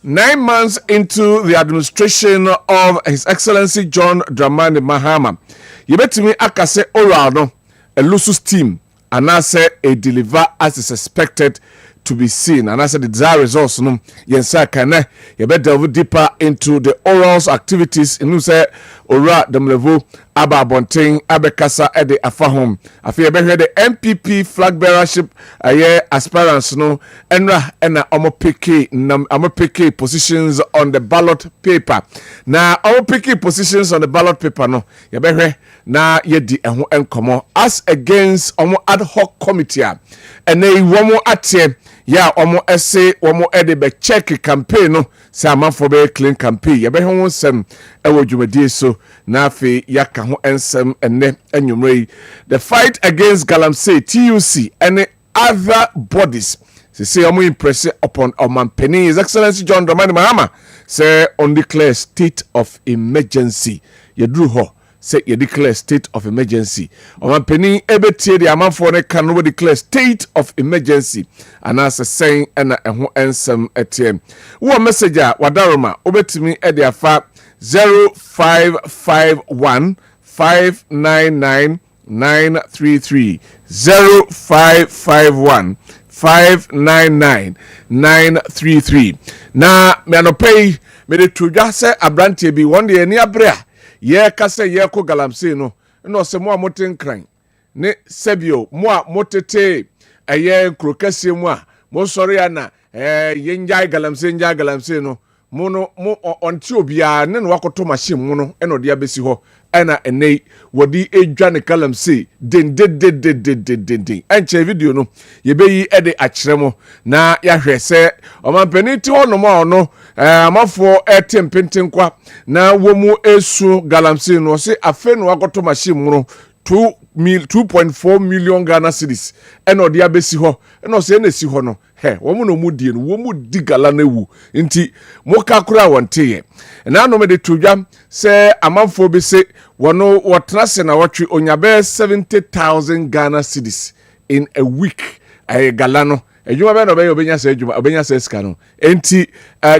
9 months into the administration of His Excellency John Dramani Mahama, yebetimi akase oral no elusus team and I say a deliver as is expected to be seen, and I said the desired results no yensa kane yebe delve deeper into the orals activities in say ora demlevo aba bonten abekasa e de afahom afi yebe hwe the MPP flag bearership aspirants no enra ena omo picky positions on the ballot paper. Na omo picky positions on the ballot paper no yebe hwe na yedi eho enkomo as against omo ad hoc committee ene womo atie ya omo ese omo ede be check campaign no say amanfo be clean campaign ye be ho nsem ewo dwumadie so na afi yaka ho ensem enne anwumrei the fight against galamsey TUC and other bodies say omo impress upon Omampeni His Excellency John Dramani Mahama say on declare state of emergency yedru ho say you declare state of emergency. Omampeni ebetie the amanfo ne kan no declare state of emergency and as saying and eho ensem etiem. Wo message a wadaroma obetimi e de afa 0551 599 933 0551 599 933. Na me anopei me de tudwa se abrante bi one day ni abrea ye kase ye ko galamsey no se mo amoten kran ne sebio mo a motete eye krokase mu a mo sori ya na ye njai galamsey no mo onti obia ne no wakoto machine mu no eno de abesi ho ena enei wodi edwa ne galamsey den enche video no ye beyi ede akyeremo na ya hwese Omampeni ti hono ma ono amafo etempenten na womu esu galamsey no se afe no wakoto machine mu no 2.4 million Ghana cedis eno de abesi ho eno se na si ho no womu no mu die no womu di gala na wu nti moka kura wonte na no me de tudwa se amanfo be se wono wotrase na wotwe onyabe 70,000 Ghana cedis in a week gala no ejuma be no be obenya se ejuma obenya se sika no enti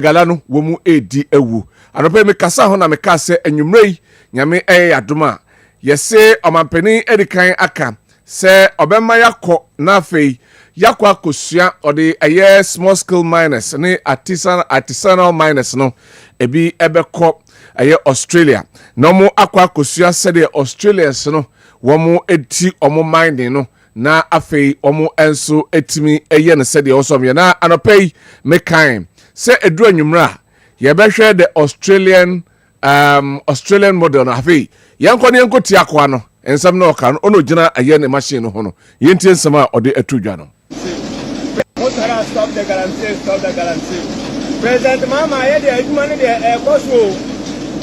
gala no womu edi ewu anope me kasa ho na me kase enwumrei nyame adoma yese Omampeni edikan aka se obema yakọ na afei yakọ akosua ode small scale miners ne artisanal miners no ebi ebekọ Australia no mo akọ akosua se de Australians no womo eti omo mining no na afei omo enso etimi ne se de osomye na anopei mekan se edu anwumra ye behwe the Australian model na afei yanko ti akwa no ensam na oka no ono gina ne machine no ho no yenti ensam a ode atudwa no stop the guarantee President Mama ye de aduma ne de ekoso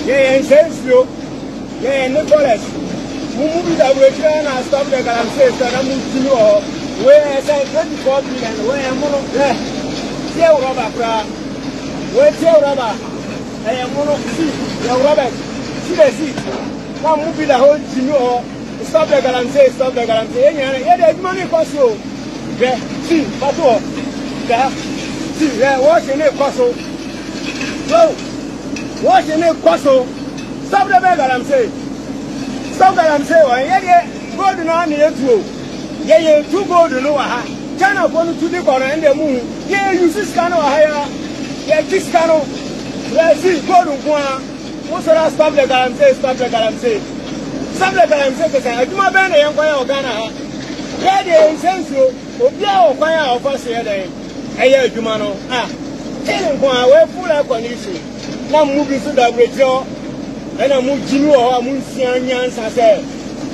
ye ensensio ye Nicholas mumu bi da we try na stop the guarantee so na mu tinu o we say 24 billion we mono tie rubber pra we tie rubber mono si ye rubber si come move the whole team stop the guarantee ye the money cost you see pato see what you need cost so what you need cost stop the guarantee ye gold na na yetu ye two gold no ha China for to the corner and the moon ye use scan or higher ye this scan see gold one. Most of us stop the guarantee. Stop the guarantee. Because I do my band and Ghana. Yeah, the incense, Obia or Fire of us here. Aye, Jumano. Telling why full of condition. Now moving to the radio and I move Jinu or Munsian. I said,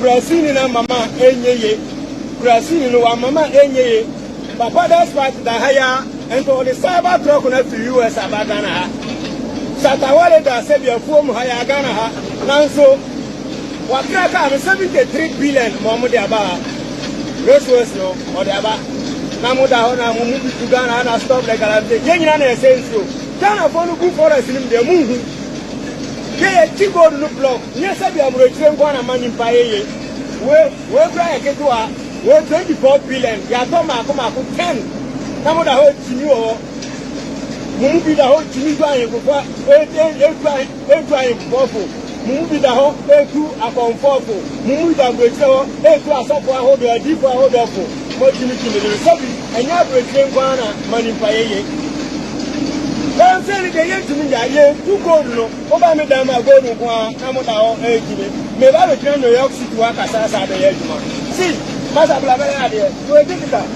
Brazilian Mama, Enye, Brazilian Mama, Enye. Papa, that's right, the higher and to the cyber truck on to US about Ghana. Satawale da said your form higher Ghana Nanso Wakraka 73 billion Mohammed Aba Roswes no or the Aba Namuda Hona Mumu to Ghana and stop the guarantee. Yenyan says so. Ghana for no good forest in the moon. Yea, Tigo no block. Yes, I am returning one man in Paye. Where Brian get to 24 billion. Yatoma 10. Namuda Ho Tinu Mu bi da ho timi do ayen kofa etu ayen kofo. Mu bi da ho etu akonfofo. Mu da breche ho etu asofo ahodo adifo ahodo fo. Mo timi le sabi enya breche ngwana manipa yeye. Don't say the year to me, yeah, too cold, no. Over me, damn, I go to one, I'm not all age. Maybe I return to New York City to work as I the edge. See, Master Blabella, you are difficult.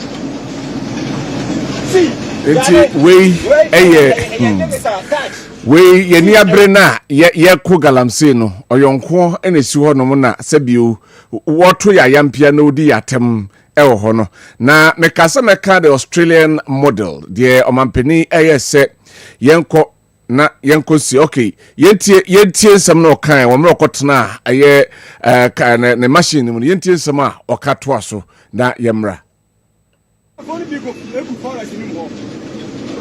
See, we ye ni abrena ye ko galamse no oyonko ene si ho no na sabio woto ya yampia no di yatem ewo ho no na mekasa meka the Australian model de omampeni se yenko na yenko si okay yentie nsam na okan wo me okotena aye ne machine mu yentie nsam a okato aso na yemra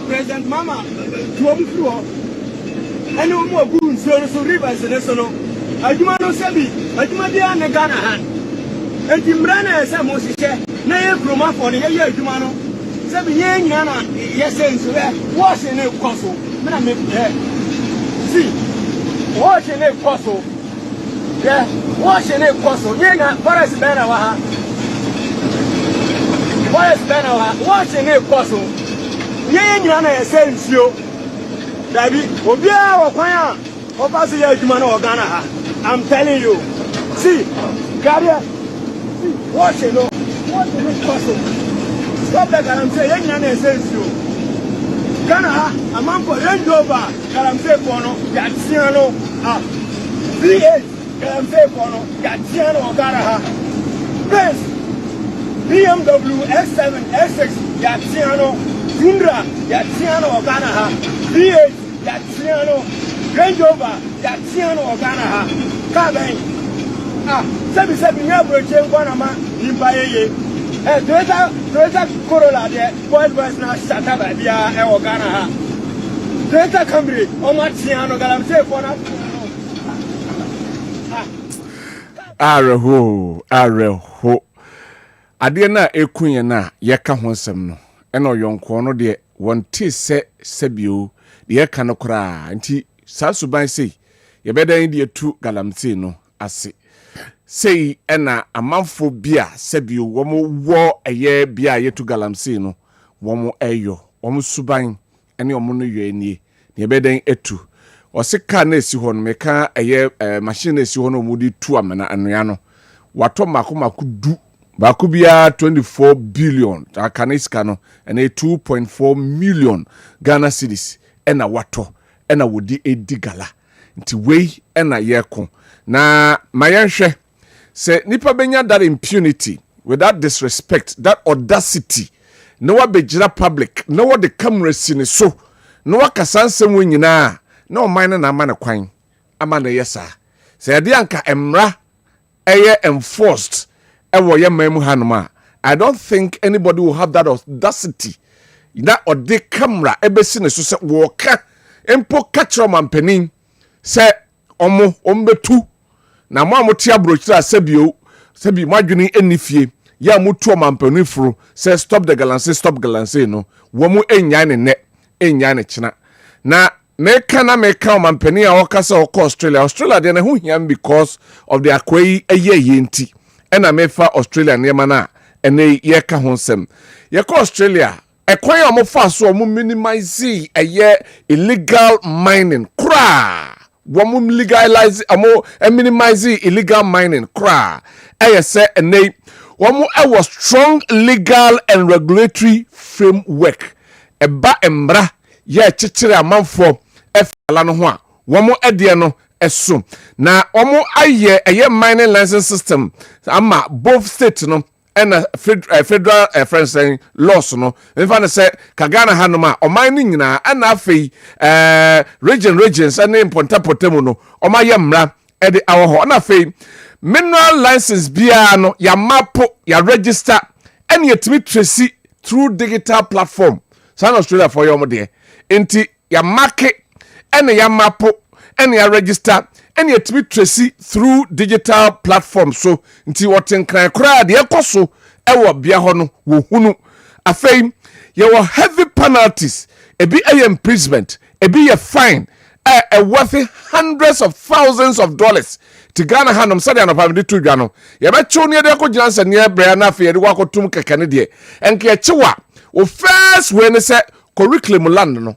President Mama tuom fluo ene mo guru nsuo so rivers ne so no adwuma no sabi adwuma dia ne Ghana han enti mra na ese mo hihye na ye kroma for ne ye adwuma no sabi ye nyina na ye sense we wash ne kwaso me na me see wash ne kwaso yeah wash ne kwaso ye na forest bena wa ha forest bena wa wash ne kwaso ye nyina na ye sense yo Dabi, obia wakwan o pass ya adwuma na Ghana ha. I'm telling you. See, career. See, watch it no. Watch it possible. Stop that I'm saying you na sense you. Ghana ha, a man for Range Rover, I'm saying for no, ya tiano ah. V8, I'm saying for no, ya tiano Ghana ha. Benz, BMW S7, S6, ya tiano, Tundra, ya tiano Ghana ha. V8 Yatiano, Range Rover, Yatiano, Ghana ha. Kessben. Ah, sebi breche ngwana imbaye. Toyota Corolla de boys na shata ba bia e Ghana ha. Toyota Camry, o Matiano galamse for na. Areho. Ade na ekunye na yeka ho nsem no. Ena oyonko no de wonte sebio de ka no kra nti sasuban sei ye bedan de tu galamse no ase sei ena amanfo bia sebio wo eye bia ye tu galamse no wo eyo wo suban ene wo no yo anie ne bedan etu osika na esi ho no meka eye machine esi ho no mudi tu amana anoya no wato makomako du Bakubia 24 billion akaniska no ene 2.4 million Ghana cedis ena wato ena wodi edigala nti wei ena yeko na mayenhwe se nipa benya that impunity without disrespect that audacity no wa bejira public no wa the camera sine so no wa kasansem nyina na o man na ama ne kwan ama ne yesa se yade anka emra eye enforced I don't think anybody will have that audacity. That or the camera ebesi so se woka empo catcher man penin se ombetu na mo amotia brochira sebi madwini enifie ya mutu man penifru se stop the galance no wo mu enya ne china na meka man penin a okasa okọ Australia dey na hu hiam because of the akwai eye nti ena mefa Australia nema na ene ye ka honsem ye ko Australia ekwan ya mo fa so mo minimize illegal mining kra wo mo legalize amo minimize illegal mining kra se ene wo mo was strong legal and regulatory framework eba embra ye chichire amanfo efala no ho a wo mo ede no eso na omo aye mining license system ama both state no and federal friends laws no if I say Kagana hanoma o mining nyina ana afei regions and important potemo no o ma yemra e de awo na afei mineral license bia no ya map ya register and yetimi trace through digital platform South Australia for your de enti ya market and ya map and ya register and yet be tracy through digital platforms so nti woten kran kra de ekoso ewo bia ho no wo hunu afei ye wo heavy penalties ebi imprisonment, ebi fine, worth hundreds of thousands of dollars. To Ghana Hanum said an apparently to Gano. Yabacho near the Jansen near Brianna Fair, the Wako Tum Canadian, and Kiachiwa, or first when they said curriculum London.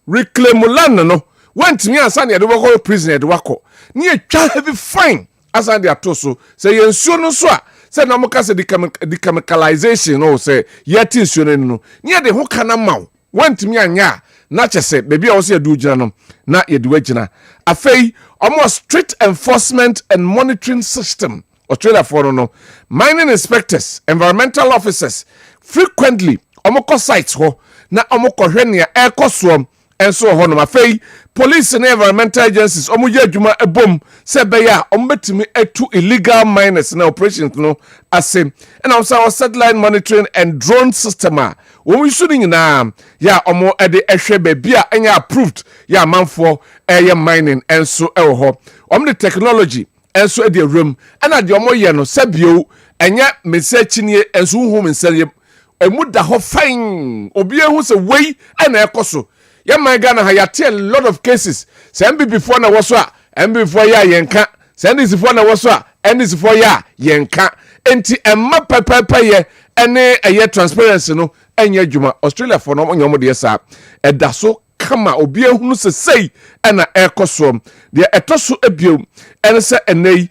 Reclaim London, went to me and Sunday at the Wako prison at Wako. Near child heavy fine, as I did Toso, say, and soon so. Say no more say the chemicalization or say yet in no near the hokana mau went to me and ya not just say baby I was here do janum not yet wejina a fay almost strict enforcement and monitoring system Australia for no mining inspectors environmental officers frequently omoko sites ho na omoko hwenia ekosum enso ho no afei police and environmental agencies omuye adwuma ebom se beya ombetimi etu illegal miners na operations no ase and also satellite monitoring and drone system a we shooting na ya omo ede ehwe bebia enya approved ya manfo mining enso ewo ho the technology enso ede room and ade omo ye no sebio enya mesechinie enso hum nseriam emu da ho fine obi ehu se wei na ekoso ya man Ghana ha a lot of cases send before na woso a before ya yenka send this before na woso a and this before ya yenka enti emma papa ye ene eye transparency no enye adwuma Australia for no nyom de sa edaso kama obi ehunu se sei na ekoso de etoso ebio ene se enei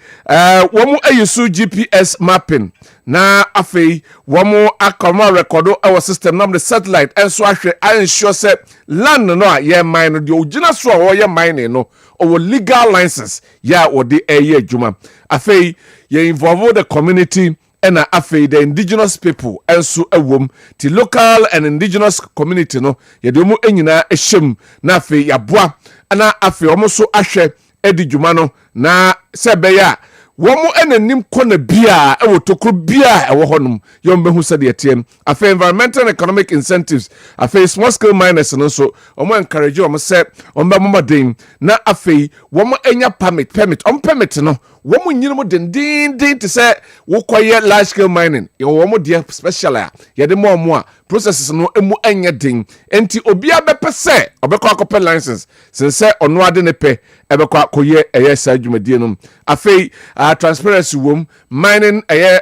womu ayisu GPS mapping na afei womu akoma recordo our system nam the satellite enso ahwe ensure se land no a ye mine no de ogina so a ye mine no or legal license ya odi eye adwuma afei ye involve the community and afei the indigenous people enso ewom the local and indigenous community no ye de mu enyina ehyem na afei yaboa na afei omo so ahwe edi dwuma no na sebeya womo enanim kona bia ewo tokro bia ewo honum yom behu sade etiem afei environmental and economic incentives afei small scale miners no so omo encourage omo se omo momoden na afei womo enya permit on permit no womo nyinimo den to say wo koye large scale mining ye womo de special a ye de mo a processes no emu enya den enti obi abepese obekọ akọpẹ license sense ono ade ne pe ebekọ akoye eye sa dwumadie no afei transparency wom mining eye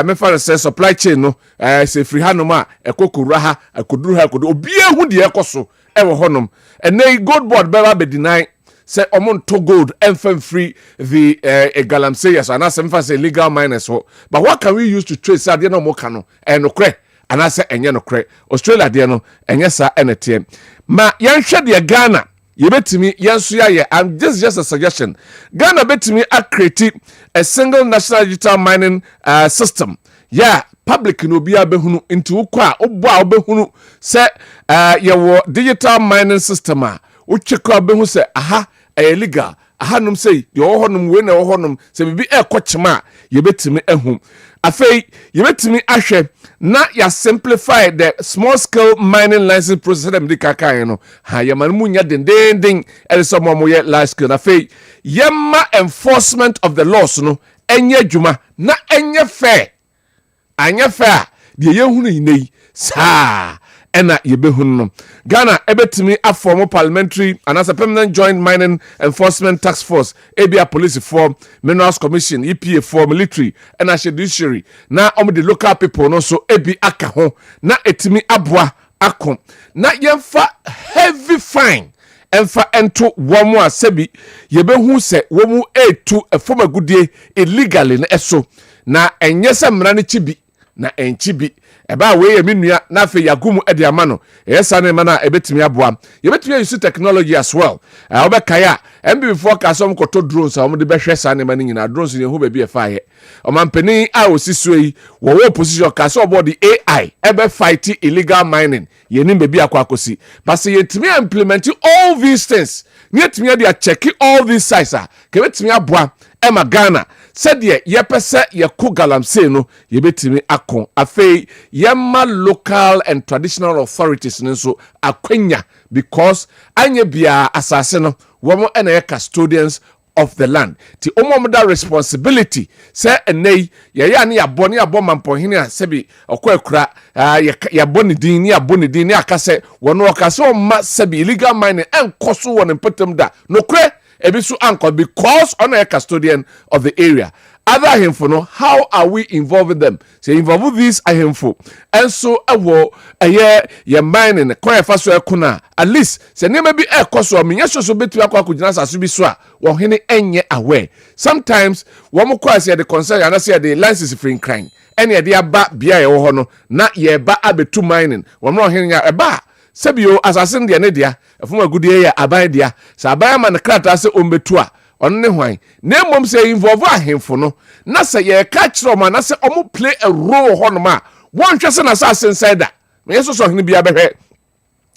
mefa say supply chain no se free hanom a ekokura ha akoduru ha akodo obi ehu de ekoso ewo honom ene gold board beba be deny say to gold and free the galamsey so na say mfa say legal miners ho but what can we use to trace say de no mo ka no enokre ana say enye nokre Australia de no enye sa enetem ma yanhwe de Ghana yebetimi yanso ya I'm just a suggestion Ghana betimi create a single national digital mining system public no bia behunu into ukwa obo a obehunu say yewo digital mining system a uchekwa behu say aha illegal ahanum say de ohonum we na ohonum say bibi ekochema yebetimi ehum afei yebetimi ahwe na ya simplify the small scale mining license process dem de kakan no ha yaman munya den some more large scale afei yema enforcement of the laws no enye dwuma na enye fair anya fair de yehunu yinei sa ena yebehunu no Ghana ebetimi aform parliamentary and as a permanent joint mining enforcement task force abia police form minerals commission EPA for military and as judiciary na the local people no so ebi aka ho na etimi aboa akon na yemfa heavy fine emfa ento womu asebi yebehu se womu etu efom agudie illegally na eso na enyese mra ne chibi na enchibi eba we yeminua na afi yagumu ede amano yesa ne mana ebetimi aboa yebetimi use technology as well obekaya embi before ka som koto drones a de behwe sa ne mani nyina drones ne ho ba bi efa ye omampeni a osisuei wo position ka so body AI ebe fight illegal mining yenim be bi akwakosi but yetimi implement all these things yetimi dey check all these sites a kebetimi aboa ema Ghana said ye pese ye ko galamsey no ye betimi akon afei yema local and traditional authorities nso akwanya because anye bia asase no womo ena ye custodians of the land. Ti omomoda responsibility say enei ya ne yabone aboma mpohene a sebi okwa yabone din ne abone din ne akase wono okase o ma sebi illegal mining enkoso won mpotem da no kre ebisu anko because on a custodian of the area. Other hemfo, how are we involving them? Say involve these ahemfo. And so a year mining kwa faso ekuna. At least say name be e koso minya so betu akwa kujina asubi so a wo hene enye aware. Sometimes wo mo kwa say the concern and say the license free crime. Ene de aba bia ye wo ho no na ye ba abetu mining. Wo mo hene ya eba sebio assassin de ne dia efum agudie ya aban dia. Sa aban ma ne krata se ombetu a on ne hwan na mom say involve ahemfo no na say ye ka kire ma na say omo play a role ho no ma won hwese na assassin side da me yeso so hene bia behwe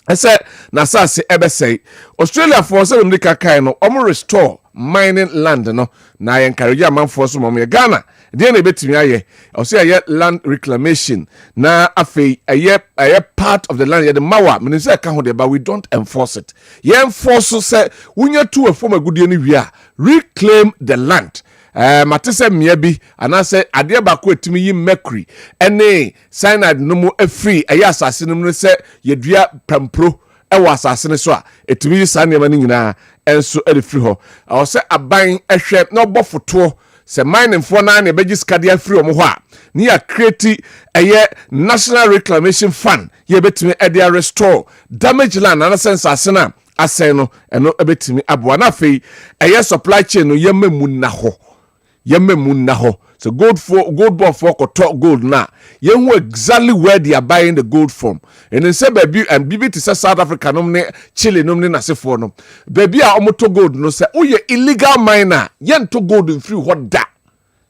ese na assassin ebe say Australia for say dem ka kai no omo restore mining land no na ye encourage amanfo so mom ye Ghana de na betimi aye o say aye land reclamation na afei aye part of the land ye the mawa me say ka ho de but we don't enforce it ye enforce say wunya tu afom agudie ni wi a reclaim the land. Matese mia bi anase ade ba ko etimi yi mercury ene cyanide no mu afri aye asase no mu se yedua pampro ewa asase ne so a etimi yi sane ma ni nyina enso edefri ho o se aban ehwe na obofoto se mining for na na beji skade afri omo ho a ni ya create aye national reclamation fund ye betimi ede restore damaged land na sense asena asɛn no ɛno ebetimi aboa na afei ɛyɛ supply chain no yɛmɛmu na ho so gold bar for koto gold na yɛhu exactly where they are buying the gold from and in say baby and bibi to say South Africa no ne Chile no ne nasefo no baby a omoto gold no say oye illegal miner yento gold in free what da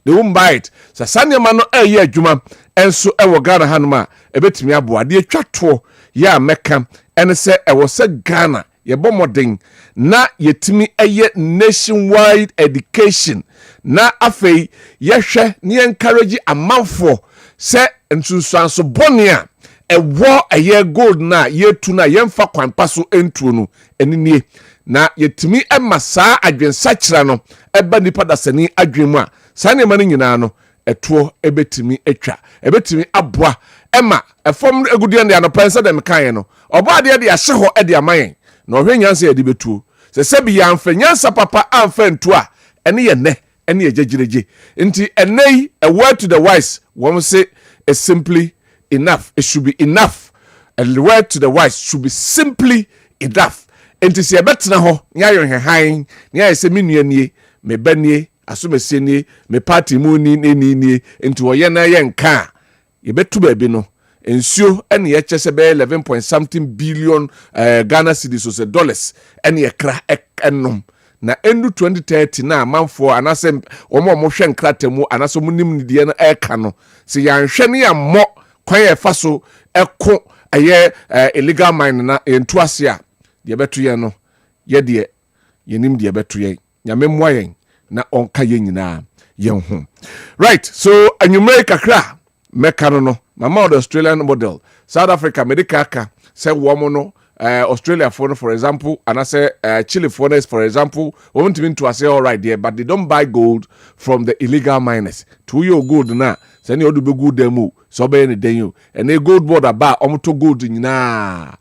they won't buy it so sanema no ɛyɛ adwuma enso ɛwɔ Ghana hanoma ebetimi aboa de atwa to ya meka ɛne sɛ ɛwɔ sɛ Ghana yebo modern na yetimi eye nationwide education na afei yehwe ne encourage amanfo se nsunsuanso bone a ewo eye gold na yetu na yemfa kwanpa so entuo no enini na yetimi emasa adwensa kira no eba nipa dasani adwemu a sane ma no nyina no etuo ebetimi atwa ebetimi aboa ema efom agudie ne anopansa dem kan no obo ade de ahye ho de amayen na ohwe nyansa yedi betuo se sebi ya amfa nyansa papa amfa ntu a ene ye ne ene ye gyegireje nti enei a word to the wise won say is simply enough. It should be enough. A word to the wise should be simply enough. Nti se betena ho nya yo hehan nya se menuanie me banie asomesenie me party mu ni nti wo ye na ye nka ye betu ba bi no ensio ene ye chese be 11 point something billion Ghana cedis so dollars ene ye kra enom na enu 2030 na manfo anase omo hwe nkratamu anase munim nidie no eka no se yanhwe ne yammo kwan ye fa so eko aye illegal mine na entuase a de betu ye no ye de yenim de betu ye nyame mmoa yen na onka ye nyina yen ho right so anwumere kakra meka no mama the Australian model South Africa medical aka say womo no Australia for example and I say Chile for example we want to say all right there but they don't buy gold from the illegal miners to your gold na say you do be good demo so be any den you and a gold board about omoto gold nyina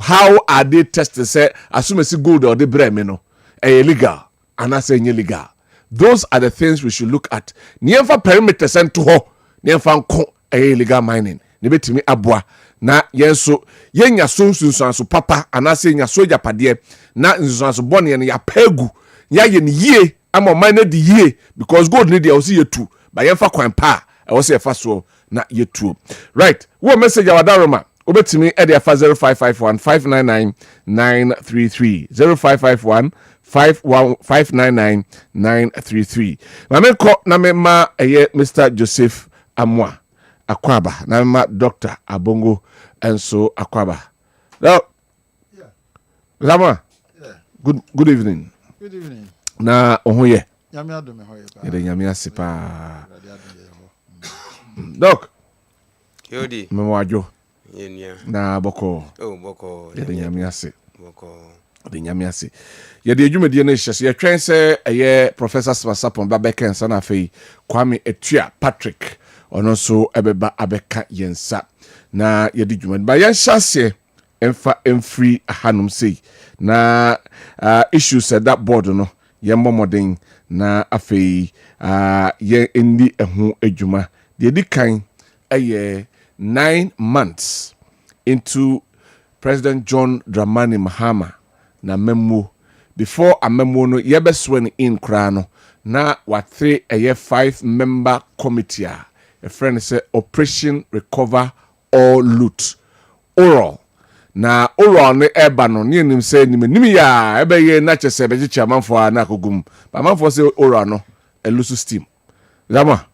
how are they tested say assume see gold or the breme no illegal and I say illegal. Those are the things we should look at. Niemfa perimeter sent to ho niemfa nko illegal mining ne betimi aboa na yenso yenya sunsunsanso papa anase nya soja pade na nsunsanso bone ne ya pagu ya ye ne yie ama mine de yie because gold ne de o se yetu ba yemfa kwan pa e wo se fa so na yetu right wo message awadaroma obetimi e de fa 0551 599 933 0551 599 933 mameko na mema eye Mr. Joseph Amwa Akwaba na ma Dr. Abongo enso Akwaba. Now, yeah. Lama. Yeah. Good evening. Good evening. Na ohoye. Nyame adome hoye pa. Yede nyame asipa. Doc. Yodi. Memwajo. Yenya. Na boko. Oh boko. Yede nyame ase. Boko. de nyame ase ye de adwumadie no hyɛ ye twɛn sɛ ɛyɛ professor Spasapon babɛka nsa na afei Kwame Etua Patrick ono so ebeba abɛka yensa na ye de dwumadi ba yɛn hyase emfa emfiri hanom sei na issues that board no ye mmɔmɔden na afei ye endi ɛho adwuma de di kan ɛyɛ 9 months into President John Dramani Mahama na memo before a memo no yebe sworn in krano na watre a 5-member committee a friend say Operation Recover All Loot oral na oral ne eba no ne nim say nim ya ebe ye na chese be chicha manfo na akogum ba manfo say oral no a loose steam zama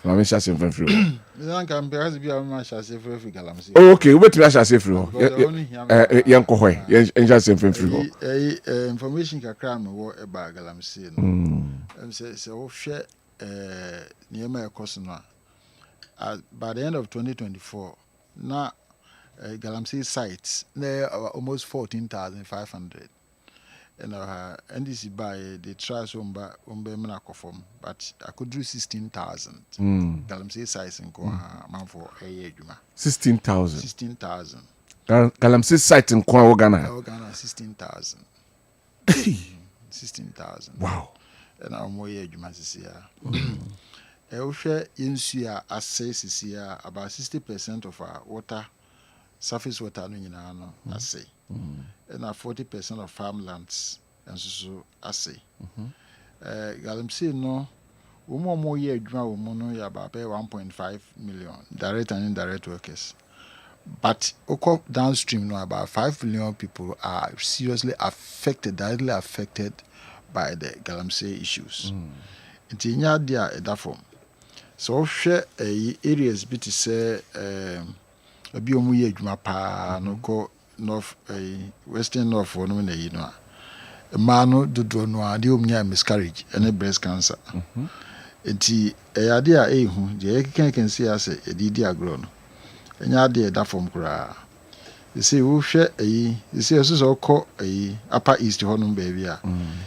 ma me shase mfamfiri oh, okay, we betumi ahya sefri ho. Yen ko hoy. Yen shase mfamfiri ho. Information kakra me wo eba galamsey no. Se wo hwe niema ekoso no by the end of 2024 na galamsey sites na almost 14,500. And NDC by the trials umbe mena kofom, but I could do 16,000. Galamsey sites in man for a year. 16,000. 16,000. Galamsey site in Ghana. Ghana 16,000. 16,000. Wow. And I'm more year Juma this year. Elsha in Sia assess here about 60% of our water, surface water no I say. And 40% of farmlands and so I say. Galamsey no more year no about 1.5 million direct and indirect workers. But downstream no about 5 million people are seriously affected, directly affected by the Galamsey issues. It's in your dear form. So share areas bit to say a biomu jumapa no go north western north for no you know a mano do no idea miscarriage and breast cancer. Enti idea who the can see as a didia grown. And ya dear that from cra. You see who share you see also call upper east honum baby.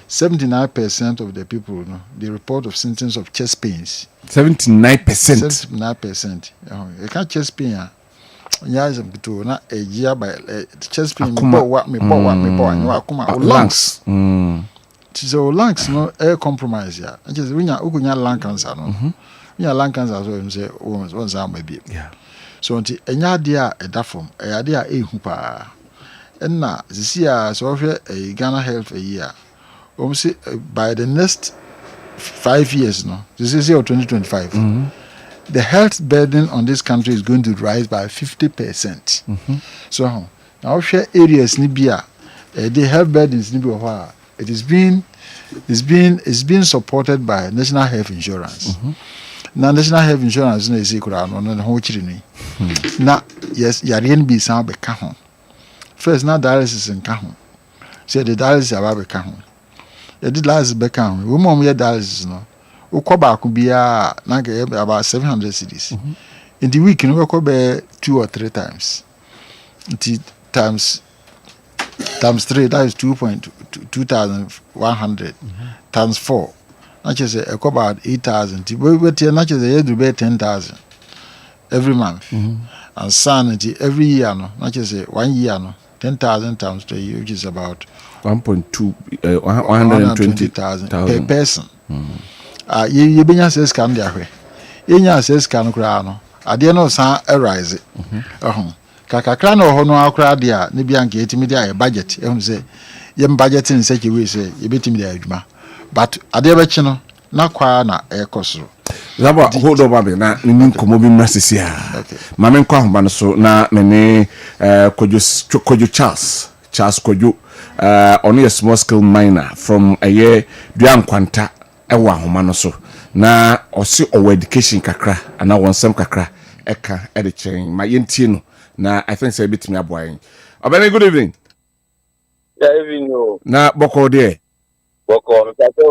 79% of the people no they report of symptoms of chest pains. 79%. 79%. You can't chest pain. Nyazem bitu na ejia by chest pain me akuma lungs. So lungs no air compromise ya. Just when you lung cancer no. When you lung cancer so you say one some maybe. Yeah. So until enya dia eda form dia ehu pa. Enna sisi a so hwe Ghana health a year. Say by the next 5 years no. This is year 2025. The health burden on this country is going to rise by 50%. So now share areas Libya, the health burdens Libya it's being supported by National Health Insurance. Now National Health Insurance is equal on whole children. Now yes, Yarian be some be kahon. First now dialysis in kahon. Say the dialysis about be kahon. The dialysis be kahon. We mom ye dialysis no. Ukoba could be about 700 cedis. In the week, you know, be 2 or 3 times. Times 3, that is 2,100. Times 4, not just about 8,000. But not just a year to be 10,000 every month. And sanity every year, no, not just 1 year, no, 10,000 times 3, which is about 120,000 per person. You been your says can there. In your says can crown. I dare no san arise. Kakakra no hono akra dia, Nibianke, Timidia, budget. Say, Yem budget in such a way, say, you beat me the Ejma. But I dare bet you know, not quite a cosso. Laba hold on baby na nini komobi mrasisia. Mame kwa mbano so na mene kojo Charles kojo only a small scale miner from a year duan kwanta ewa homa no so na osi owo education kakra ana wonsem kakra eka e de chen ma yentie no na I think say bitimi aboyen. Obene good evening. Yeah, evening. Na boko de. Boko me pase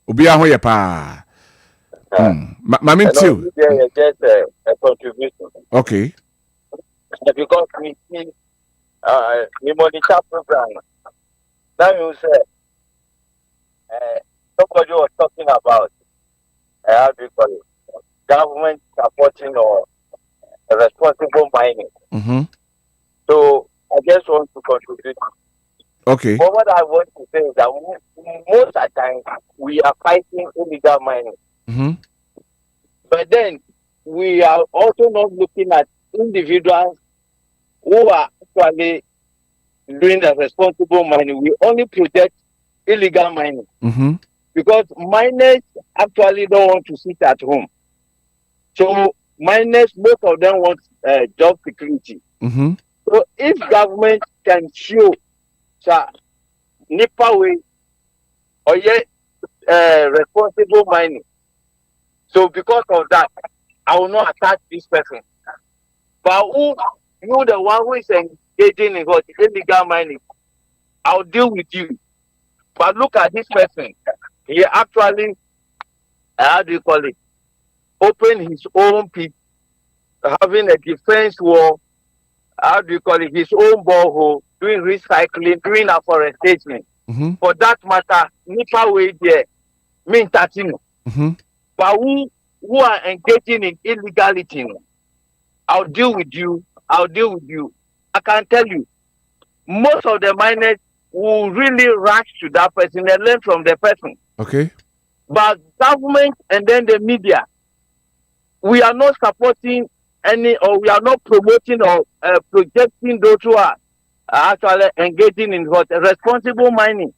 obi aho ye pa. Mama too. Yeah, just a contribution. Okay. Because we see me monitor program. Now you say, somebody was talking about, how do you call it, government supporting or responsible mining. Mm-hmm. So I just want to contribute. Okay. But what I want to say is that most of the time we are fighting illegal mining. Mm-hmm. But then we are also not looking at individuals who are actually doing the responsible mining. We only protect illegal mining. Mm-hmm. Because miners actually don't want to sit at home. So miners, most of them want job security. Mm-hmm. So if government can show NIPA way or responsible mining, so because of that, I will not attack this person. But who you the one who is engaging in what illegal mining, I'll deal with you. But look at this person. He actually, how do you call it? Open his own pit, having a defense wall, how do you call it? His own borehole, doing recycling, doing afforestation. Mm-hmm. For that matter, NIPA way there, mean 13. Mm-hmm. But who are engaging in illegality, I'll deal with you. I'll deal with you. I can tell you, most of the miners will really rush to that person and learn from the person. Okay. But government and then the media, we are not supporting any, or we are not promoting or projecting those who are actually engaging in what responsible mining.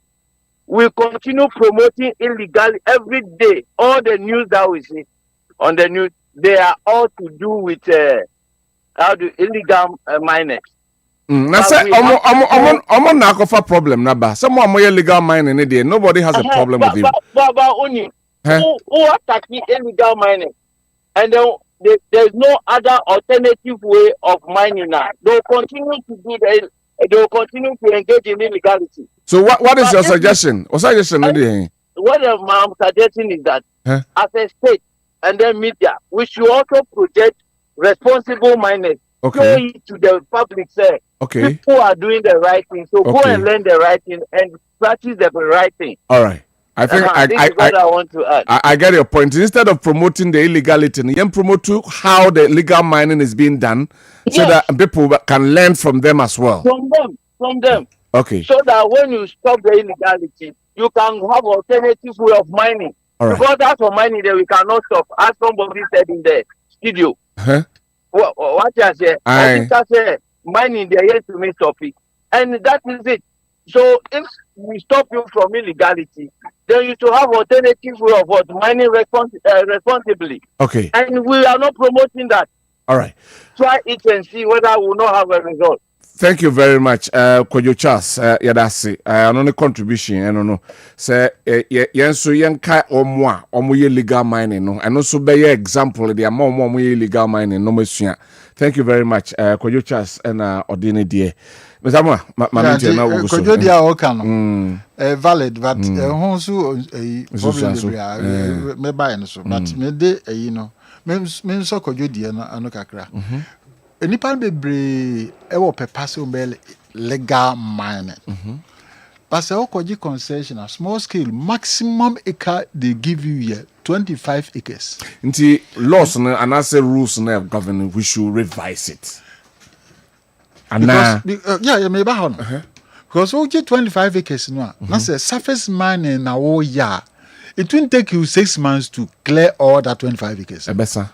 We continue promoting illegal every day. All the news that we see on the news, they are all to do with illegal miners. Na say omo na kofa problem na ba. Some more illegal mining there. Nobody has a problem with it. But only who attack illegal mining, and then there's no other alternative way of mining now. They'll continue to do that. They'll continue to engage in illegality. So what is your suggestion? What suggestion? What I'm suggesting is that as a state and then media, we should also project responsible miners. Okay. Show it to the public, say, okay, people are doing the right thing. So go and learn the right thing and practice the right thing. All right. I think this is what I want to add. I get your point. Instead of promoting the illegality, you can promote how the legal mining is being done, so that people can learn from them as well. From them. Okay. So that when you stop the illegality, you can have alternative way of mining. All right. Because that's for mining that we cannot stop. As somebody said in the studio. Huh? What I say, mining they're here to make stop it. And that is it. So if we stop you from illegality, then you should have alternative way of what mining responsibly. Okay. And we are not promoting that. All right. Try it and see whether we will not have a result. Thank you very much, Kojo Charles. Yadasi, no contribution. I don't know. Say, yenso yenka omo ye legal mining no. And also be ye example the amount ye legal mining no mesua. Thank you very much, Kojo Charles and Odini die. Mesama, mamiti na wo so. Kojo dia o kan no. Valid, but ho so problem me buy no so. But me de no. Me so Kojo die no ano kakra. Enipa bebre ewo pepase umbe legal mining. But say okoji concession a small scale maximum acre they give you here 25 acres. Nti laws and I say rules na government we should revise it. Yeah, me ba ho no. Because oji 25 acres no na say surface mining na wo ya. It will take you 6 months to clear all that 25 acres. Ebesa.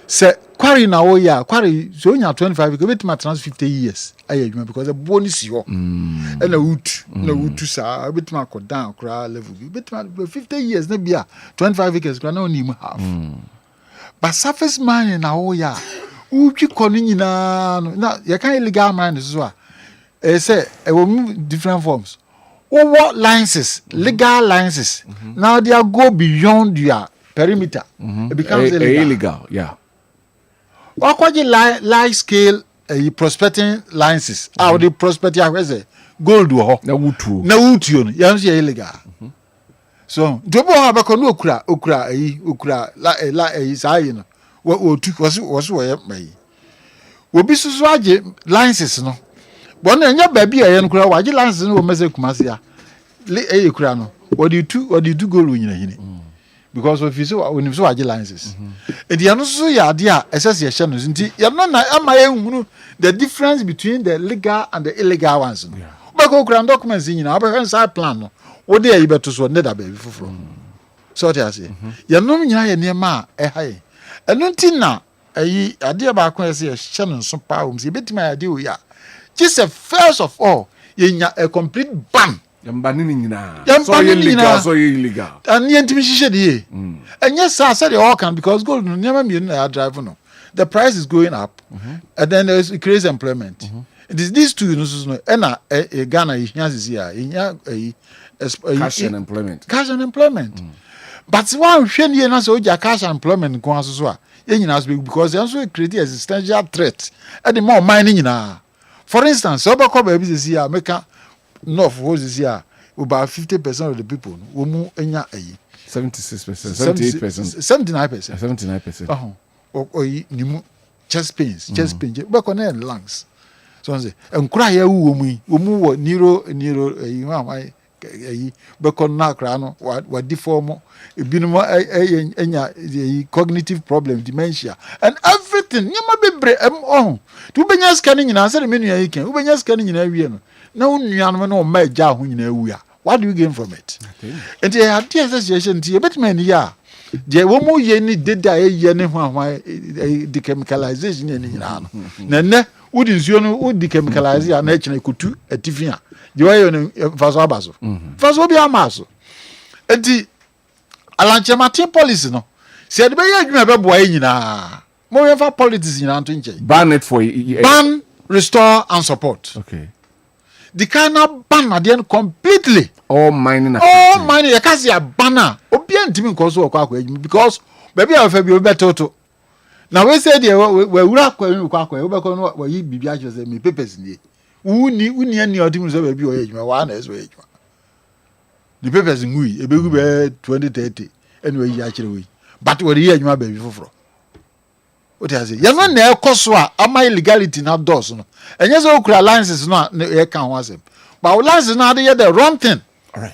Say quarry na wo ya quarry so nya 25 acres betima trans 50 years ayedwuma because the bonus yo and na wutu sa betima ko down kra level betima 50 years na bia 25 acres kra na onim half but surface mining na wo ya utwi kono nyina no na ye kan illegal mining so a say e wo different forms what licenses legal licenses now they go beyond your perimeter it becomes illegal. Yeah. What large scale prospecting licenses? How the prospecting gold na wutu no you illegal. So dobo have no okra la say no what was we may. Will be so licenses no Bon enya baby a yen kura waje license no message kumase ya le kura no what do you go lu nyina hini because of you so when you so waje licenses and ya no so ya ade a SS ya hye no nti ya no na ama ya hunu the difference between the legal and the illegal ones no ba kura documents nyina ba hwen plan no wo de yi beto so ne da baby foforo so te ase ya no nyina ya niema a haye eno nti na ayi ade ba ko ese ya hye no so pa o msi betima ya de o ya just first of all yenya a complete ban yamba ni nyina so ye legal so ye illegal and yentimi hihye de and yes sir said all can because gold no nyama mi na drive no the price is going up and then there's increased employment it is these two no so na Ghana hians here cash and employment but one hwe ne na so ja cash and employment ko aso so a yenyina so because they also create existential threat and the more mining nyina. For instance, Obako baby this year, America North was this year, about 50% of the people who enya 76%, 78%, 79%. Nimu chest pains, back on their lungs. So say, and cry ya womu neuro back na crano, what deform, binuma enya cognitive problem, dementia, and everything. Yama be bre to benya scanning in answer menu you can benya scanning in every no nyan no ma ja ho nyina awua. What do you gain from it? And the idea association ti bet man ya je wo mu ye ni deda ye ne ho ahwa the chemicalization ni nyina no na wodi nsuo no wodi chemicalize ya na kire kutu atifia je wa yo ne faso abaso faso bi amaso enti alanche matin policy no se de be ye adwuma be boa nyina mo ye fa politics nyina nto nche Ban it for ban, restore and support. Okay. The kind of ban again completely. All mining you can see a banner. Obi ntimi nko so kwa because baby I be better to. Now we say there we wura kwa we be ko no we yi bibia che say me papers ni. Uni ani odimu so baby o ejuma wa na eso ejuma. The papers ngui e be gu be 2030 anyway yi a kire we. But we yi ejuma baby foforo. What has it? You're not ekoso a ama illegality na doors no. Enye so okura licenses no e kan ho asem. But licenses na dey the wrong thing. All right.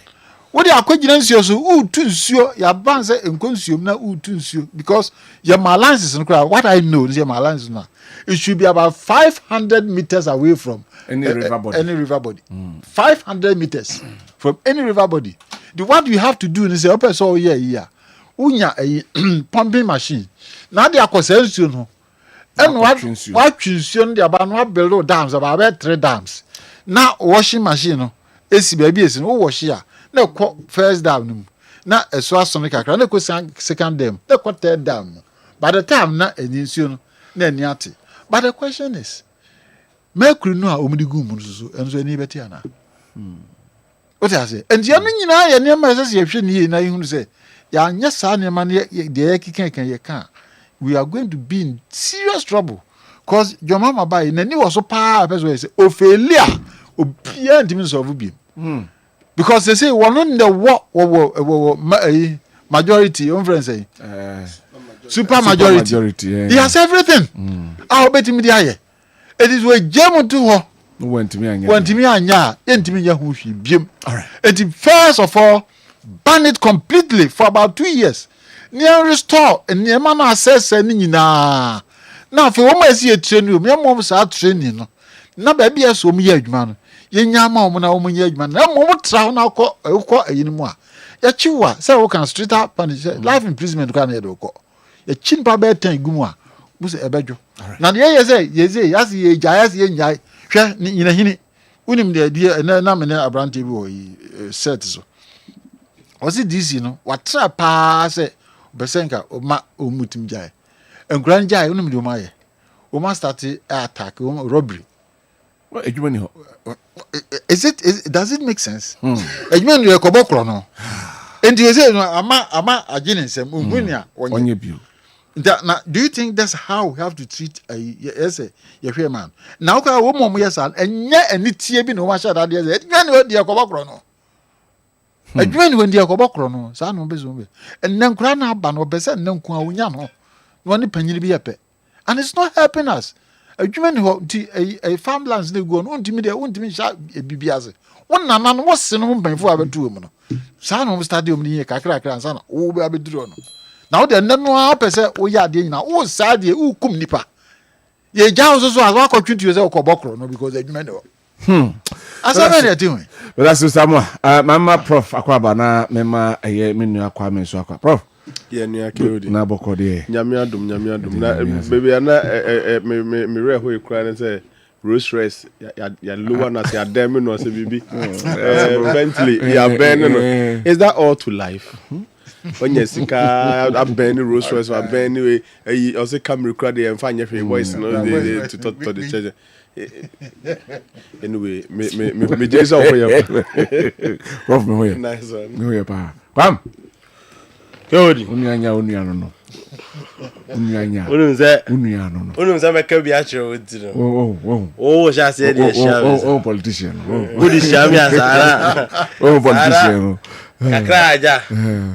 What dey akwagina nsuo so utu nsuo ya ban say enkonsuom na utu nsuo because your licenses no kura what I know is your licenses na it should be about 500 meters away from any river body. 500 meters from any river body. What you have to do is say open so here. Unya a pumping machine. Now they are concerned no. And what twinsuo no about no build dams about 3 dams. Now washing machine no. Esi baby esi no wash ya. Na first dam no. Na eso asone kakra na second dam. Na third dam. By the time na ensuo no na ani ate. But the question is Mercury no a omudi gu mu so enso ani beti ana. What I say? And you nyina ye ne ma se hwe ni na ihunu say ya anya sa ne ma ne de kikan ye kan we are going to be in serious trouble cause your mama buy na ni was so pa person say ofelia obia ntimi solve bi because they say one on the majority on say super majority yeah. He has everything how betimi dia ye it is we jam to ho wantimi anya entimi nya hu hwi biem. All right. It first of all ban it completely for about 2 years. Near restore and near man assess any nyina. Now for one may see a training, me mom sa training no. Na baby as o me adwuma no. Ye nyama o na o me adwuma na mom tra na ko ayinimu a. Ya chiwa say we can street up punish life imprisonment kan ye do ko. Ya chin pa be 10 gumu a. Bu se ebedwo. Na ye say yas ye jayas ye nyai. Hwe nyina hini. Unim de na me na abrante bi o set so. Was it this, what trap say, Besenka, or mutim jai. And grand jai, do my. Uma started attack, robbery. What you does it make sense? You mean you're a cobocrono? And you say, Ama, a genus, and Munia, on your view. Do you think that's how we have to treat a man? Now, a woman, yes, and yet, and it's here been no much that years, and you're cobocrono. Adwene when dia kobokro no sa no bezombe enne na ba no bese enne nko awunya no no ne panyini bi yepe and it's not helping us adwuma ni hɔ nti a farmlands na go no ntimi de ntimi sha bibiase won nana no wose no mpanfo abeto mu no saa no stadium ni kakra ansa na wo be abeduro no na wo de nne no apese wo ya de nyina wo saa de wo kum nipa ye ja so so aso akɔtwintu ye sɛ okɔbɔkro no because adwuma ni hɔ asa na ti but that's Samuel mama prof akwaba na mema menu akwa me so akwa prof yeah nia kewodi na bɔkɔ de nyame adom na baby na me re ho ekura ne say Rolls Royce ya lower na ya dem no say bibi Bentley ya ben no is that all to life onye sika aben Rolls Royce aben we o say camera kura de emfa anye hwe voice no to the church anyway me Jesus for you prof me hoye nice one me hoye pa pam kewodi unyanya no unyanya unum za meka bi a chere wodi no oh sha say dey sha politician wodi sha mi azara politician kakra aja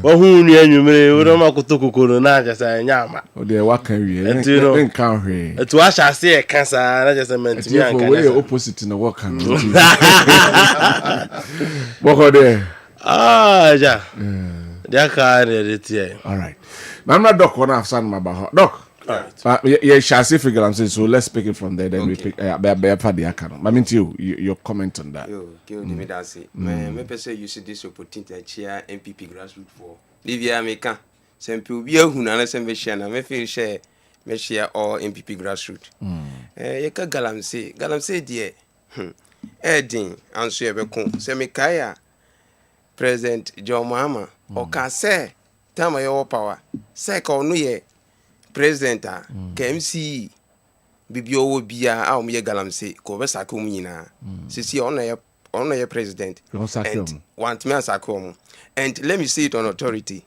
wo hu nu anwumere wo do makoto kokoro na aja sa nyama o de wa kan wie nkan hwe etu a sha say e kan sa na just mentimi an kan we opposite na work kan boko de ja dia ka re tie all right I'm not doc when I've signed my baha. Doc. But yeah, shall see figure I'm saying so let's pick it from there, then we pick the account. I mean to you, your comment on that. Yo, me that say. Me person you see this opportunity to chair MPP grassroots for. Livia America. Some people be who na say me share na me feel share all MPP grassroots. You ka galamsey die. Edin anso ye be kon. Say me kaya President John Mahama o ka say time your power say ka onu ye president KMC bibio wo bia a o me galamsey ko be saka mu nyina sisi ono ye president and want me asaka and let me say it on authority.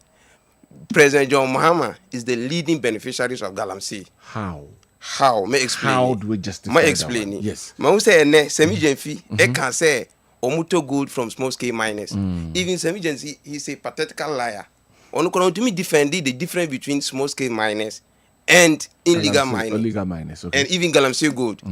President John Mahama is the leading beneficiaries of galamsey. How may explain? How do we justify? May explain it. Yes. Ma say ne semi-genfi e can say omuto gold from small scale miners. Even semi-genfi he's a pathetical liar. Onu kono to me defend the difference between small scale miners and illegal mining. Illegal miners, okay. And even galamsey gold.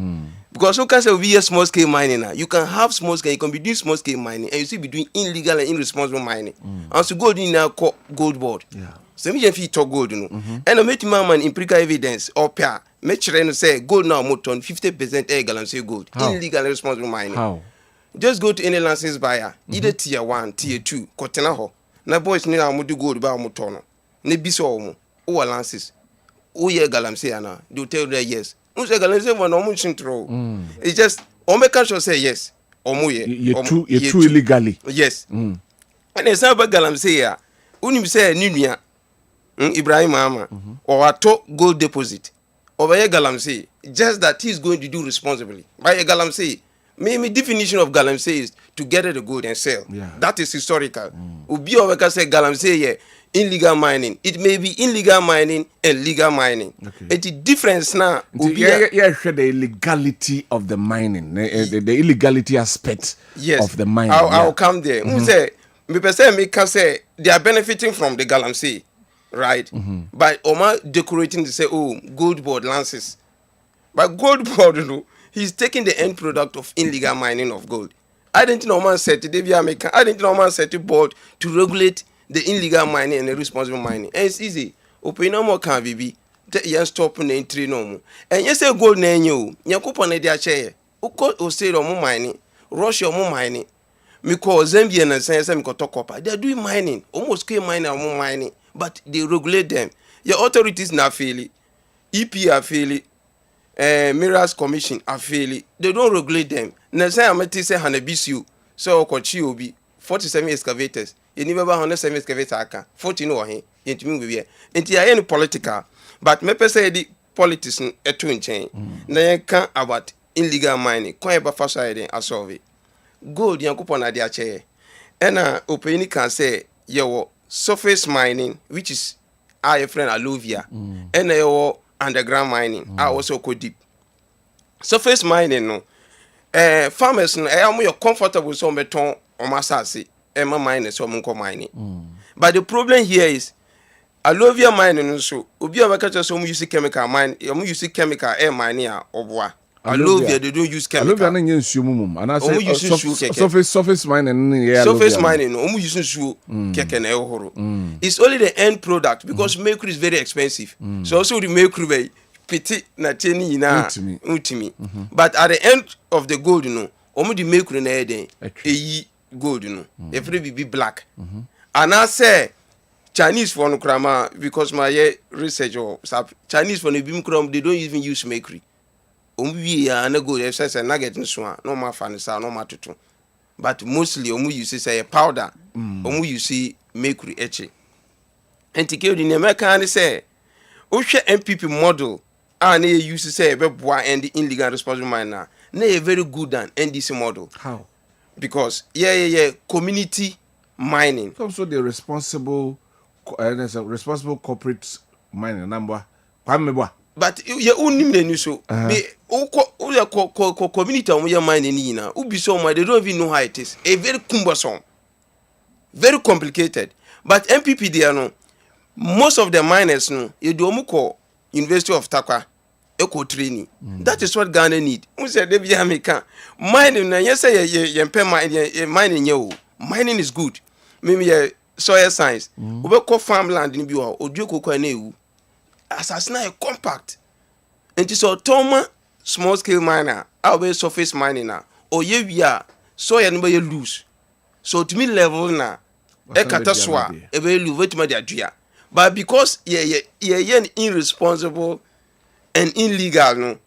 Because you can say we are small scale mining now. You can have small scale, you can be doing small scale mining, and you still be doing illegal and irresponsible mining. And so gold in now gold board. Yeah. Semi-genfi talk gold, you know. And I met man empirical evidence or pair. Make sure and say gold now more ton 50% air galamsey gold. How? Illegal and irresponsible mining. How? Just go to any license buyer, either tier 1, tier 2, kotena ho. Na boys ni na mudu gold ba mo tono. Ne biso omo. O lances. O ye galamsey ana. They will tell you that yes. Un say galamsey one omo chintro. It's just o make sure say yes. Omo ye. You too illegally. Yes. And it's about galamsey ya. Unim say ninua. Ibrahim Mahama or ato gold deposit. Over ye galamsey. Just that he's going to do responsibly. By a galamsey. My definition of galamsey is to gather the gold and sell. Yeah. That is historical. Ubi oveka say galamsey ye illegal mining. It may be illegal mining and legal mining. Okay. It's the difference now. Yeah, the illegality of the mining, the illegality aspect of the mining. I'll come there. Say me person me can say they are benefiting from the galamsey, right? By Omar decorating to say gold board lances. But gold board, you know, he's taking the end product of illegal mining of gold. I didn't know man set the board to regulate the illegal mining and the responsible mining. And it's easy. Open no more can be you stop na entry no more. And you say gold na enyo. Nyakupo na dia chair. Uko o say no more mining. Russia more mining. Because Zambia and say me ko copper. They are doing mining. Almost scale mining or more mining. But they regulate them. Your authorities na fail it. EP are fail it. Mirrors Commission are failing. They don't regulate them. Now say I'm say Hanabisu, so Kochi obi 47 excavators. You never 107 excavators. 14 no he. Into me we Into any political, but me per say the politics etu nchen. Na you can about illegal mining. Kwan eba fa side and solve it. Gold yankupo na dia che. Ena opini can say your surface mining, which is our friend Aluvia. And your underground mining are also go deep. Surface mining no farmers no you're comfortable so beton or masasi miners so mining. But the problem here is Alovia mining no so obi a baka so use chemical mine use chemical air mining a oboa. Alovia they don't use chemical. Alovia na nsuo mum ana say surface mining na ya surface mining no use nsuo keke na ehoro. It's only the end product because mercury is very expensive. So also the mercury be pity na teni na ultimi. But at the end of the gold no omu the mercury na eden eyi gold no e free be black. And I say Chinese for no krama because my research or Chinese for no bim kram they don't even use mercury. Omu ya na gold excess and nugget nso no ma fanisa no ma tutu. But mostly omu use say powder. Omu use mercury eche. Entike di America and say o hwe MPP model and they use say be boa and the illegal responsible miner. Na a very good than NDC model. How? Because community mining. So the responsible corporate mining number. But you only mean so. Community mining na. Ubi so they don't even know how it is. A very cumbersome, very complicated. But MPP there no. Most of the miners no. You do muko University of Takwa. Eco training. That is what Ghana need. We say they be American. Mining na yes say ye mining you. Mining is good. Maybe soil science. We call farmland in biwa. Odio koko na ewu. Assassin a compact. And so Toma small scale miner. Our surface mining na. Or ye via soil no be loose. So to me level na. E kataswa. E be lu wetima dia dua. But because ye irresponsible and illegal no.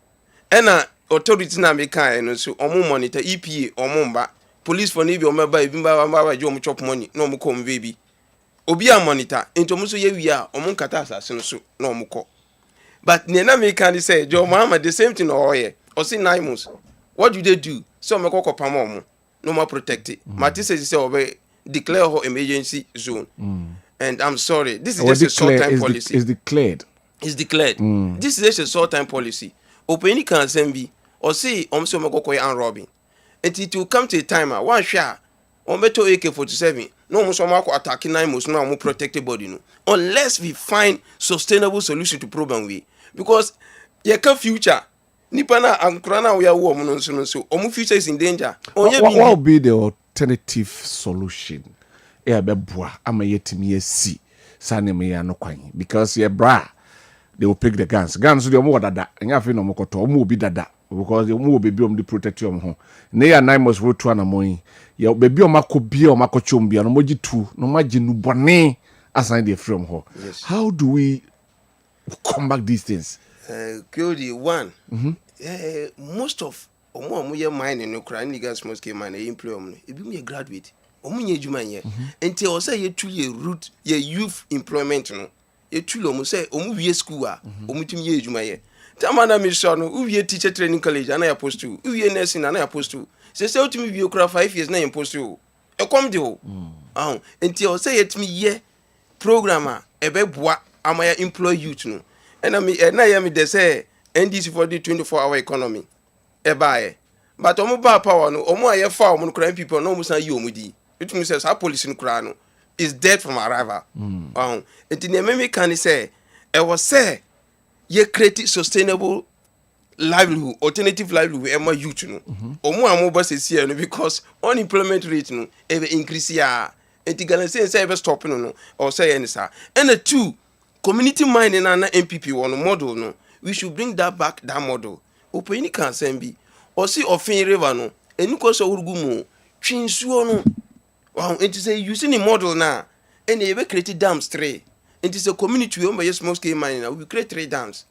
And authority na make no so omo monitor EPA omo mba. Police for nibi omeba ebimba jo omo chop money no omo come baby. Obi a monitor into omo so ye wi a omo nkata asase no so no omo ko. But na make can say Jo Muhammad the same thing or here. Or say 9 months. What do they do? So me ko pam omo no more protect it. Mati says say obe declare her emergency zone. And I'm sorry. This is just a short-time policy. It's declared. It's declared. This is just a short-time policy. Open can send be or say so me go and robbing. And it will come to a time one share on beto AK-47 no so ma attacking 9 months no protect the body no unless we find sustainable solution to problem we because ye can future nipa na ankura na we are wo no so future is in danger. What will be the alternative solution? Beboa ama yetimi esi sane me ya no kwan because ye bra they will pick the guns they omo dada nya fe no mokoto omo obi dada because they omo obi the protect your home na ya 9 months road to anamoyi ye bebi omakobia omakochombia no moji tu no maji nu bone assign the from ho. Yes. How do we combat these things? Cody one most of omo ye mining no cry niggas small scale mining employ omo e be me a graduate omunye adwuma ye enti o say ye tuli root ye youth employment no ye tuli omu say omu wie school a omutumi ye adwuma ye tamana me sure no wie teacher training college ana ya post to wie nursing ana ya post to say utumi wie okra 5 years na ya post to e kom de o enti o say ye tumi ye programmer e be boa ama ya employ youth no na me na ya me de say NDC for the 24-hour economy e bae but omu ba power no omu aye fa omu kran people no omu san yi omu di. It means our police in Krano is dead from arrival. It in the can say, I was say, ye create sustainable livelihood, alternative livelihood, Emma youth, no, or more mobile is here because unemployment rate no ever increase ya. And the Ghana say ever stopping no or say any sir. And the two community mining and MPP one model no, we should bring that back that model. Open can send be or see offin river no, and you cause urugumo, chinsuo no. Wow, it is a using a model now, and they created dams 3. It is a community owned by a small scale mining. We create 3 dams.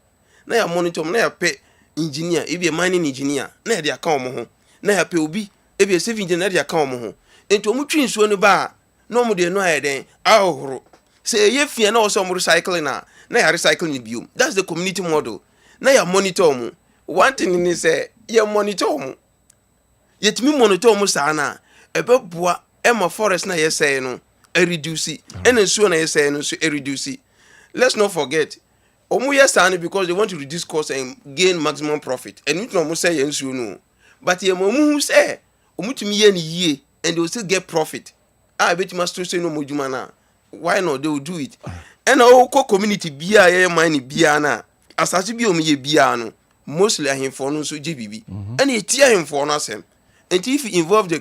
Now you monitor, now you pay engineer, if you're a mining engineer, now they are come now you pay Obi, if you're a civil engineer, they are come home. And to much in Swan bar, no more than no idea. Oh, say if you know some recycling now you recycling the view. That's the community model. Now you monitor. One thing is say, you monitor. Yet me monitor Musana, a beboa. Emma forest na ye say no e reduce and nsuo na ye say no so e reduce. Let's not forget omu ye say because they want to reduce cost and gain maximum profit and you know say nsuo no but ye momu say omu tumi ye ni yie and they will still get profit. I bet you must say no moduma na why not they will do it. ɛna ɔkɔ community bia yɛ mine bia na asase bi ɔmo yɛ bia no mostly ahemfo no nso gye bibi ɛna eti ahemfo no asɛm until if you involve the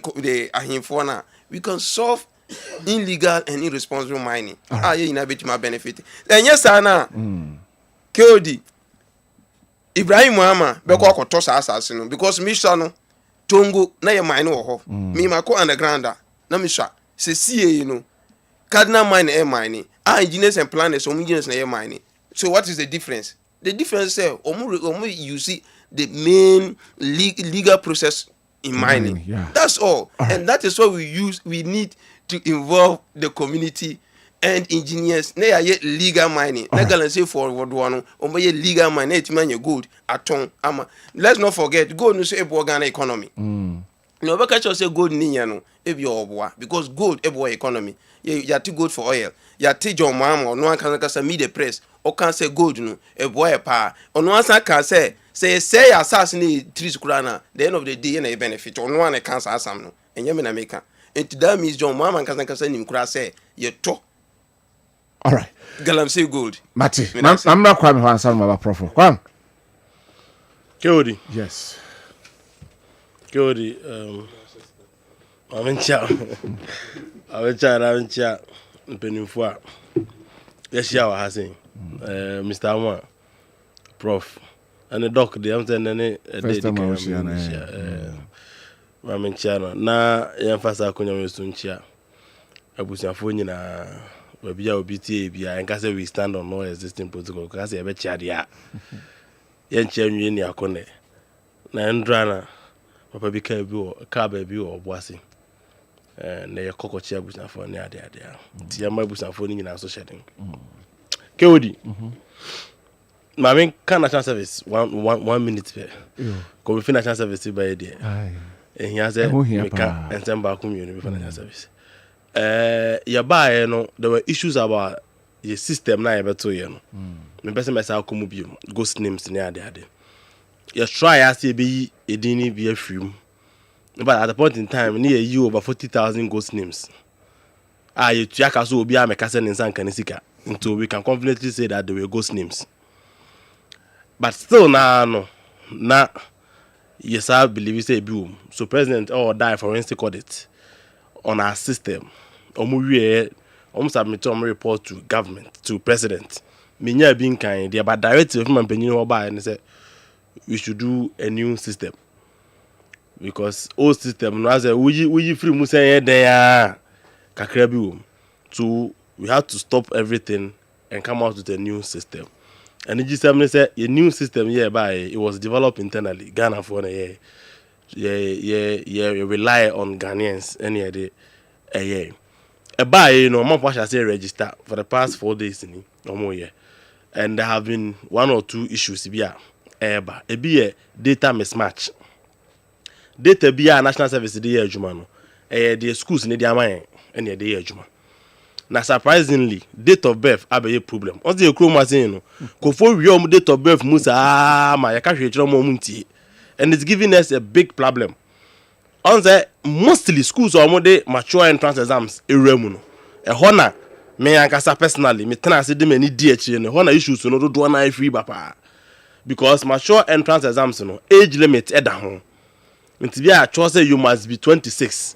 ahemfo na we can solve illegal and irresponsible mining yɛ nyinaa bɛtumi benefit ɛnyɛ saa na KOD Ibrahim Muhammad bɛkɔ akɔtɔ saa asase no because misha no tongo na yɛ mine wɔ hɔ me makɔ underground na misha se CA no cardinal mine air mining engineers and planners engineers na air mining. So what is the difference? The difference is you see the main legal process in mining. That's all. And that is what we need to involve the community and engineers. Na yɛ legal mining. Na galan say for what one yɛ legal mining it man yɛ gold aton ama. Let's not forget gold no say ebo Ghana economy. No be catch say gold ni nya no e bi oboa because gold ebo economy. You too good for oil. You take your mom or no one can meet the press or can say gold no a boy pa or no one can say assassinate trees kurana the end of the day and a benefit or no one can say some no and yemen America and that means your mom and can say him kura say you talk all right galam say gold Mati I'm not quite answering my prof Kwam KOD yes KOD Avencha Penufua. Yes, yeah, I say, Mr. Amwa, Prof. And the doc, the answer, and a day to Ramenchana. Na, Yanfasa Kunya Sunchia. I was a phone in a BTA, and Casa we stand on no existing protocol, because I bet Chadia. Yanchen in Yakone. Nandrana, Papa became a car baby or bossy. Na yɛ kɔkɔ chia busafo ne ade ti ya ma busafo ni nyina so shedding KOD ma men kan national service 1 minute pe ko we national service by there ehia se me ka ensem ba ko mienu be national service ya ba no there were issues about the system na yebeto ye no me pese me sa ko mu bi ghost names ne ade ya try as e be edini bi afrim. But at the point in time, near you over 40,000 ghost names. You Tiakaso will be a Mekasen in San Canisika. Until we can confidently say that they were ghost names. But still now, yes, I believe you say boom. So president or die forensic audit on our system. Almost submit a report to government, to president. Minya being kind, they about directive from Penny by and say we should do a new system. Because old system no as we free musa there kakrabi so we had to stop everything and come out with a new system. And the system say a new system by it was developed internally Ghana for a rely on Ghanaians any day a buy no more I say register for the past 4 days in no more year. And there have been 1 or 2 issues be a data mismatch. Data be a national service the year Jumano. The schools in the Amayan and the year Juma. Now surprisingly, date of birth have a problem. What's the chromosome? Go for your date of birth, Musa, my munti, and it's giving us a big problem. On the mostly schools are more mature entrance exams, irremuno. A honor, me ankasa personally, me tenase dem any DH and honor issues no do one free papa. Because mature entrance exams no age limit at home. Nti bia cho say you must be 26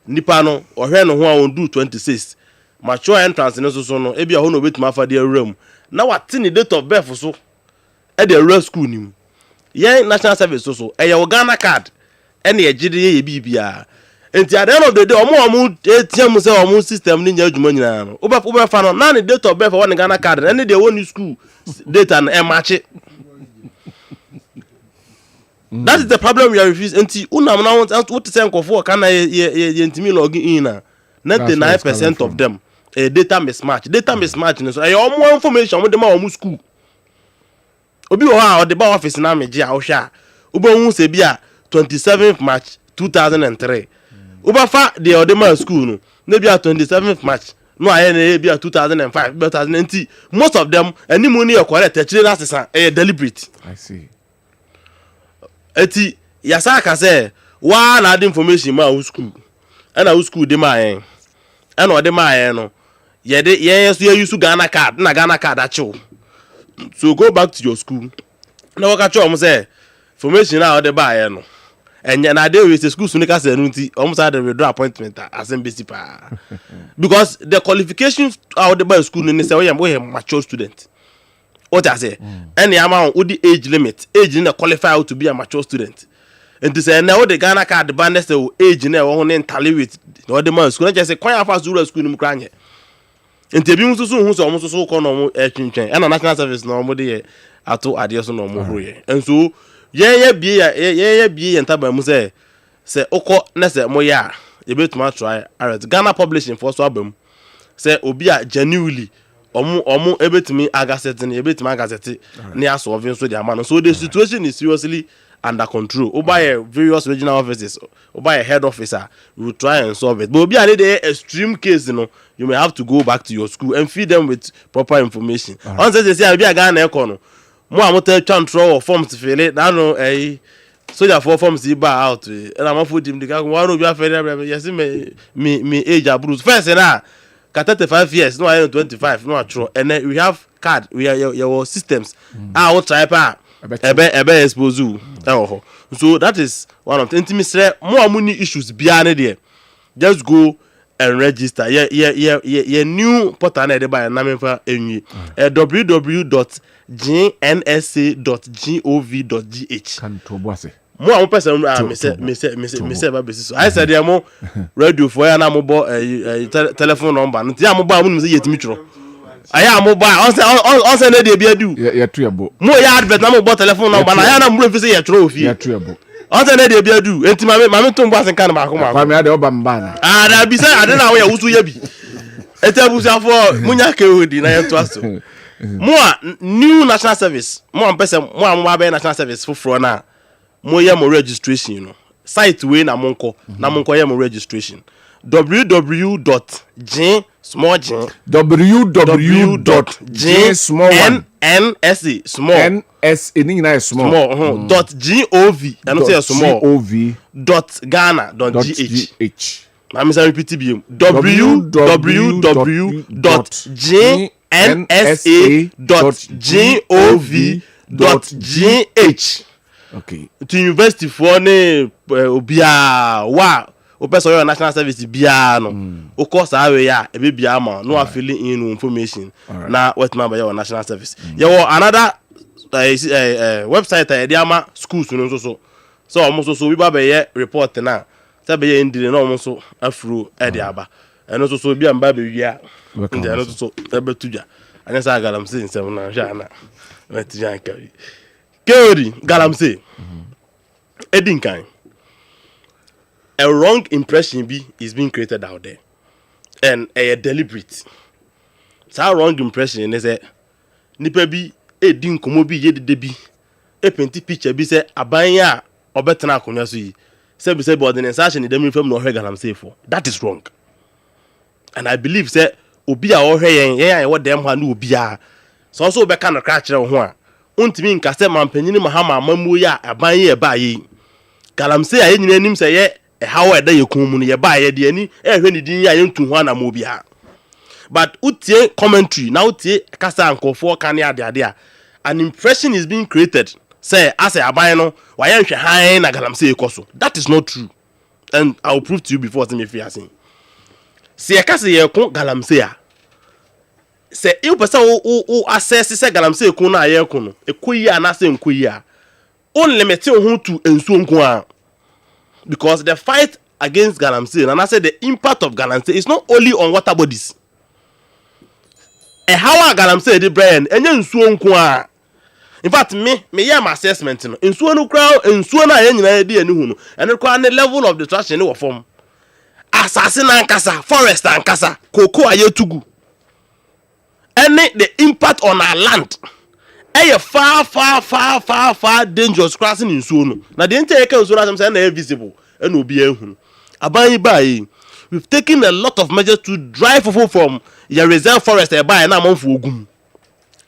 nipa no ohwe no ho a won do 26 mature entrance no so no e bia ho no betima afa de awram na wate ni date of birth so e de awra school nim ye national service so e ye Ghana card e na ye gide ye bibia nti at the end of the day omo etiam say omo system ni nya adwuma nyina no oba fa no na ni date of birth won Ghana card na ni de won school data na e match. That is the problem we are refusing. Until unam now what to say for can I log in 99% of them data mismatch. Data mismatch so more information with them on school. Obi or the bar office na me gia ohwa. Obi hu se bia 27th March 2003. Oba fa the Odema school no. Na bia 27th March. No I bia 2005, 2020. Most of them any money e correct deliberate. I see. Eti yasaka say wa na add information ma school and our school de ma en and o de ma en no Yes, you use Ghana card, na Ghana card acho. So go back to your school. Now what I say formation now the buy no. And na dey we say school sunika say nti almost had the withdraw appointment as embassy pa. Because the qualifications out the buy school ni say we mature student. What I say? Any amount with the age limit, age in the qualify to be a mature student. And to say now the Ghana card the band say age na we tally with no the man school just say kwan afa zuru school ni kranye. Enti bi nso so hu so omo so ko no mo twentwen. And national service no mo dey ato ade so no mo hoye. And so ye bie ntaba mu say okọ na say mo ya e betuma try alright Ghana publishing for so abam say obi a genuinely omo ebetumi agasete na ebetumi agasete na ya solve so the man. So the situation is seriously under control. Oba various regional offices, oba head officer, we will try and solve it. But obi a dey extreme case, you may have to go back to your school and feed them with proper information. Once they say obi a Ghana ekono, mo amote control forms to fill it. Now soldier for forms he buy out. And I'm food him the guy one obi a fair yes me age abuse. First na 35 years, no I am 25, no true. And then we have card, we are your systems. Our type ebe expose you. So that is one of the intimate more money issues behind there. Just go and register. Yeah, new portal na dey by na me fa enyi. www.gnsa.gov.gh. Kan to boase. Mo am person me say ba besi so. I said there mo radio for ya na mo bo telephone number. Nti ya mo ba mo say yetimi tworo. Aya mo ba on say na dey bia du. Ya tu ebo. Mo ya advert na mo bo telephone number na ya na mo fi say ya tworo ofi. Ya tu ebo. On say na dey bia du. Enti ma me to mbo asen kan ma ko ma. Kwa me ade oba mba na. Ah da bi say ade na wo ya wusu ya bi. Etebusia for munya ke odi na ya to aso. Mo new national service. Mo am person mo am wa be national service for na. Mo ye mo registration site we na monko ye mo registration www.nsmall.gov and say small .ghana.gh. Na me say repeat it www.gnsa.gov.gh. Okay. To university for ne obia wa o person your national service bia no o course awe ya e be bia ma no filling in information na what number your national service. You another website e dey ama schools no so almost so we ba be report na say be ndire na almost so afro e dey aba eno so bia mba be wia ndire so e be tuja anya sa galam say nsem na sha na wetijan kai Keori Galamsey Edinkan. A wrong impression is being created out there, and a deliberate. So wrong impression is nipa bi edin komo bi yedede bi e penti picture bi say abanya obetena akonya so yi say be ordinance action dem fam no hwe Galamsey for. That is wrong, and I believe say obi a ohwe yen what dem ha na obi a so be ka no kra kire ho a untimi nkase mampanyini mahama amamu ya aban ye ba yi Galamsey aye nyina nim se ye hawo eda ye kun mu ne ye ba ye de ani ehwe ni din ya ye ntu ho na mo bia. But utie commentary na utie kasa ankofo kan ya ade a an impression is being created say as aban no wa ye nhwe han na Galamsey ekoso. That is not true, and I will prove to you before say me fi asin. Se ye kasa ye kun Galamsey a say you person who assess say Galamsey kun na ye kun no ekoyi ana say nkoyi a on limit ho to ensuo nko a, because the fight against Galamsey and I say the impact of Galamsey is not only on water bodies. How Galamsey dey brain enye ensuo nko a. In fact me hear my assessment no ensuo no kra ensuo na ye nyina dey ani hu no and kra the level of destruction no form assassin ankasa forest ankasa koko ayetugu. Any the impact on our land far dangerous crossing in Suno. Now the entire council as I'm visible and will be Abayi Bayi. We've taken a lot of measures to drive from your reserve forest by an amount for Ogum.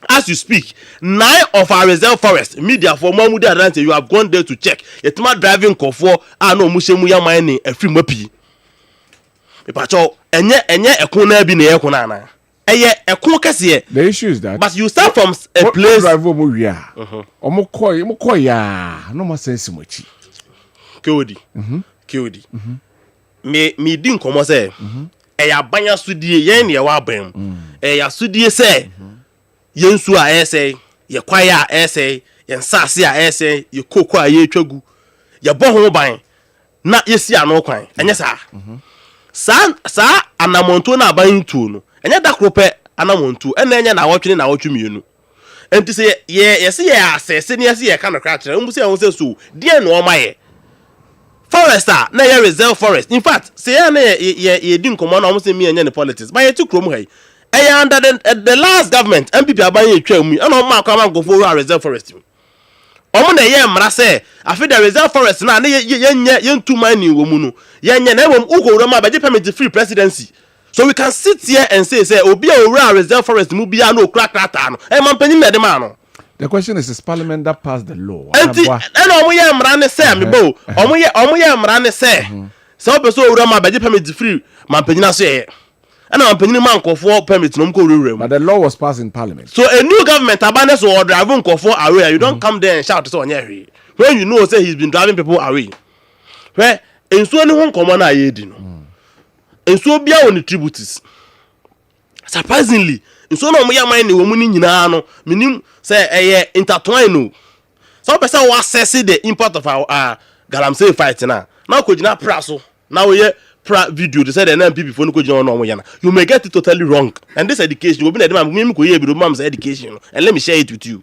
As you speak, 9 of our reserve forest media for Mamuda Atlanta, you have gone there to check. Yet my driving for no Mushemuya mining a free mappy. Pacho enye ekuna bi na ekuna na. ɛko kɛseɛ. The issue is that. But you start from a place. Drive omo wia. Omo kɔ ya. No more sense mochi. KOD. KOD. Me di nkomo sɛ. Ɛyɛ abanya sudie yɛn ne ɛwɔ abɛn. Ɛyɛ sudie sɛ. Yɛn nsu a ɛsɛ, yɛ kwae a ɛsɛ, yɛn saase a ɛsɛ, yɛ koko a yɛtwagu. Yɛ bɔ ho ban. Na yɛsi ano kwan. Ɛnyɛ saa. Saa anamonto na aban tu no. Ɛnyɛ dakro pɛ anamonto. Ɛna ɛnyɛ na awɔtwe na awɔtwe mienu. Enti sɛ yɛsi yɛ asɛse ne yɛsi yɛ ka no kra kyerɛ. Mbu sɛ ɛho sɛ so. Die no ɔma yɛ. Forest na yɛ reserve forest. In fact, say na yɛ di nkomo na ɔmo sɛ mi ɛnyɛ ne politics. Ba yɛ ti krom ha yi. Ɛyɛ under the last government MPP aban yɛ twa mu. Ɛna ɔmo akɔ amankofo wura reserve forest. Ɔmo na yɛ mmara sɛ afi the reserve forest na yɛn two mining wɔ mu no. Yɛnyɛ na ɛwɔ uko wura ma bɛgye permit free presidency. So we can sit here and say obi a wura reserve forest mu bia na okura krata no. Mampanyin na de ma no. The question is Parliament that passed the law? Enti ɛna ɔmo yɛ mmara ne sɛ mebo. Ɔmo yɛ mmara ne sɛ. Sɛ obi so wura ma bɛgye permit free mampanyin aso yɛ. And I'm paying man for permit no go. But the law was passed in Parliament. So a new government abandons or driving for away. You don't come there and shout so on here. When you know say he's been driving people away. Where in so any common I did. And so be on the tributes. Surprisingly, in so no more mind the woman in no meaning say intertwine no. Some person was assessing the impact of our galamsey fight now. Now could not praso. Now we video they said NMP before you may get it totally wrong. And this education will be education. And let me share it with you.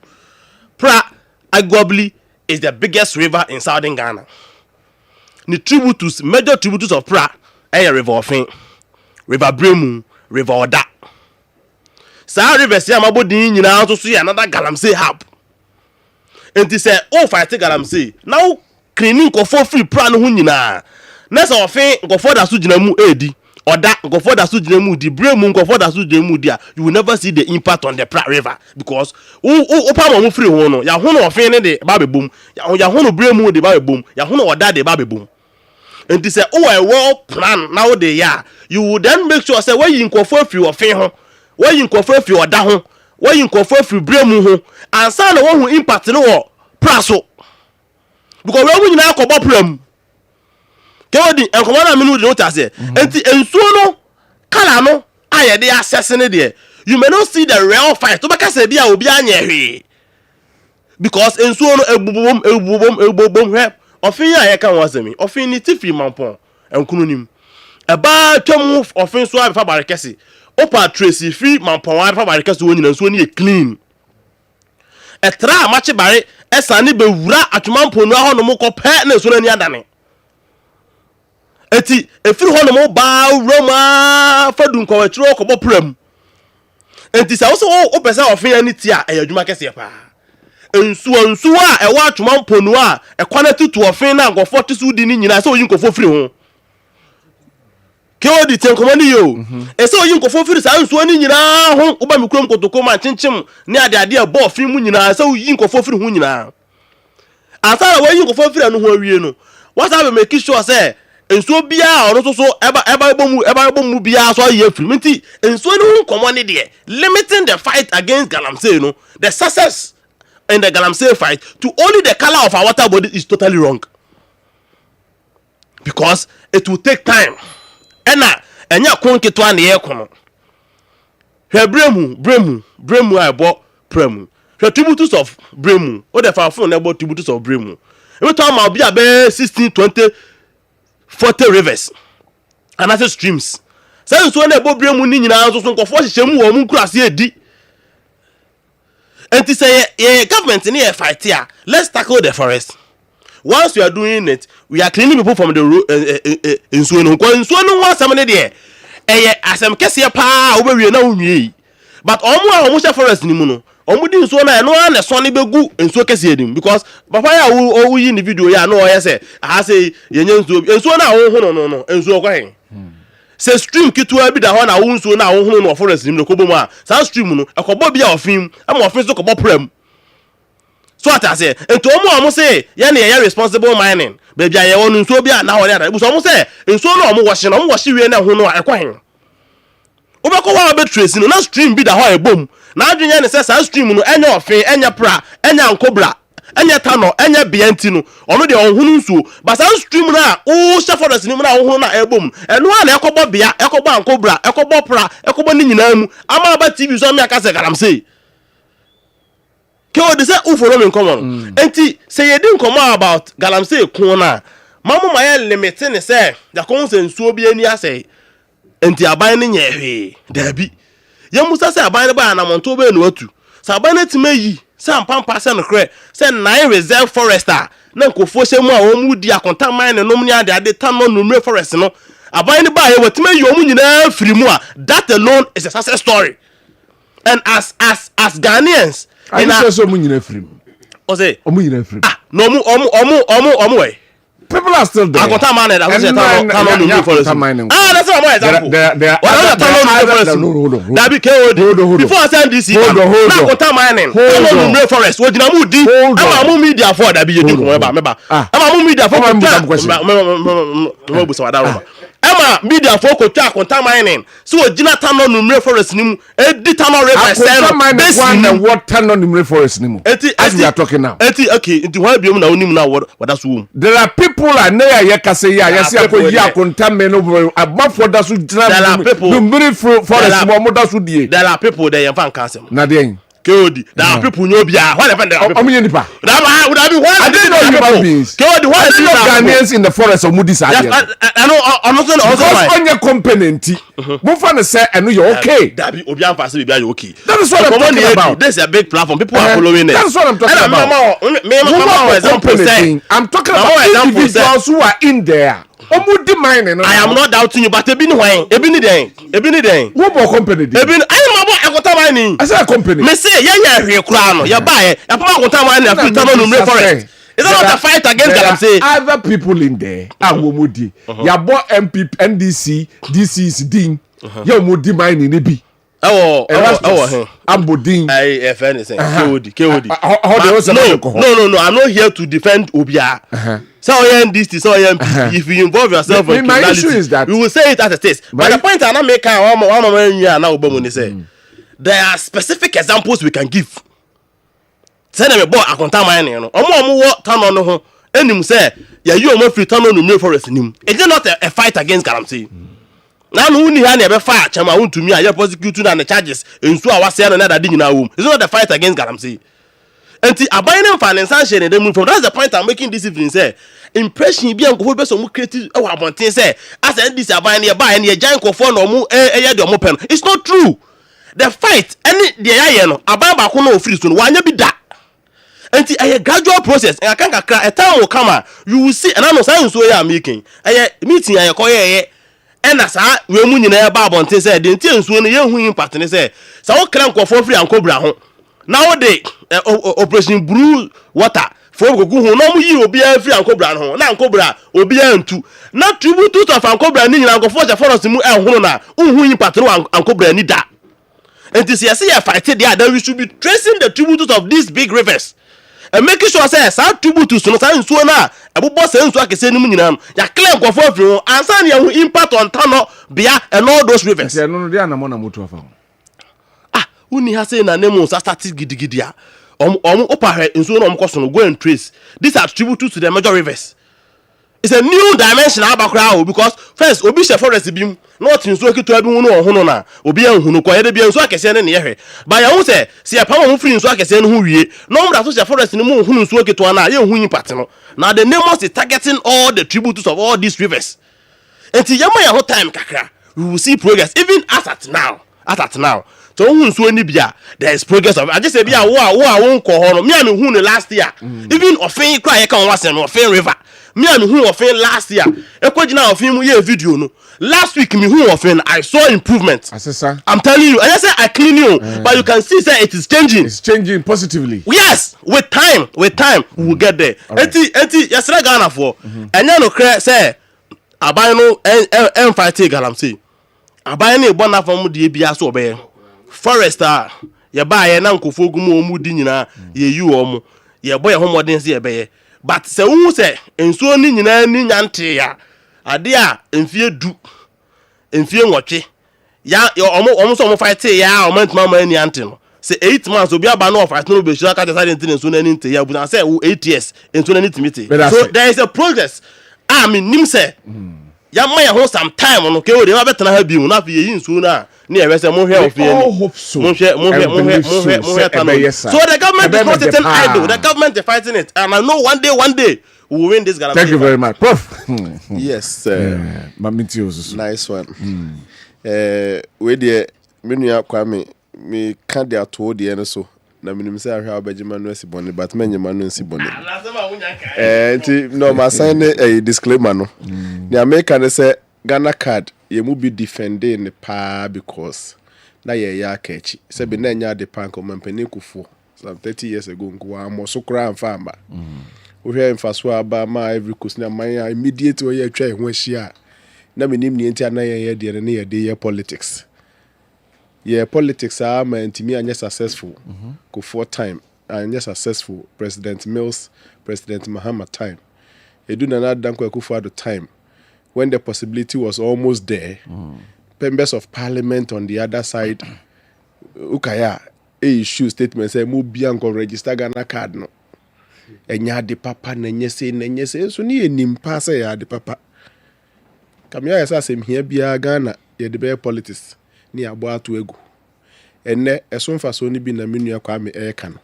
Arguably is the biggest river in southern Ghana. The major tributaries of River Ofin, River Bremu, River Oda. Sa river say amabodi nyina to see another galamsey hub. And they say fight galamsey. Now cleaning for free no ho nyina. Nessa ofin nkofo da so gina mu edi oda nkofo da so gina mu di bremu nkofo da so gina mu dia you will never see the impact on the river because o pa mo free ho no ya ho no ofin ne de ba bebom ya ho no bremu de ba bebom ya ho no oda de ba bebom enti say a well plan now dey ya you will then make sure say when you nkofo free ofin ho when you nkofo free oda ho when you nkofo free bremu ho ansa na wo ho impact no wo praso because we nyina akobo prem Kewodi enkomo na minu de notice enti ensuo no kala no aye de assess ne de you may not see the real fight to beka say bia obi anya hwe because ensuo no ebubom he ofin ya kan wasemi ofin ni tifi mampon enkunu nim eba twam ofin so abefa barekese opa tracy free mampon abefa barekese wonyina ensuo ni clean etra machi bare esane be wura atwamampon no ho no mokopɛ na ensuo na ni adane eti efiri ho no mo ba roma fadun ko wetro ko bopram enti sa wo so o pese ofin ani ti a eyadwuma kese pa ensu a ewa atwoma mponu a ekwana tutu ofin na ngofo tisu di ni nyina se oyin kofo firi ho KOD tenkomani yo ese oyin kofo firi sa ensu ani nyina ho oba mikrom kotoko ma chinchem ne ade e bo ofin mu nyina se oyin kofo firi ho nyina asara wo oyin kofo firi anu ho awie no what have make sure say enso bia ono so eba bomu bia so ye free menti enso no common de limiting the fight against galamsey no the success in the galamsey fight to only the color of our water body is totally wrong because it will take time enya konketo an ye kono hwe bremu abo premu hwe tributes of bremu o the fafun na abo tributes of bremu e to ma bia be 16 20 40 rivers and as streams say so na ebo bremu ni nyina so nkofo hyehyem wo mu kurase edi enti say government ni e fight here let's tackle the forest once we are doing it we are cleaning people from the ensuo no wasam ne de asem kese pa obewie na onwie but omo hye forest ni mu no omo di ensuo na no na so ne begu ensuo kese edim because papa ya wo yi ni video ya no oye say say yenye ensuo na wo hu no ensuo kwa hen say stream kitua bi da ho na wo ensuo na wo hu no forest ni mu ko bomu a sa stream no ekobo bia ofin ama ofin so ko bopram so ata say ento omo say ya na ya responsible mining baby aye wonu ensuo bia na ho ya da bu so omo say ensuo na omo wo hye wie na hu no ekwa hen obe wako wa be trace no na stream bi da ho ebom na adwenya ne se sa stream no enya ofe enya pra enya nkobra enya tano enya bianti no ono de onhunu nsuo but sa stream na o sha forest ni mu na ohunu na ebom eno a na ekobo bia ekobo nkobra ekobo pra ekobo ni nyina mu ama ba tv so me akase galamsey ke o de se u follow me common enti say ye din come about galamsey kun na mamu ma ye limit ne se da kon se nsuo bi ani ase enti aban ne nyehwe dabi ye musa se aban ne ba na monto be no atu sa aban ne timayi sam pampa se no kre se 9 reserve forester na nkofo se mu a o mu di akonta mine no mu ni ade tan no numre forest no aban ne ba ye watimayi o mu nyina firi mu a that alone is a success story and as Ghanaians I say so mu nyina firi mu o say o mu nyina firi no omu we people are still there. Akonta mine that was tan no numre forest that's my example there that be KOD before I send this na akonta mine tan no numre forest wo jina mu di ama mu media for that be you ko meba ama mu media for me bu so wadaro ama media for ko twa akonta mine so wo jina tan no numre forest ni mu edi tan no represent this one what tan no numre forest ni mu as we are talking now okay nti why be mu na onim na what that's wom there are people and na ya kase ya yesi akoyi akonta me no abafo da so jina numre forest mo da so die there are people there yan fan cancel na dey KOD there are people nyobia what defend there omunye nipa that be what I didn't know human beings KOD what is Ghanaians in the forest of Mudis I know because on your component mo fa ne say eno you okay that be obi am pass be you okay that is what I'm talking about. This is a big platform people are following it that's what I'm talking about I'm talking about individuals who are in there. I am not doubting you, but ebi ni den. Who more company? Ebi ni I am about akonta mining. I say a company. Me say ye hwe kura no. Ye buy. Ya pa akonta mining na fit no numre forest. Is that not a fight against Galamsey? Other people in there. Awomodi. Ya bo MP NDC DC's din. Ya omodi mining ni bi. Ambodin. I anything. KOD. No. I'm not here to defend Obia. So if you involve yourself in my issue is that we will say it as it is. But the point I'm not making one say there are specific examples we can give. Say them about akonta mining no. Omo wo tan no ho enim say ya you omo free tan no numre forest nim. It's not a fight against Galamsey. Now no ni ha na be fire chama wontumi a ya prosecute na the charges ensu a wase no na da nyina wom. It's not a fight against Galamsey. Enti abayne finance share dem from that's the point I'm making this evening say impression bi ankofo be so mu create e wa abonten say as this abayne e ba e giant kofo no mu e de omo pen. It's not true. The fight any de ya no aban ba ko no ofiri so no wanya bi da. Enti a gradual process and I can't a time will come you will see and I know science we are making a meeting I call ye and as I we munina babon te say the things when you hu impact ne say so crank for free and cobra ho nowadays operation brew water for go hu no mu yi obi a free and cobra ho na cobra obi antu na tribute of and cobra ni nyina go for forest mu ehunu na hu impact no and cobra ni da. And this year fight there that we should be tracing the tributes of these big rivers and making sure say sa tributes no sa nsuo na ebobo sa nsuo akese nim nyina no ya clear nkofo afiri ansa na hu impact on Tano Bia and all those rivers. No dia na mo na moto afa. Uni ha say na name sa start gidigidi a opahwe nsuo na omkoso no go and trace these are tributes to the major rivers. It's a new dimension abakra because first obi she forest bim not nsuo kitu abi hu no hono na obi anhu no kwa ye de bia nsuo akese ne ne yehwe ba ya hu se ya pa mo free nsuo akese ne hu wie no mra so she forest ne mo hu nsuo kitu na ye hu impact no now the name is targeting all the tributes of all these rivers until yama ya ho time kakra we will see progress even as at now so hu nsuo ni bia there is progress of I just say bia wo won ko ho no me am hu no last year even ofin kra ye kan wase no ofin river me am who offend last year ekwagina offend mu ye video no last week me who offend I saw improvement asesa I'm telling you I say I clean you but you can see say it is changing positively. Yes with time we will get there enti yesra Ghana for enya no kre say aban no en fight Galamsey aban no ebo na fam de bia so obey forester ye ba ye na nkofo gumu omu di nyina ye yi omu ye boy homodin se ye beye but se wu se ensuo ni nyina ni nyante ya ade a emfie du emfie nwotwe ya almost fight ya mama any antino say 8 months obi aba no fight no be sure ka decide anything so na anything ya but say 8 years into any timity so there is a progress I mean nim say ya ma ya ho some time no ke o de ma betena ha bi mu na fi yi nsu na na e say mo hwe of ye so the government is not sitting idle. The government is fighting it and I know one day we will win this Ghana. Thank you very much, Prof. Yes, nice one. We the menu Kwame me can't dey to the end so na minim say ahwa obejima no asibone but menyema no asibone no ma sign a disclaimer no the American say Ghana card ye mu be defending pa because na ye ya akachi say be na nya de panko mampani kufo some 30 years ago nko amoso kra amfa amba we hear mfaso aba ma every coast na man immediate we atwa ho ahia na minim ni enti na ye de ne ye de politics. Yeah, politics are meant to me and successful. Go for time and successful. President Mills, President Mahama time. Kwabena Dankwa for the time when the possibility was almost there. Members of Parliament on the other side, ukaya issue statement say mu bianco register Ghana card no. Enya de papa nenye se so ni enim pa say ya de papa. Kamya yasa sem here bia Ghana ye de be politics. Ni abo ato egu enne esomfa so ni bi na menu Kwame eka no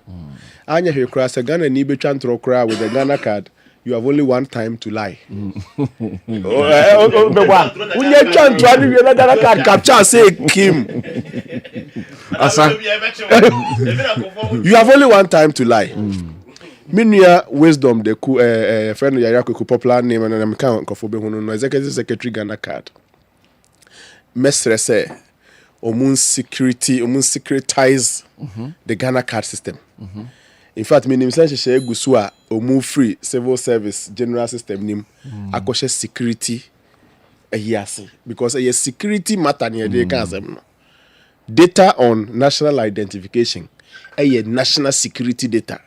anya hwe kra se Ghana ni betwa ntro kra with the Ghana card you have only one time to lie bewa unye twa ntro ani we na Ghana card capture say Kim asa you have only one time to lie Minia wisdom the friend Yaya Kweku popular name and I'm kan kofo be hunu no executive secretary Ghana card mesre say securitize the Ghana card system. In fact, my name is Gusua free civil service general system nim akoshe security because a security matter near the data on national identification a national security data.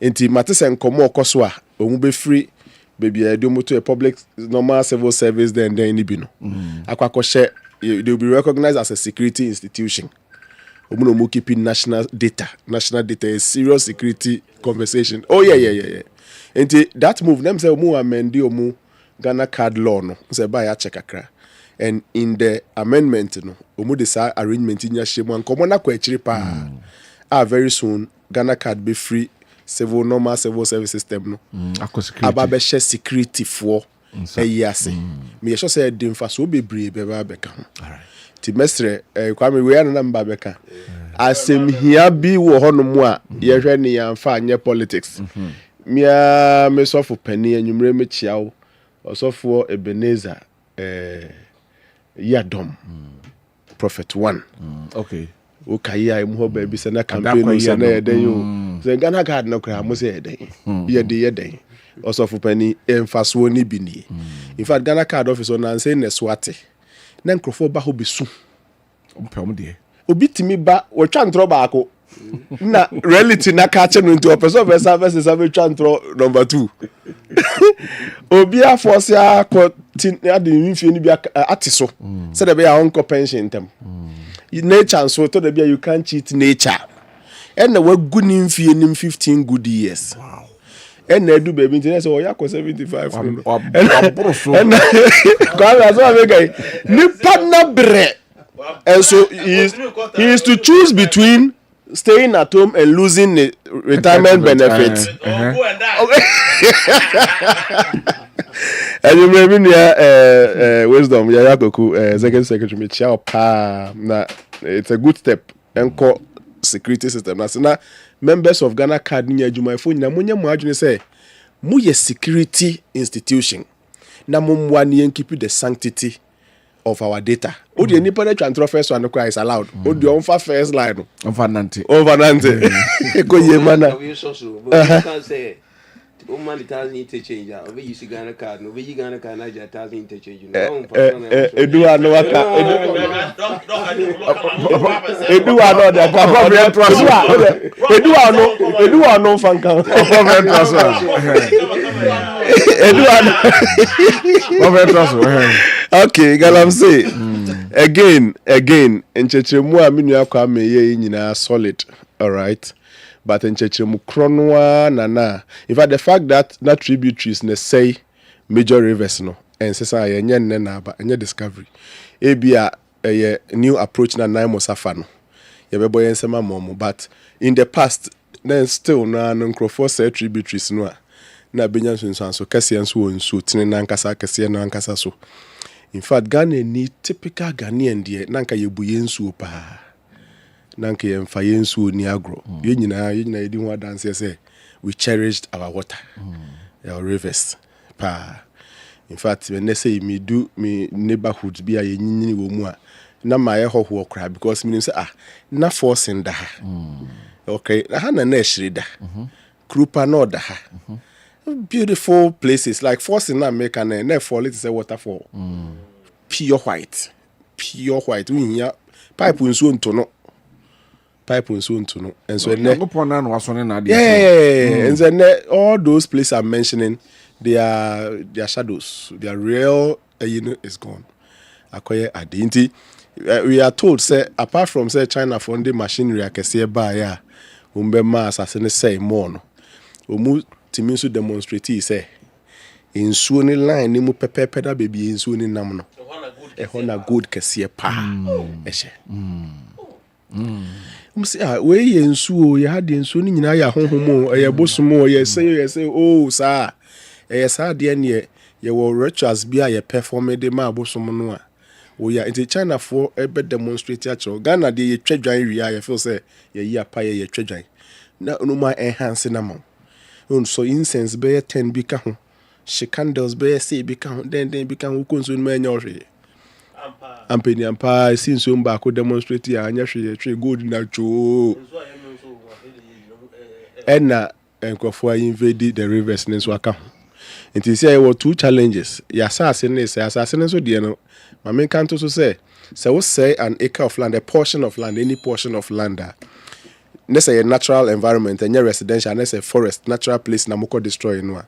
Enti matese nkomo okoswa be free baby do to a public normal civil service then ni bi no akoshe they will be recognized as a security institution. Omuno keeping national data is serious security conversation. Oh yeah. And that move, them say omu amendi omu Ghana card law no. Say buy a check akra. And in the amendment no, omu desa arrangement in yashemu and komona kwa echiri pa. Very soon Ghana card be free normal civil service system no. Aba be share security for. Yes, me sure say the infaso be brave beka. Alright. Ti mestre Kwame we na number beka. Asem hia bi wo hono mu a ye hwe ne yamfa anye politics. Me sofo pani anwumre me chiawo. Osofo Ebenezer Yadom. Prophet 1. Okay. Ukaya mu ho ba bi se na campaign se na yeden yo. Se Ghana card no kra mo se yeden. Yeden. Also for penny emfaso ni bini. In fact, Ghana card office on and say Neswate. Na nkrofo ba ho besu. Ompem de. Obi timi ba wo twa ntro ba ako. Na reality na ka che no nti opeso versus twa ntro number 2. Obi a force ya ko tin ya de mfie ni bi atiso. Say the be ya onko pension tem. Nature so to the be you can't cheat nature. And na wagu ni mfie ni 15 good years. Wow. And they do baby internet so ya ko 75 and so he is to choose between staying at home and losing the retirement benefits. And you maybe wisdom Yaya Kweku executive secretary me chia pa na it's a good step enko security system na members of Ghana card ni adwumayfo nyina munye mu adwene say mu ye security institution na mu wan keep the sanctity of our data. Odi nipa na twantro first one is allowed. Odi on first line. Over nante. Ko ye mana. We can say woman it need to change. We use Ghana card. No, we Ghana card na just need to change. Edu ano waka. Edu ano da government trust. Edu ano fankan. Government trust. Edu ano. Government trust. Okay, galam say. again nchechemu a menu akwa meye nyina solid, all right, but nchechemu kronwa na in fact the fact that tributaries na say major rivers no and sesa yenye nne na aba enye discovery ebia new approach na nine mosafa no yebebo yensema momo, but in the past then still na nkrofo say tributaries no na benya so kase nso won so tene na nkasa kase na nkasa so. In fact, Ghana ni typical Ghanaian die nanka yebuye nsuo pa. Nanka yemfa nsuo ni agro. Ye nyina edi ho dance say we cherished our water. Our rivers pa. In fact, when they say me do me neighborhood bi a yenyini wo mu a na ma ye hoho okra because me say na forcing da. Okay, na na ehire da. Krupa no da. Beautiful places like forcing na make and fall it is a waterfall. Pure white we here pipe nso nto no and so and then all those places I'm mentioning their shadows, their real is gone. Akoye identity we are told say apart from say China funding machinery akese ba ya umbe mass asene say more no omu timisu demonstrate say nsuo ni line ni mu pepepe da baby nsuo ni nam no ehona good kese pa ehye umsi we ye nsuo ye hade nsuo ni nyina ya honhomo ye bosomo ye say oh sa sa de ne ye wo rituals bia ye perform de ma bosomo no a wo ya into China for ebe demonstrate actual Ghana de ye twadwan wi a ye feel say ye yi apa ye twadwan na no ma enhance na mo so incense be 10 bi ka ho she candles be say bi ka ho then bi ka ho konso no ma nya ohwe ampa since um ba ko demonstrate ya anya hwe ye gold na cho na enkofo invade the rivers nso aka ho nti say there were two challenges ya asase nso de no ma men kan to so say we say an acre of land, a portion of land, any portion of land let's say a natural environment and your residential and let's say forest natural place na moko destroy no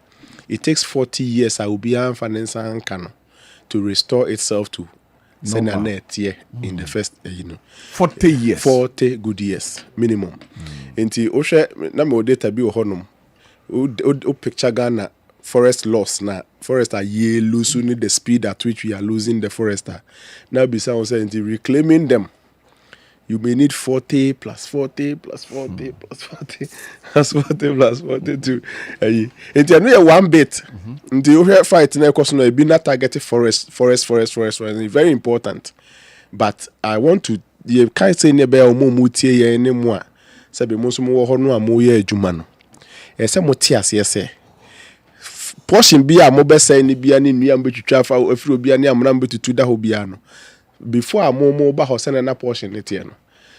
it takes 40 years I will be finance can to restore itself to net in the first 40 years 40 good years minimum nti o hwe na me data bi o honum o picture Ghana forest loss na forest are losing the speed at which we are losing the forest now be sound say reclaiming them you may need 40 plus 40 plus 40 plus 40 plus 40 plus 42 and you know one bit until you hear fight na cause no be not targeted forest very important, but I want to you can't say ne be omo tie ye ne mo a se be mo so mo ho no am ye adwuma no e se mo tie ase se portion bi a mo be say ne bia ne nua mbetwitwa fa afiro bia ne amna mbetutu da ho bia no before mo ba ho se na portion ne tie no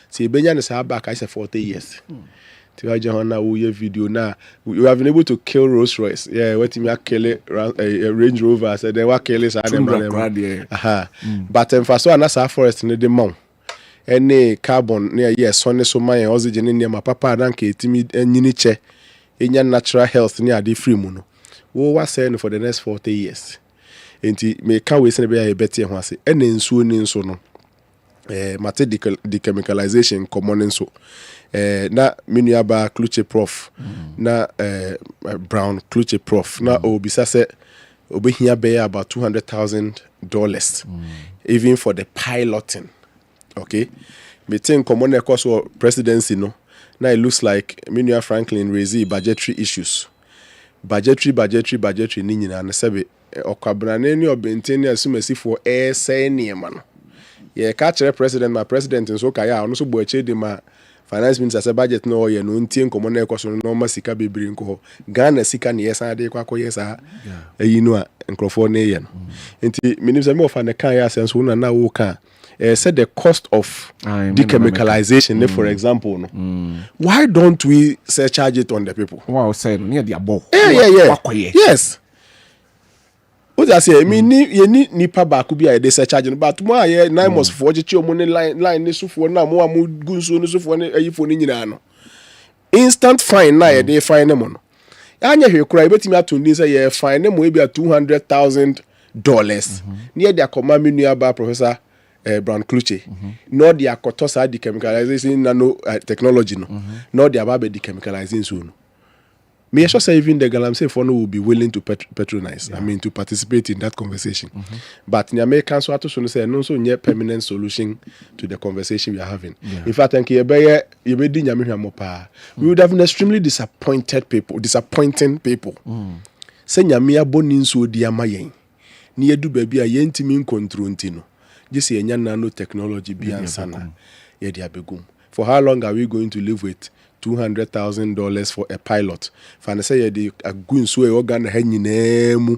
se benya ne sa back I say 40 years to John video now we have been able to kill Rolls Royce what me kill a Range Rover said then what kill is but first one na forest ne de mount any carbon near sunny so my oxygen near my papa dan ke timi nyini che enya natural health near the free mu no wo was saying for the next 40 years enti me can we say be a better ho ase ene nsuo ni nso no mate dechemicalization common nso na minuaba cluche prof na brown cluche prof na obisa se obehia be about $200,000 even for the piloting. Okay, me think common course or presidency no now it looks like Minua Franklin raised budgetary issues budgetary ni nyina na sebe Kwabena ni obenteni asumasi for say niema no ye ka kire president my president nso ka ya ono so bo ache de ma finance minister say budget no ye no ntie common course no ma sika bebiri nko Ghana sika ne yesa de kwa yesa ayinu a nkrofo ne ye no nti minim say me ofa ne kan ya senso na wo ka said the cost of dechemicalization, for example, no. Why don't we surcharge it on the people? Wow, say near the above. Yeah. Yes. What I say, I mean, you need nipa back could be a surcharging, but tomorrow, 9 months for your money line this for now, more good soon as for a phone in instant fine, now a day fine them on. And you cry, but you have to say, fine them maybe $200,000 near their command nearby professor. Brown Cluche no dia kotosa dechemicalization nano technology no no dia ba be dechemicalizing so no me sure say even the Galamsey for no will be willing to patronize I mean to participate in that conversation but the Americans so to say no so nye permanent solution to the conversation we are having in fact thank you be di nyame hwamo pa we would have been extremely disappointing people say nyame aboni nso di amayen ni edu ba bi a yentimi nkontrol ntino just enya nano technology bi ansana ye dia begum for how long are we going to live with $200,000 for a pilot? Fana say the agun so e organ ha nyina mu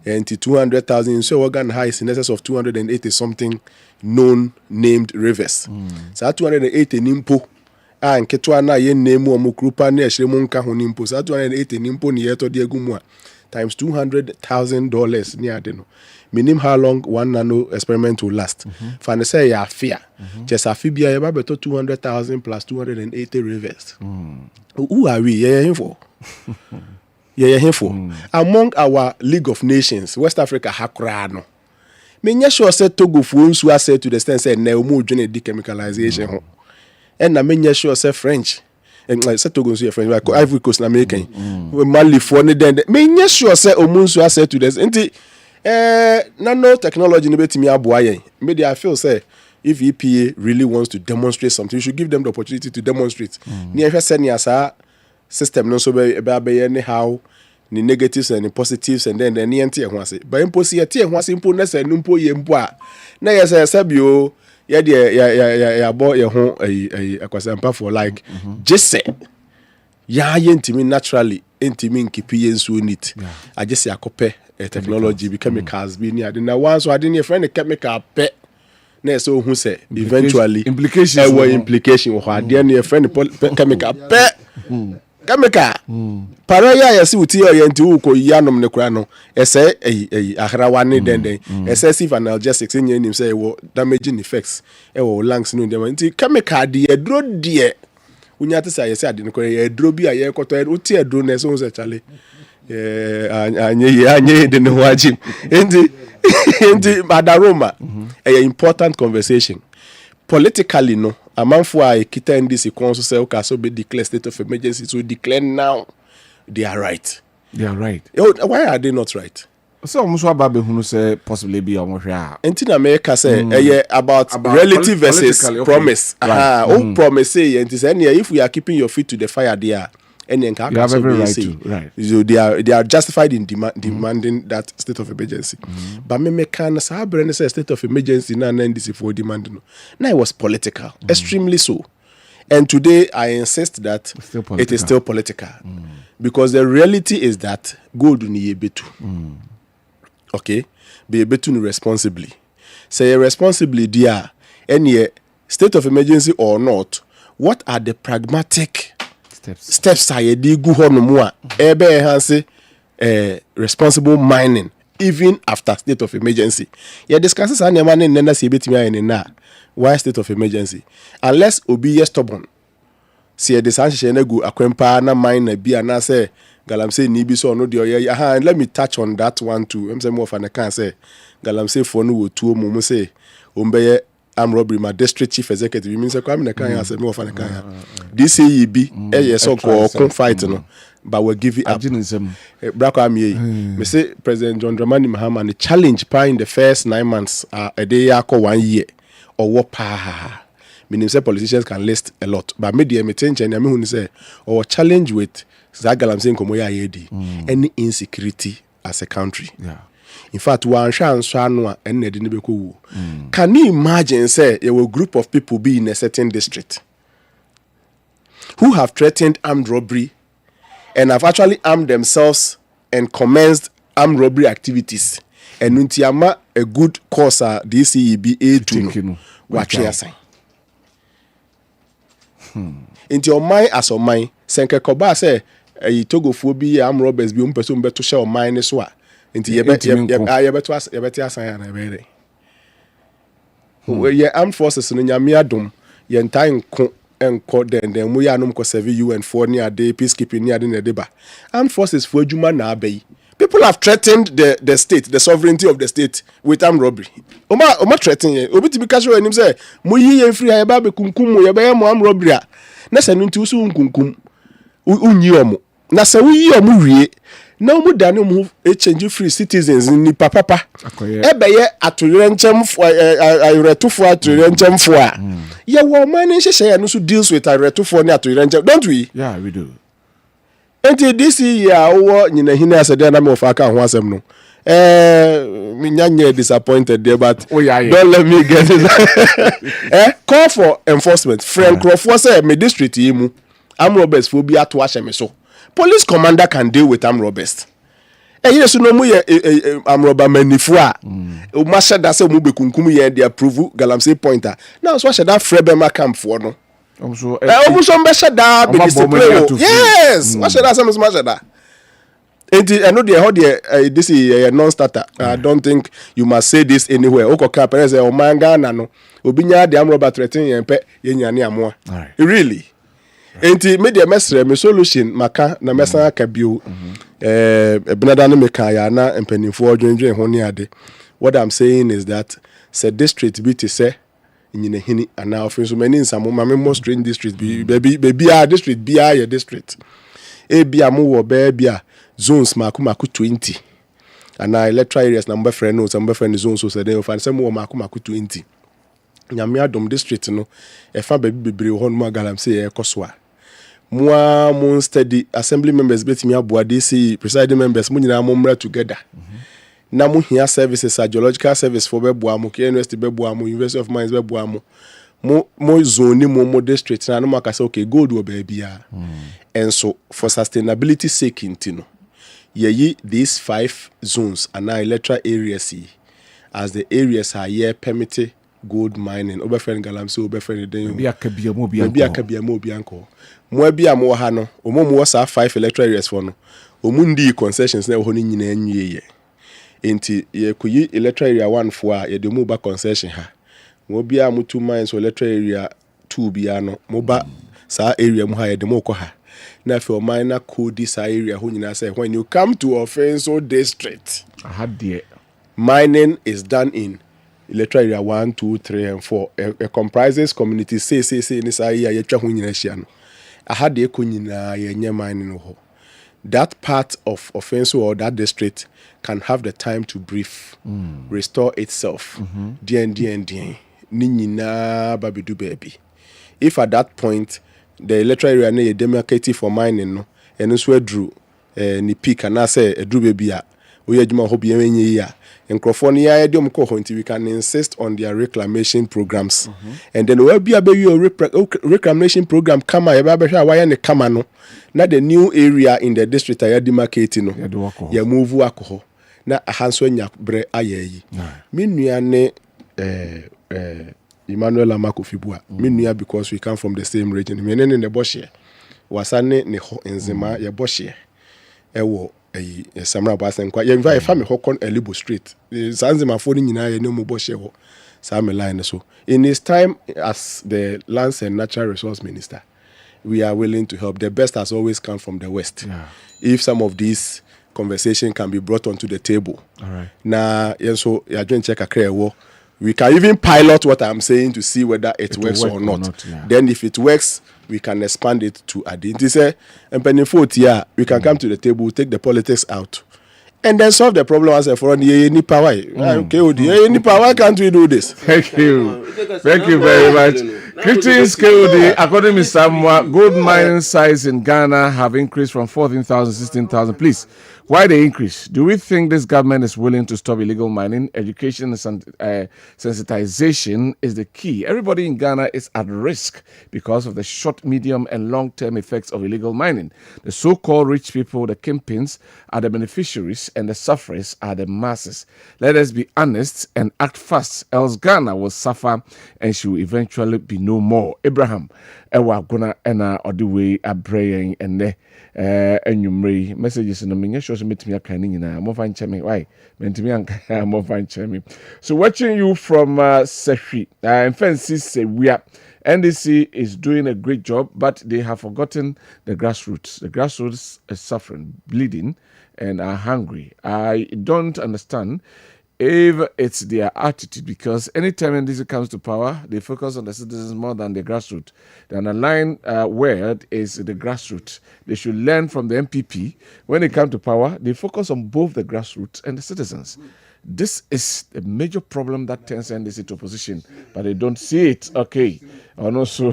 enti 200,000 so organ ha is in excess of 280 something known named rivers. Sa 280 nimpo a nketwa na ye nemu omukrupa na ehire mu nka ho nimpo sa 280 nimpo ni yeto de agumu a times $200,000 ni ade no. Minim how long one nano experiment will last. Fana say ya fear. Just a fibia ya beto 200,000 plus 280 rivers. Who are we? Yeah, for. Yeah, for. Among our League of Nations, West Africa hakrano. Me sure say Togo funsu say to the extent say na umu join dechemicalization. And na me sure say French. And like say Togo so French, like Ivory Coast na American. Mali for ne den. Me sure say omunsu say to the extent nano technology no betimi aboa yen. Maybe I feel say if EPA really wants to demonstrate something, you should give them the opportunity to demonstrate. Ni ehwe se ni asa system no so be anyhow ni negatives and the positives and then the ente ehwo ase. Ba impo si ete ehwo ase impo na se numpo ye mpo a na ye se bio ye de ya bo ye ho akwasampa for like just say ya yentimi naturally entimi nkipi ye nso nit. I just say akope technology be chemicals be near na once so I didn't friend the chemical pe na so who say eventually implications implication wo ade na friend chemical pe chemical para ya si uti orient wo ko yanom ne kura no ese ahrawa ne den excessive analgesics in nim say wo damaging effects wo lungs no dem nti chemical de edro de unya te say ade ne kura edro bi a ye koto uti edro na so say chale anye de no wajim enti madaroma a important conversation politically no amanfo a kita ndc konso say okay so be declare state of emergency so declare now they are right why are they not right so almost about hunu say possibly be almost here enti na America say about relative versus promise promise say enti say if we are keeping your feet to the fire there and then you have every right to, right. So they are justified in demanding that state of emergency. But me can say state of emergency na NDC for demanding. Now it was political, extremely so. And today I insist that it is still political. Because the reality is that gold ni yebetu. Okay? Be yebetu responsibly. Say responsibly dear any state of emergency or not, what are the pragmatic steps are di gu hono mu a ebe enhance responsible mining even after state of emergency. You discuss this animal na se betimi ayen na why state of emergency unless obi ye stubborn see the sanction na gu akwempa na mine na bia na say Galamsey ni bi so no de oye let me touch on that one too. Em say more fan can say Galamsey for no tuo mu say ombeye armed robbery my district chief executive means say Kwabena kan ya say me ofan kan ya this CEB yes so ko fight no but we give it up black army me say President John Dramani Mahama the challenge in the first 9 months a day yakọ 1 year or what pa meaning say politicians can list a lot but media me change and me hu say or challenge with Galamsey nkomo ya yedi any insecurity as a country. In fact, can you imagine, say, a group of people be in a certain district who have threatened armed robbery and have actually armed themselves and commenced armed robbery activities? And Nuntiama, a good cause, DCEB A2, watching us. Into your mind as on mine, Senke Koba say, a Togophobia, armed robbers be person better share mine as well. Into your better asan na be we armed forces no nyame adom ye ntan ko enko den mu ya nom ko serve UN for near day peacekeeping near den deba armed forces for adwuma na abai People have threatened the state, the sovereignty of the state with armed robbery. Oma threaten ye. Obi tibi kaso enim say mo yi ye free ya ba be kunkum mo ye be mo armed robbery a. Na se no nti usu kunkum. Unyi omo. Na se wo yi omo wie. Na omo dane omo change free citizens ni papa. Ebe ye atoyerenchemfo ayoretofo atoyerenchemfo a. Ye wo man nhyehyɛ ya no so deals with ayoretofo ni atoyerenchem. Don't we? Yeah, we do. Enti this year wo nyina hina asede na me ofa ka ho asem no me nyanye disappointed there but don't let me get it. Call for enforcement friend crofo say me district yi mu armed robbers fo bi ato ahye me so police commander can deal with armed robbers yesu no mu ye armed robber manifu a o ma sheda say mu be kunkum ye dey approve galamsey pointer now so sheda frebema camp for no Also, yes, what should I say? I know this is a non-starter. I don't think you must say this anywhere. Okoka parents say, "Oh my God, no." Obinya the armed robber threatening yempe yenyani amwa. Really? Enti me the message me solution maka na mesa kabio. Benada no meka ya na empanifo odwenjwe ho ne ade. What I'm saying is that said district be to say in hini and now for so many in some more strange district baby our district be our district be a more baby zones maku 20 and now electoral areas number friend no some friend zones so say they find some more maku 20 nyame adom district no e fa baby bebre ho no galam say e koswa mo steady assembly members betimi aboa DC presiding members mo nyina mo mra together na mo hia services geological service for beboa mo university beboa mo university of mines beboa mo zone mo district na no makasa okay gold wo ba bia and so for sustainability sake intino ye these 5 zones and electoral areas as the areas are here permitted gold mining oberfen galamsey oberfen den bi akabia mo bianko mo bia mo ha no mo sa 5 electoral areas for no omundi concessions na ho ni nyina anwie enti ye kuyi electoral area 1 for a ye de mo ba concession ha mo bia mo 2 mines electoral area 2 bia no mo ba sa area mo ha ye de mo ko ha na for minor code sa area ho nyina say when you come to Offenso district mining is done in electoral area 1 2 3 and 4 it comprises communities say ni sa area ye twa ho nyina hia no de ko nyina ye nya mining ho. That part of Offenso or that district can have the time to breathe, restore itself. DN. Ninyina babidu baby. If at that point the electoral area na demarcated for mining no, and so drew ni peak and I say a drew baby a we adwuma ho bia enye ya. Nkrofoni ya dem ko ho nti we can insist on their reclamation programs. And then we be reclamation program kama ya ba hwa why ne kama no. Na the new area in the district ya demarcating no ya move akọ na ahanso nya bre ayeyi menua ne Emmanuel Amakofibua menua because we come from the same region menene ne bohye wasane ne ho enzema ya bohye ewo Samra Basenkwa ya invite family ho kon Elibo street sanzema fo ni nyina ya ne mo bohye ho same line so in his time as the lands and natural resource minister we are willing to help. The best has always come from the West. If some of these conversation can be brought onto the table. All right. Now, so you're doing check a we can even pilot what I'm saying to see whether it works or not. Then if it works, we can expand it to Adintise and Pennyfoot, we can come to the table, take the politics out. And then solve the problem as a foreign any power. Any power can't we do this? Thank you. Thank you very much. Critics KOD, according to Samoa, gold mining size in Ghana have increased from 14,000 to 16,000. Please, why the increase? Do we think this government is willing to stop illegal mining? Education and sensitization is the key. Everybody in Ghana is at risk because of the short, medium, and long-term effects of illegal mining. The so-called rich people, the kingpins, are the beneficiaries, and the sufferers are the masses. Let us be honest and act fast, else Ghana will suffer and she will eventually be no more. Abraham, ewa gonna ena odiwe abrayen ene enyumre messages no menye sure metimi aka ni nyina mo fan cheme why mentimi anka mo fan cheme. So watching you from Sehwi in fancy se wia NDC is doing a great job, but they have forgotten the grassroots. The grassroots is suffering, bleeding, and are hungry. I don't understand if it's their attitude, because anytime NDC comes to power, they focus on the citizens more than the grassroots. The underlying word is the grassroots. They should learn from the MPP. When they come to power, they focus on both the grassroots and the citizens. This is a major problem that turns NDC to opposition, but they don't see it. Okay. And also,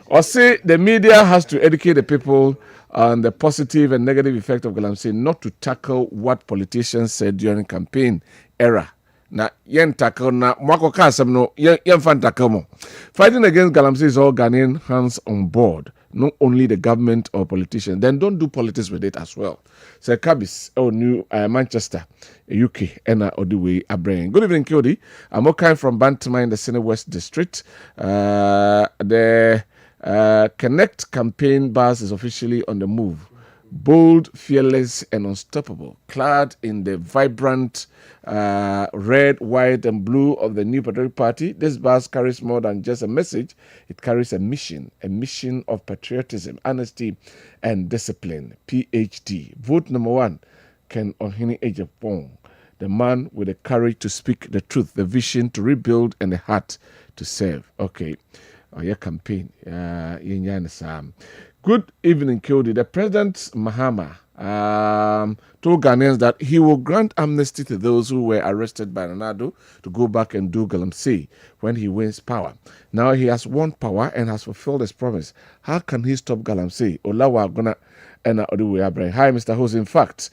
or say the media has to educate the people on the positive and negative effect of galamsey, not to tackle what politicians said during campaign era. Na yen tackle na mwako kasem no yen fan tackle mo. Fighting against galamsey is all Ghanaian hands on board, not only the government or politicians. Then don't do politics with it as well. So Kabis, New Manchester, UK, and Odiwe Abraham. Good evening, Kyodi. I'm okay from Bantama in the Senate West District. The Connect campaign bus is officially on the move. Bold, fearless, and unstoppable. Clad in the vibrant red, white, and blue of the New Patriotic Party, this bus carries more than just a message. It carries a mission of patriotism, honesty, and discipline. PhD. Vote number 1, Ken Ohini Ejapong, the man with the courage to speak the truth, the vision to rebuild, and the heart to serve. Okay. Your campaign. Good evening, Kyodi. The President Mahama told Ghanaians that he will grant amnesty to those who were arrested by Ronaldo to go back and do galamsey when he wins power. Now he has won power and has fulfilled his promise. How can he stop galamsey? Olawa gonna and Hi, Mr. Host. In fact,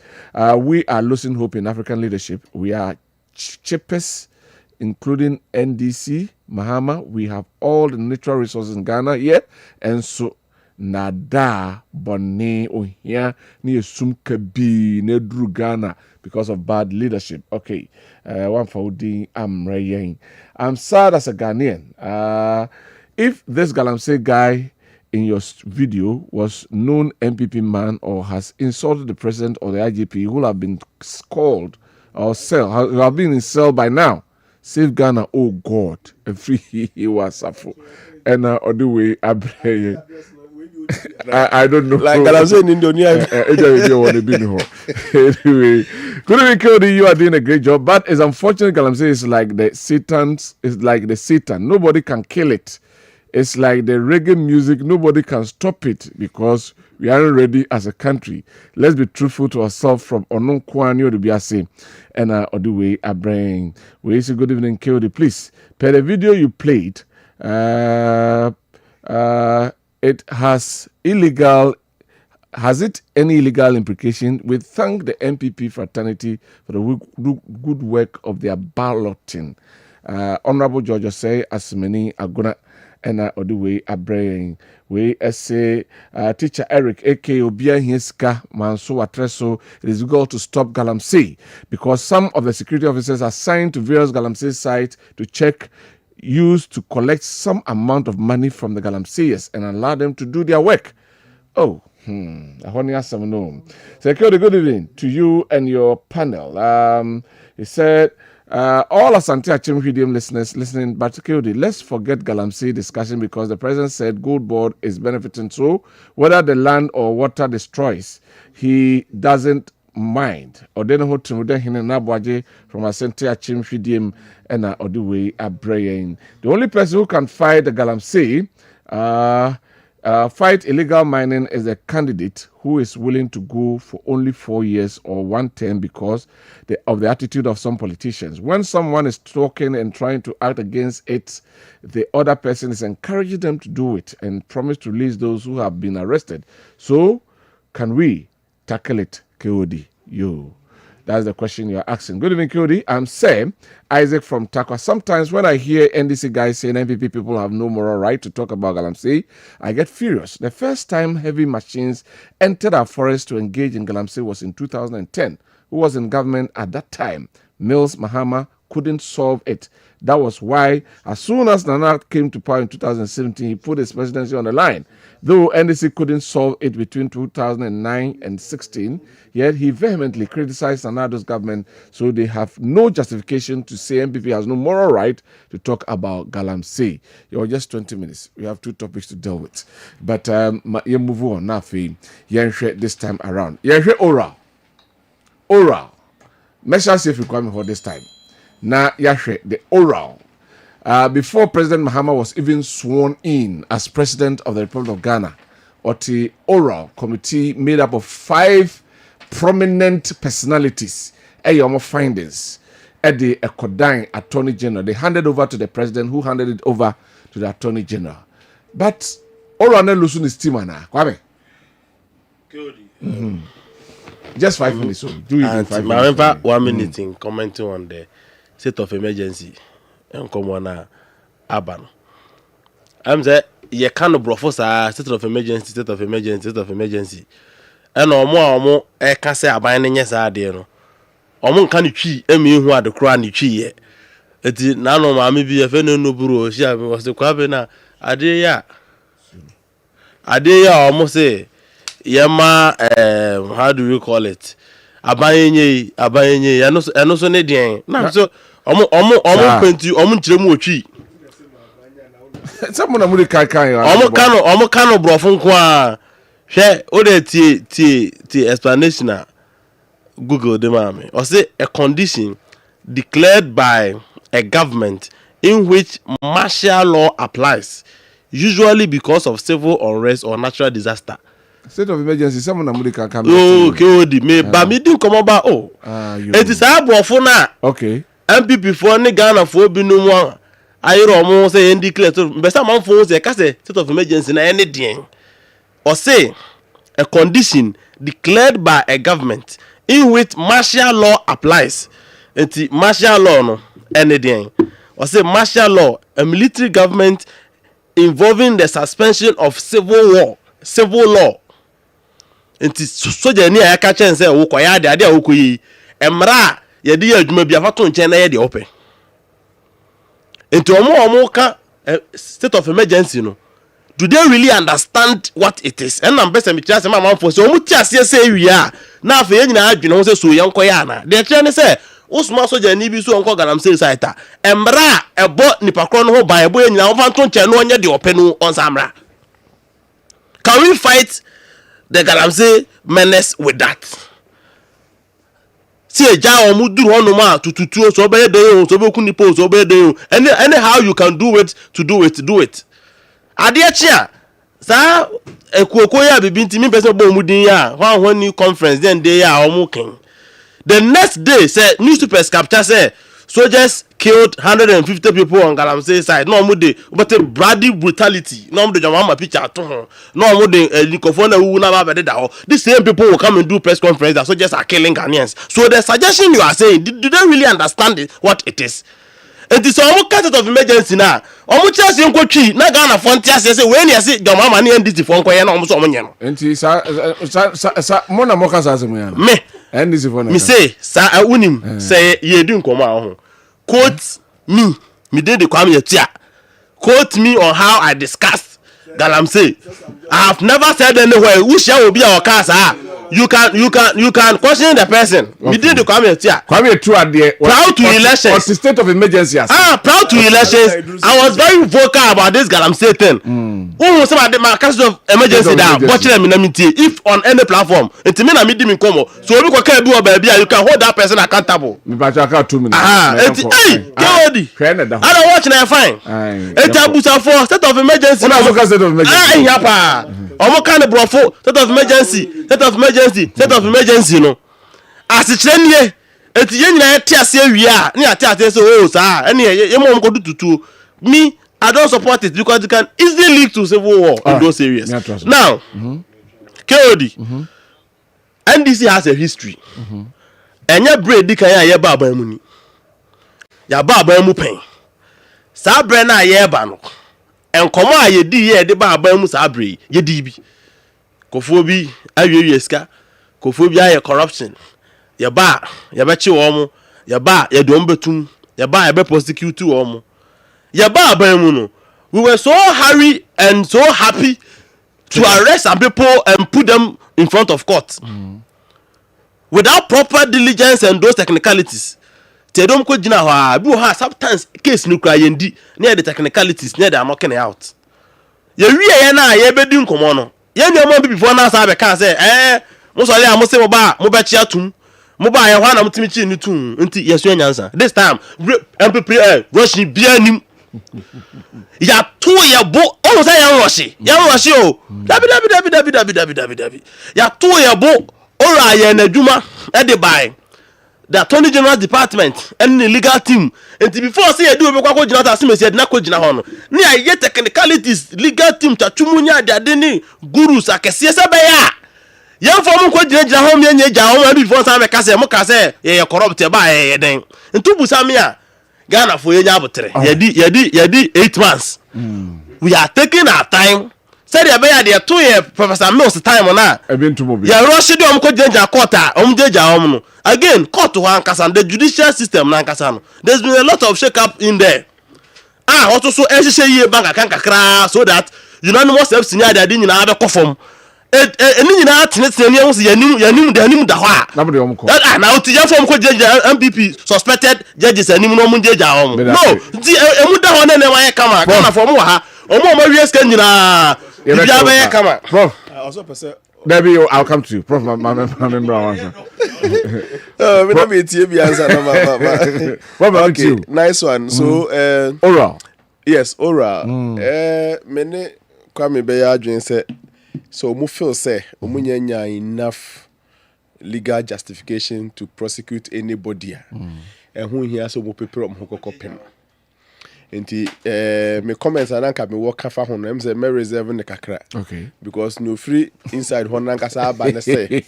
we are losing hope in African leadership. We are cheapest, including NDC, Mahama. We have all the natural resources in Ghana, and so nada bonne ohia ni esum kabi na duru Ghana because of bad leadership. Okay, one for the I'm sad as a Ghanaian. If this galamsey guy in your video was known MPP man or has insulted the president or the IGP, who will have been called or have been in cell by now. Save Ghana, oh God, and free he was suffer. And on the way, I don't know. Like I was saying in Indonesia. Anyway, couldn't Kyodi, you are doing a great job, but it's unfortunate. Galamsey is like the Satan. Nobody can kill it. It's like the reggae music. Nobody can stop it because we aren't ready as a country. Let's be truthful to ourselves from Onon Kwanyo to Biase. And on the way, I bring. We say good evening, Kyodi. Please, per the video you played, it has it any illegal implication? We thank the MPP fraternity for the good work of their balloting. Honorable George say Asimeni Aguna and Odiwe Abraham. We say teacher Eric A.K. Obia Hiska Manso Atreso. It is difficult to stop galamsey because some of the security officers are assigned to various galamsey sites to check, used to collect some amount of money from the galamseyers and allow them to do their work. Oh, I want to ask some no. Security, good evening to you and your panel. He said, all Asante Achim Hidiem listeners listening, but Kyodi, let's forget galamsey discussion because the president said Gold Board is benefiting. So whether the land or water destroys, he doesn't mind. Odeno ho tumude hine nabwaje from Asante Achim Hidiem and Odiwe Abraham. The only person who can fight the galamsey, fight illegal mining is a candidate who is willing to go for only 4 years or 1 term because of the attitude of some politicians. When someone is talking and trying to act against it, the other person is encouraging them to do it and promise to release those who have been arrested. So, can we tackle it, Kyodi? That's the question you're asking. Good evening, Kyodi. I'm Sam Isaac from Takwa. Sometimes when I hear NDC guys saying MPP people have no moral right to talk about galamsey, I get furious. The first time heavy machines entered our forest to engage in galamsey was in 2010. Who was in government at that time? Mills Mahama couldn't solve it. That was why, as soon as Nana came to power in 2017, he put his presidency on the line. Though NDC couldn't solve it between 2009 and 16, yet he vehemently criticized Nanado's government, so they have no justification to say MPP has no moral right to talk about Galamsey. You're just 20 minutes. We have 2 topics to deal with. But you move on now. This time around. Oral. Measure safe requirement for this time. Now, the oral. Before President Mahama was even sworn in as President of the Republic of Ghana, the oral committee made up of 5 prominent personalities. Your findings at the Ekodine Attorney General. They handed over to the President, who handed it over to the Attorney General. But oral na lose his team now. Kwame. Just 5 minutes. So do you do 5 minutes? Remember 1 minute in commenting on the state of emergency. And come on now, Aban. I'm saying you can't brofo state of emergency. And omo can say aban nye sa de no. Omo kan twi emi hu adekro an twi ye. Eti na no ma me bi e fe no buru o sha me was Kwabena adeya omo say yema how do we call it? Aban eno so ne den. Na so omo penti omo nkyeremu otwi. Someone amuri kai omo kano brofo nko a hwe o de tie explanation na Google de mame or say a condition declared by a government in which martial law applies, usually because of civil unrest or natural disaster. State of emergency, someone amuri kai come. Okay, me ba me din komo ba it is a brofo na. Okay. MPP for ni Ghana for bi no mu ayiro omo say en declare so be some man for say ka say state of emergency na any den or say a condition declared by a government in which martial law applies. Enti martial law no any den or say martial law, a military government involving the suspension of civil law. Enti soja ni aya ka chen say wo koya ade wo koyi emra ye de adwuma bia fato nchen na ye de open. Enti omo ka state of emergency no, do they really understand what it is? And am best me tell say man for so omo ti ase say wi na afa ye nyina adwene wo say so ye nkoya na de tell ne say osuma soja ni bi so onko Galamsey site emra ebo nipa kro no ho ban ebo ye nyina wo fato nchen no onye de open no on samra. Can we fight the Galamsey menace with that? See a ja omu duru hono ma tututu so be dey o so be ku nipo so be dey o anyhow you can do it to do it ade achia sa ekuoko ya bibinti mi person bo mu din ya hwan ni conference then dey ya omu ken the next day say newspapers capture say soldiers killed 150 people on Galamsey side. No more de but a bloody brutality. No more de jama picture to ho. No more de likofona who na ba da ho. These same people will come and do press conference that soldiers are killing Ghanaians. So the suggestion you are saying, do they really understand what it is? It is almost cut of emergency now. Almost just in Kochi, na Ghana frontier say when you see jama mani NDC for nko ye na almost omo nye no. Enti sa mona moka sa asem ya. Me NDC for na. Me say sa unim say ye du nkoma ho. Quote me did the Kwame Tia. Quote me on how I discussed Galamsey. I have never said anywhere who shall be our case. You can question the person. Okay. Me did the Kwame Tia. Kwame Tia there. Proud to elections. What's the state of emergency? Proud to elections. I was very vocal about this Galamsey thing. Who some of the case of emergency that watching them in if on any platform. It mean I meet them in Como. So we can do a baby. You can hold that person accountable. Me back 2 minutes. Hey, I don't watch na fine. It's a busa for state of emergency. What is state of emergency? Yapa. Omo kan brofo state of emergency no. As it trenie eti ye nyina te ase awia na ya te ase so oh sa ene ye mo ko tutu me I don't support it because it can easily lead to civil war in those areas. Now, KOD, NDC has a history. And your bread di kan ya baba mu ni. Ya baba mu pen. Sa bre na ye ba no. Enkomo a ye di ye de baba mu sa bre ye di bi. Kofo bi awie ska. Kofo bi aye corruption. Ya ba chi wo mu. Ya ba ye dom betum yɛba yɛbɛ prosecute wɔn yɛba aban mu no we were so hurry and so happy to arrest some people and put them in front of court without proper diligence and those technicalities. Tedom ko gyina hɔ a bi wɔ hɔ a sometimes case no kura yɛndi near the technicalities near they are knocking it out. Yɛwie yɛ na yɛbɛdi nkɔmɔ no yɛn nneɛma bi before na saa bɛka sɛ mo sɔre a mo se mo ba mo bɛkye atum mo ba yɛ hɔ na mo timi kyi ni tum nti yɛsua nyansa this time MPP rushing bia nim ya to yɛ bo ɔmo sɛ yɛn rush o dabi ya to yɛ bo ora yɛ na adwuma ɛde bai the attorney general department and the legal team nti before say you do be kwa ko gyina ta semesi na ko gyina hɔ no ne ayɛ technicalities legal team tatwumunya ade ni gurus akɛse sɛ bɛ ya yɛn fɔ mo ko gyina hɔ me nya gya hɔ ma before say me ka sɛ mo ka sɛ yɛ corrupt ba yɛ den ntu busa me a Ghana for yɛnya abotre yɛdi 8 months we are taking our time said ya be ya de to ye Professor Mills time na ya rush de om ko gyina court a om gyegya om no again court ho ankasa the judicial system na ankasa no there's been a lot of shake up in there also so ehye ye bank account kakra so that unanimous steps ni ade nyina be kofom eni nyina atenetene ne ho se yanim da ho a na bode om ko na otu ya fom ko gyegya MPP suspected judges anim no om gyegya om no di emu da ho na wa ye kama kana fom wa ha omo ma wies kan nyina bibia be ye kama Prof also person Debbie, I'll come to you. Prof, my member answer. We don't be TB answer no What about okay, you? nice one. So Oral. Yes, oral. Many Kwame be ya adwin say so mu feel say omu nya enough legal justification to prosecute anybody. Who here so mu paper om kokopem. Nti me comments ananka me work afa ho no em say me reserve ne kakra. Okay. Because no free inside ho nanka sa ba ne say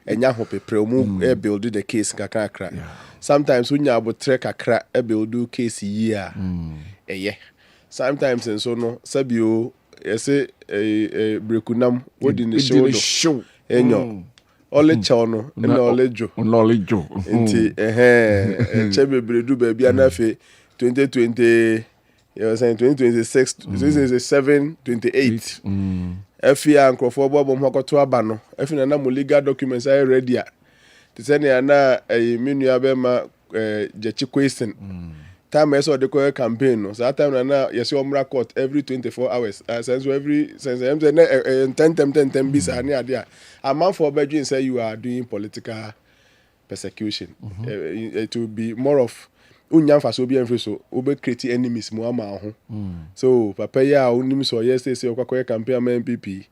enya ho pepre mu build the case kakra. Sometimes when you abotre kakra build case year. Sometimes and so no sabio say brekunam wodi ne show enyo ole chono na ole jo nti chebe bredu ba bia na fe 2020 you were saying 2026 2027 28 afia nkrofo bobo mhokoto aba no afina na mo legal documents are ready a te say na menu abema jechi question time eso de ko campaign no so time na yes omra court every 24 hours since 10 bisa ni ade a man for bedwin say you are doing political persecution it will be more of unyamfa so bi enfe so obe create enemies mu ama ho so papa ya unim so yesterday okwakoye campaign am MPP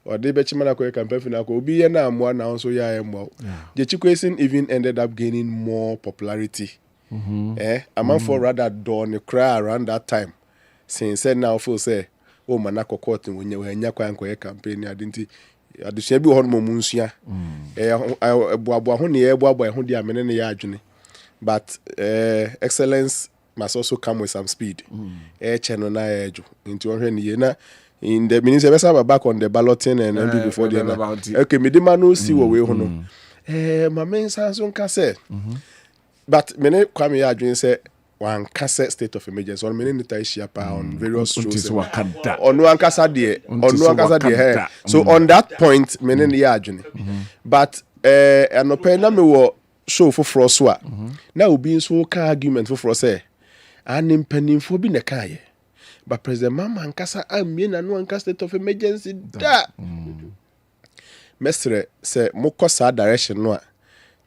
or they be chima na koye campaign fina ko obi ye na amwa na so ya emwa the Chikwesen even ended up gaining more popularity a man for rather don cry around that time since said now feel say o manako court when you nya kwa koye campaign adinti adusua bi ho no munsua boabo ho ne ye boabo ho dia mene ne ya adwene. But excellence must also come with some speed. Channel na ejo. Into na in the minister be back on the balloting and before the okay, me the man no see what we ho no. My main sanso nka say. But many Kwame ya adwin say one kase state of emergency on many nita issue on various shows. Onu ankasa de so on that point many ya adwin. But anope na me wo show for so na obi so ka argument for say anim panimfo bi ne kaye but president mama ankasa amie na no ankasa state of emergency da mestre say mokosa direction no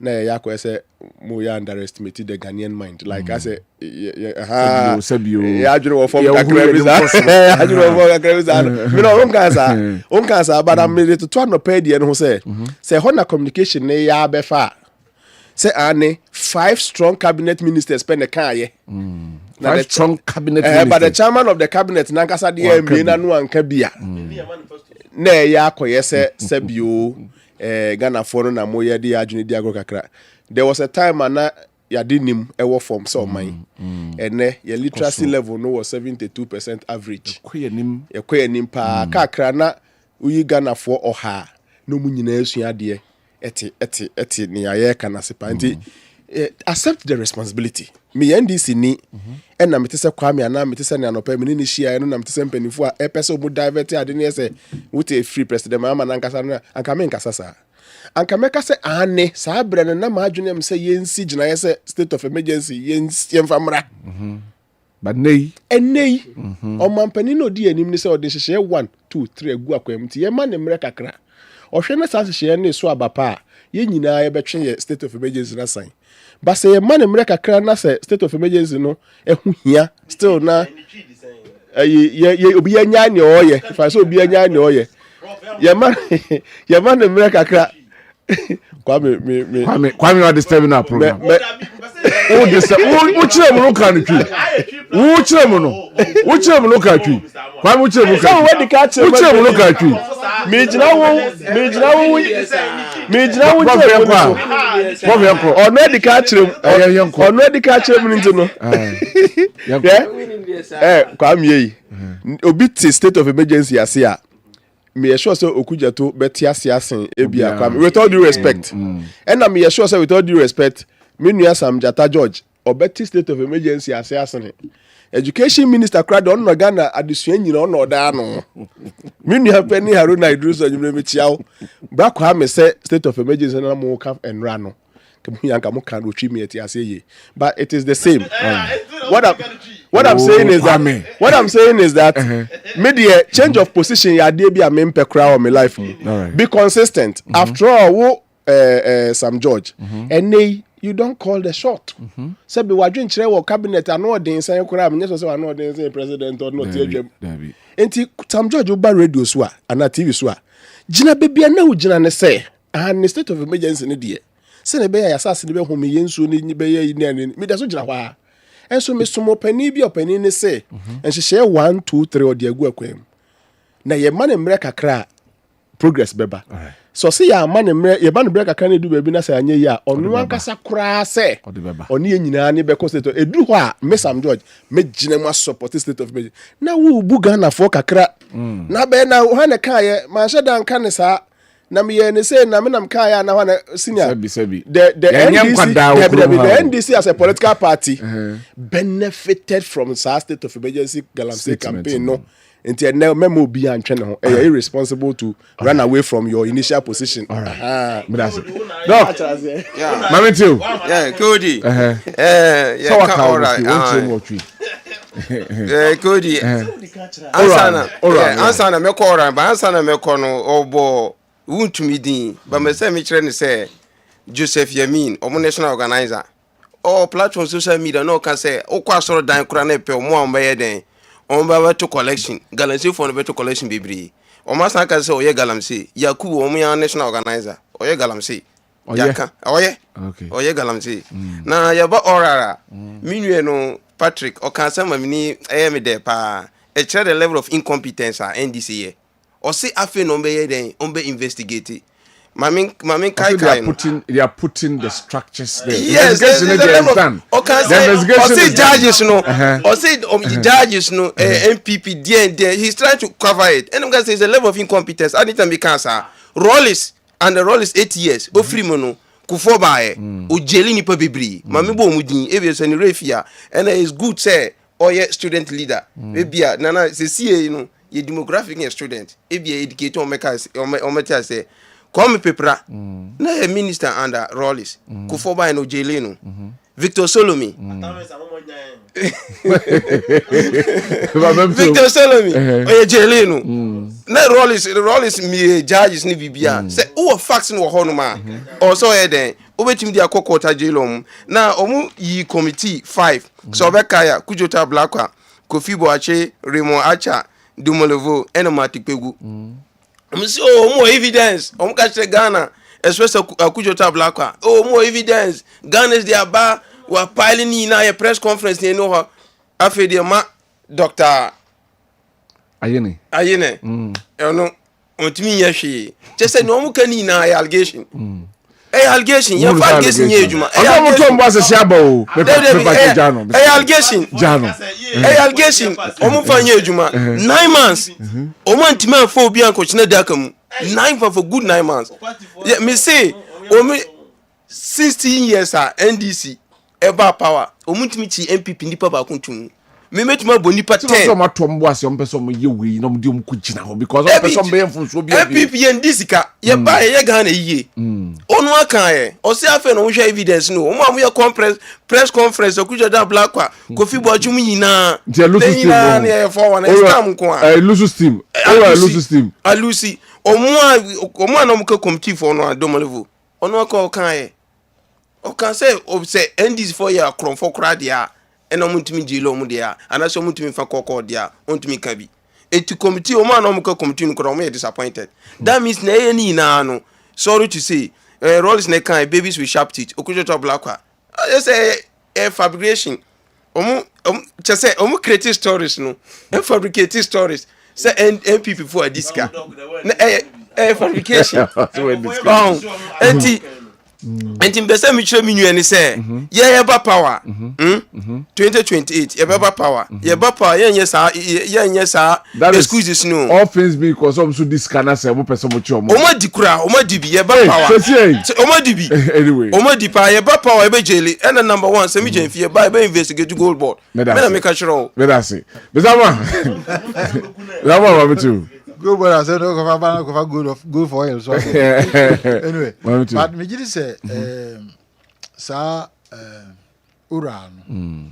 na ya ko say mo ya underestimate the Ghanaian mind like I say ya adwere wo form kakra me no onka sa but am ready to no pay the no say ho na communication ne ya be fa say ane 5 strong cabinet ministers spend the car 5 strong cabinet ministers but the chairman of the cabinet nankasa de emi na no anka bia na ya akoye se bio Ghana for na moye de adwene di agro kakra. There was a time na ya dinim ewo form so man ene your literacy level no was 72% average ekoyenim pa kakra na uyi Ghana for oha no mu nyina asua de eti ni aye kana sepa nti accept the responsibility. Me NDC ni na me tese Kwame ana me tese ne anopa me ni hia no na me tese mpanifo a epese omu divert ade ne say wote a free president ma na nkasa no anka me nkasa sa anka me ka say ane saa bre ne na ma adwene am say yensi gina ye say state of emergency yensi yemfamra but nei o mampani no di anim ni say o de hyehyɛ 1 2 3 agu akwam ti ye ma ne mre kakra o hwe na saa hyehyɛ ne so abapa ye nyinaa ye betwe ye state of emergency na sign. But say man emre kakra na say state of emergency no ehu hia still na ye obi anya ne oye fa so obi anya ne oye ye man emre kakra Kwame not disturbing our program. Oh this wo chire mu no kan twi wo chire mu no kan twi Kwame wo chire mu kan so we di ka chire wo chire mu no kan twi me jina wo ono di ka chire mu nti no Kwame yi obi ti state of emergency ase a me sure say okujato beti asiasen ebia Kwame with all due respect and me sure say with all due respect me nua Sam Jata George obeti state of emergency asiasen education minister crowd on no Ghana adesua nyina on oda no me nua Penny Haruna Idruso nyumre me chiawo bra Kwame say state of emergency na mo ka enra no yanka mo kan otwi me ati aseye but it is the same. What I'm saying is that media change of position ya dey be a mempe crowd of my life. Be consistent. After all, Sam George, and you don't call the shot. Say be wadwin kire wo cabinet ano den san kura am nyeso say ano den say president or not tie. Enti Sam George uba radio so a ana TV so a. Gina bebia na wo gina ne say and state of emergency ne dey. Say ne be ya asase ne be ho me yensu ne be ye ne me da so gina hwa. And so me sumo pani bi opani ne say and she share 1 2 3 or the agu akwam na ye man emre kakra progress beba so say ya man emre ye ban break kakra ne du baby na say anye ya onu ankasa kura say oni ye nyina ne be cost edu ho a me Sam George me gina mu support state of me na wo bu Ghana for kakra na be na ha ne kan ye man sheda nka ne sa na me ne say na me nam kan ya na ho na senior the NDC as a political party benefited from state of emergency galamsey campaign no until now memo be antwe ne ho irresponsible to run away from your initial position. No, Mami too. Yeah, Cody. So what all right. Cody. Ansana me ko ora ba ansana me ko no obo wuntumi din ba me say me kire ne say Joseph Yamin omo national organizer or platform social media no can say o kwa soro dan kura na pe omo ambaye den on ba to collection galamsey for no to collection bibiri o ma san ka say oye galamsey yakubu omo ya national organizer oye galamsey yaka oye galamsey na ya ba orara minwe no Patrick o kan say mamini me de pa e chere the level of incompetence a NDC ye o say afi no be ye den on be investigate Mami kai they are putting the structures there. Yes, the judges no. Or say judges no MPP there. He's trying to cover it. And I'm gonna say it's a level of incompetence. I need to be cancer. Rollis and the roll is 8 years. O free mono. Kufoba o jeli ni pa bibri. Mami bo mudin ebi so ni refia. And it's good say oye student leader. Ebia nana say see you know ye demographic ye student. Ebia educator o meka say come pepra na a minister under Rollis Kufoba no jeli no Victor Solomi Victor Solomi o jeli no na Rollis mi judges ni bibia say o facts no ho no ma o so e den o betim dia kokota jelom na omu yi committee 5 so bekaya Kujota Blakwa Kofi Boache Raymond Acha Dumolevo Enomatic Pegu more evidence. Catch Ghana, especially Kujota Blakwa. More evidence. Ghana is their bar. Were piling in a press conference. You know how after the Dr. Ayene. You know, on to me, yes, just say no more can in allegation. Allegation, you have allegation here, Juma. Allegation was a shabo. Allegation. Omufanye Juma. 9 months. Omantima phobia coach na dakam. 9 for good 9 months. Yeah, me say, 16 years NDC eba power omutimi chi MPP nipa ba kuntum me metuma bo nipa 10 so mato mbo ase on person ye we no mde omku gina ho because on person be mfunso bi MPP ye ndisika ye ba ye Ghana yiye onu aka ye o se afa no hwe evidence no o mo ye press conference okuja da blackwa Kofi Boachum nyina je lose steam na ye for one scam ko a lose steam lose steam alusi omo na mo ka committee for no adomolevo onu aka o kan ye o kan say NDC for year kron for kra dia ena mutumi jilo mu dia anaso mutumi fa kokko dia ontumi ka bi eti committee o ma na omuka committee no kro mo disappointed that means na ye ni na no sorry to say roles na kan babies with sharp teeth okujo to blackwa I say fabrication chese omu create stories no fabricate stories say MPP for diska fabrication enti mbese mi chere mi nua ni say ye ba power 2028 ye ba power ye ba power ye nye sa excuses no all things because some so this can say mo person mo chi omo omo di kura omo di bi ye ba power omo di bi anyway omo di pa ye ba power e be jeli and number 1 say mi jen fie ba be investigate gold board me na make a sure me da say bezama too. Go, but I said, go for oil. So anyway, but me just say, sa Uran,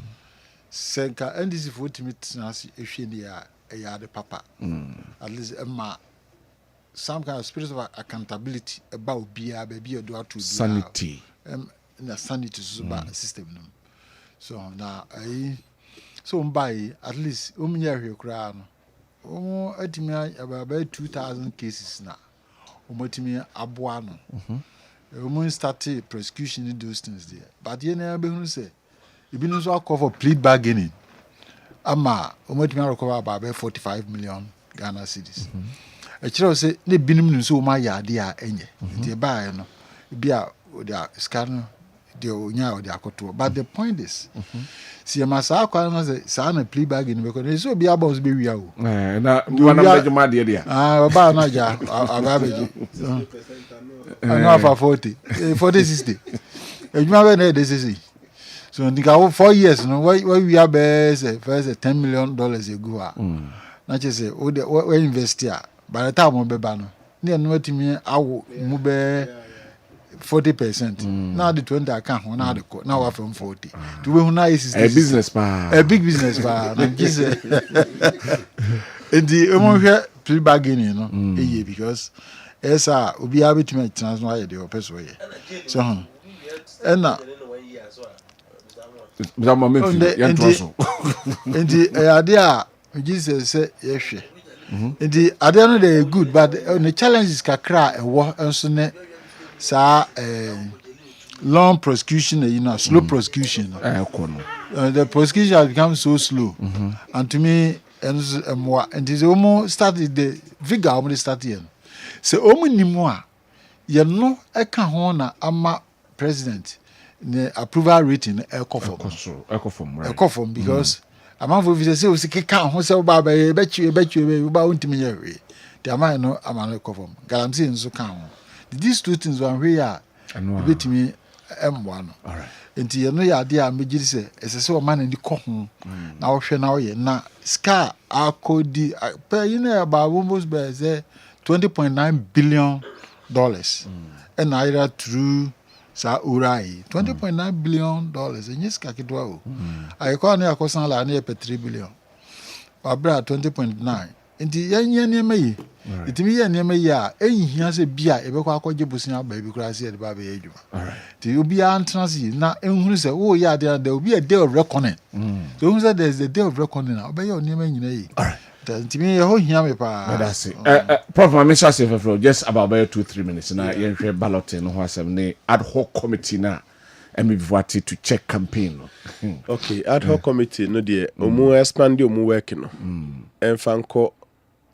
Senka, and this is what me tnas if she near a yard papa. At least some kind of spirit of accountability about beer, baby, or do to sanity. Na sanity system. So now I so by at least here crown. Atimi about 2,000 cases na omotimi aboa no started prosecution in those things there but you never be say e no so call for plea bargaining ama omotimi recover about 45 million Ghana cedis e kire say ne binum no so ma yade a enye tie bae no bia o scan the onya o the akoto but the point is see masa akwa no say sa na plea bargaining because so bia boss be wia o na wana mejuma de dia ba na ja agabeji ana fa 40 60 ejuma be na dey say so ndika 4 years no we are be say first $10 million ago na che say we invest here by the time we be ba no ne no matimi awo mu be 40%. Now the 20 account now the now from 40. To we now is a business pa. A big business pa. And the plea bargaining no because esa obi abi to me transfer the person way. So and now and the idea Jesus say yes. And the idea no dey good but the challenge is kakra e wo enso ne sa long prosecution slow prosecution the prosecution has become so slow and to me and is almost started the vigor almost started so nimu a ye no e ka ho na ama president the approval rating ekofom because amount of visitors say o sike ka ho se ba be chi ba untimi ye we the amount no amano ekofom galamsey nso ka ho these two things one way are bit me M1 all right enti ye no ya de a megiri se esese o man ndi ko ho na wo hwe na wo ye na scar akodi per you know about almost by say $20.9 billion and either through sa urai $20.9 billion and yes kakidwa o I call na akosan la na $3 billion abra 20.9 enti yenye niam yi itimi ye niam yi a enhia se bia ebekwa akogye busia ba bi kura se e ba be adwuma ti obi antrance na enhunu se wo ya there obi a day of reckoning so who said there's a day of reckoning na obe ye niam nyina yi itimi ye ho hia me pa that's it prof ma mention say for just about 2-3 minutes na ye hwe balloting no ho asem ne ad hoc committee na MVT to check campaign no okay ad hoc committee no de omu expand omu work no enfanko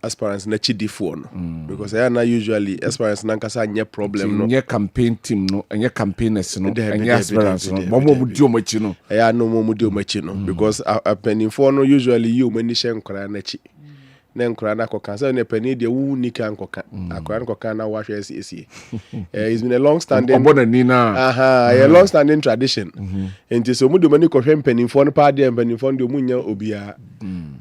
aspirants na chidifo no because I na usually aspirants na nkasa anye problem no nye campaign team no anye campaigners no anye aspirants no mo mo di o machi no ya no mo di o machi no because a penny for no usually you mani hye nkora na chi na nkora na koka say na pani de wu nika nkoka akora nkoka na wa hwe esi it's been a long standing a long standing tradition and so mu de mani ko hwe mpanimfo no pa de mpanimfo de mu nya obia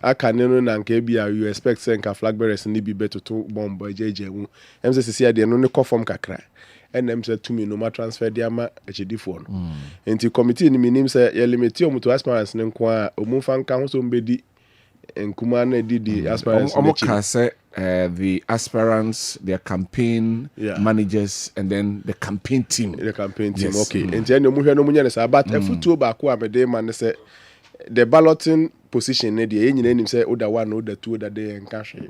aka ne no na nka bia you expect say nka flag bearers ni bi betoto bomb jeje wu em say sisi ade no ne kofom kakra NM said to me no ma transfer dia ma HD4 no enti committee ni minim say ye limit o to aspirants ne nko a omfa nka ho so mbedi nkuma na di aspirants the aspirants, their campaign managers, and then the campaign team. Yes. Okay. And then you move no munya say but efutuo ba ko amede man say the balloting position ne dey enyina nim say order 1 order 2 order dey nka hwe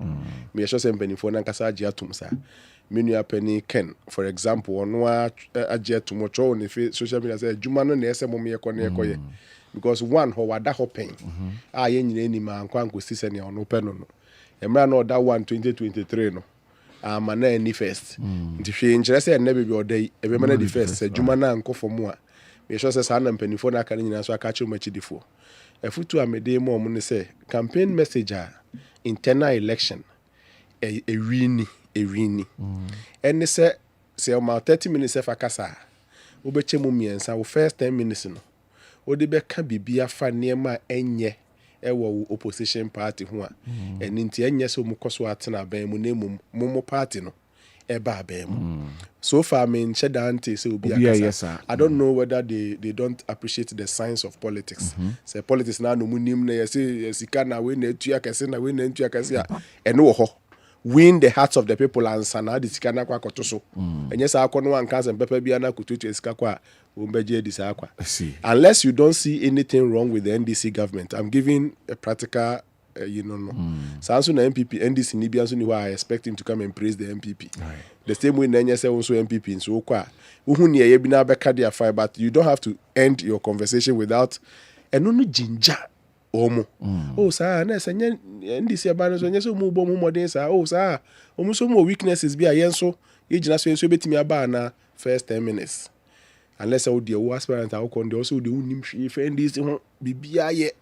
me sure say mpanifo na nkasa age atum sa menu apani Ken for example ono age atum cho on social media say juma no na ese mom ye ko na ye ko ye because one ho wada ho pen ye nyina nim ankwa nkosi se ne ono pe no emra na order 1 2023 no amana any first nti hwe nkyere say na bebi order ebe mana the first say juma na nkofo mu a me sure say sa na mpanifo na aka nyina so aka che machidifo efutu amede mo ne say campaign message internal election e wini and say o 30 minutes fa kasa wo be chemu miensa wo first 10 minutes no wo de be ka bibia fa niema enye ewo opposition party ho a enti enye so mu koso atena ban mu nemu mu party no eba ban mu so far me nche dante say obi akasa I don't know whether they don't appreciate the science of politics say politics na no munim na yesi sika na we na etua kase na we na ntua kase a eno wo ho win the hearts of the people and sana the sika na kwa kotoso enye sa akọ no anka sem pepa bia na kututu sika kwa umbeje di sa akwa unless you don't see anything wrong with the NDC government. I'm giving a practical so na MPP NDC ni bia so ni why I expect him to come and praise the MPP the same way na say also MPP so kwa uhu ne ye bi na beka dia fight but you don't have to end your conversation without eno no jinja omo sa na se nye NDC aba no so nye so mu bo mu modern sa sa omo so mo weaknesses bi ayen so ye gina so enso betimi aba na first 10 minutes unless I dey aspirant I ko dey also dey unim hwe fe NDC ho bibia ye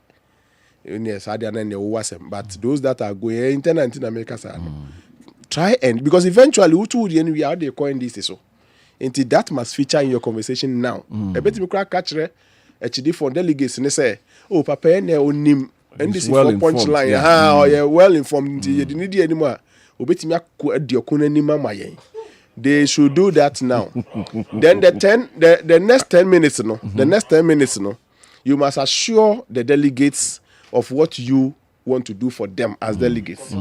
yes I don't know but those that are going internet in America try and because eventually who told you we are they coin this so until that must feature in your conversation now a bit me crack catch HD for delegates and say papa na onim and this is for punchline well informed you didn't need anymore obetimi akọ akunanima mayen they should do that now then the next 10 minutes no the next 10 minutes no you must assure the delegates of what you want to do for them as delegates.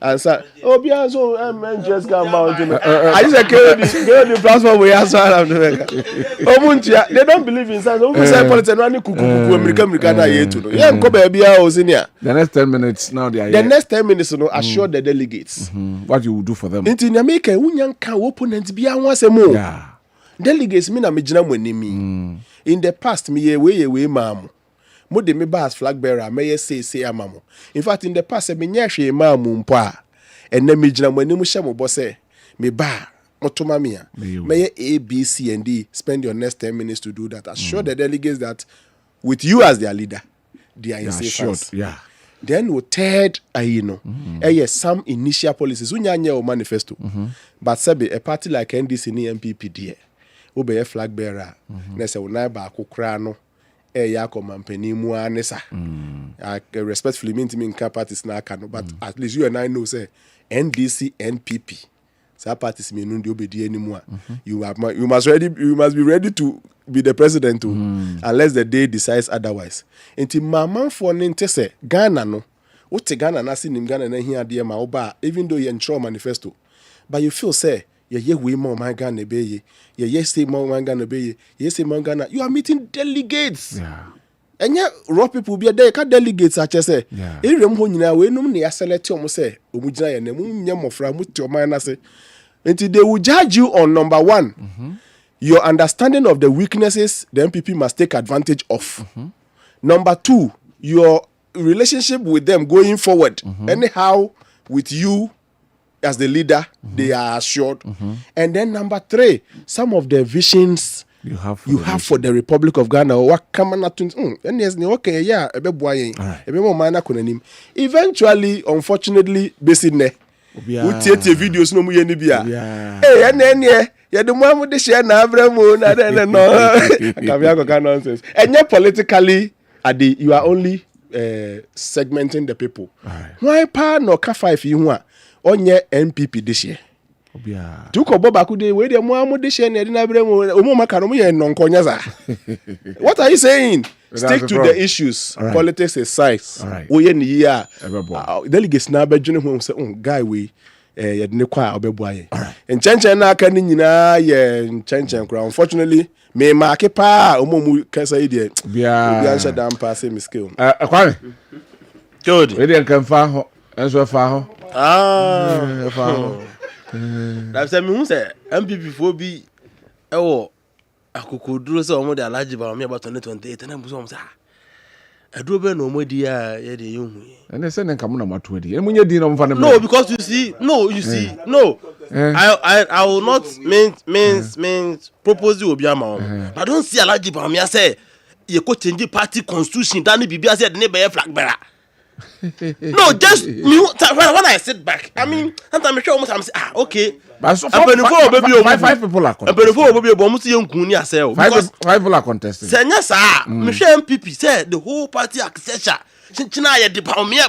And so, just come out. I just the platform we answer. They don't believe in science. The next 10 minutes now they are the next 10 minutes, assure the delegates what you will do for them. In America, opponents be delegates mean in the past, me way, ma'am. Mo de me ba as flag bearer me say amamo in fact in the past me nya hwe mamu mpo a enne me gina mo anim hye mo bo say me ba motoma me a me A B C and D spend your next 10 minutes to do that assure the delegates that with you as their leader they are in safe hands. Then we third some initial policies unya nya o manifesto but sabe a party like NDC ni MPP there wo be flag bearer na say una ba akokra no mampeni mu anesa respectfully mean parties na aka no but at least you and I know say NDC NPP sa parties me no dey obedi anymore you must be ready to be the president too unless the day decides otherwise enti mama for nte say Ghana no wote Ghana na sinim Ghana na hia de ma oba even though you ensure manifesto but you feel say ye we more my Ghana be ye say more my Ghana be ye say more Ghana you are meeting delegates and yeah raw people be there ka delegates a say erem ho nyina we num ne select omo say omu gina ye na mu nya mofra mu ti oman na say until they will judge you on number 1 your understanding of the weaknesses the MPP must take advantage of number 2 your relationship with them going forward anyhow with you as the leader, they are assured. And then number 3, some of the visions you have for the Republic of Ghana or what come on to and yes okay yeah a bit boy a bit more minor kunanim eventually unfortunately based ne we take videos no mu ye ni bia eh and yeah the one with the share na abramo na no come here nonsense and yeah politically you are only segmenting the people why pa no ka 5 yi ho a onye MPP this year tu ko boba ku de we de mo amu de she na de na bre mo omo maka no mo ye nonkonya za. What are you saying? Stick to the issues. Right. Politics is size. We ye ni ya delegates na ba dwene ho say guy we ye de ne kwa obebo aye. Enchenchen na aka ni nyina ye enchenchen kra. Unfortunately me mark pa omo mu kasa yi de bia answer down pass me skill. Kwame. Good. We de kan fa ho enso fa ho. Fa ho. That say me who say MPP for be akokoduro say omo de alaji ba me about 2028 na buso omo say aduro be no omo di a ye de yehu and they say nka mo na mato di emunye di no mfa ne no because you see I will not mean propose obi ama I don't see alaji ba me say ye ko change party constitution that ni bibia say de ne be flag bearer. No, just me when I sit back. I mean, sometimes I almost I'm say okay. But so five people are contesting. Five people are contesting. Say yes, sir. Me share MPP say the whole party accession. China ye de baumia.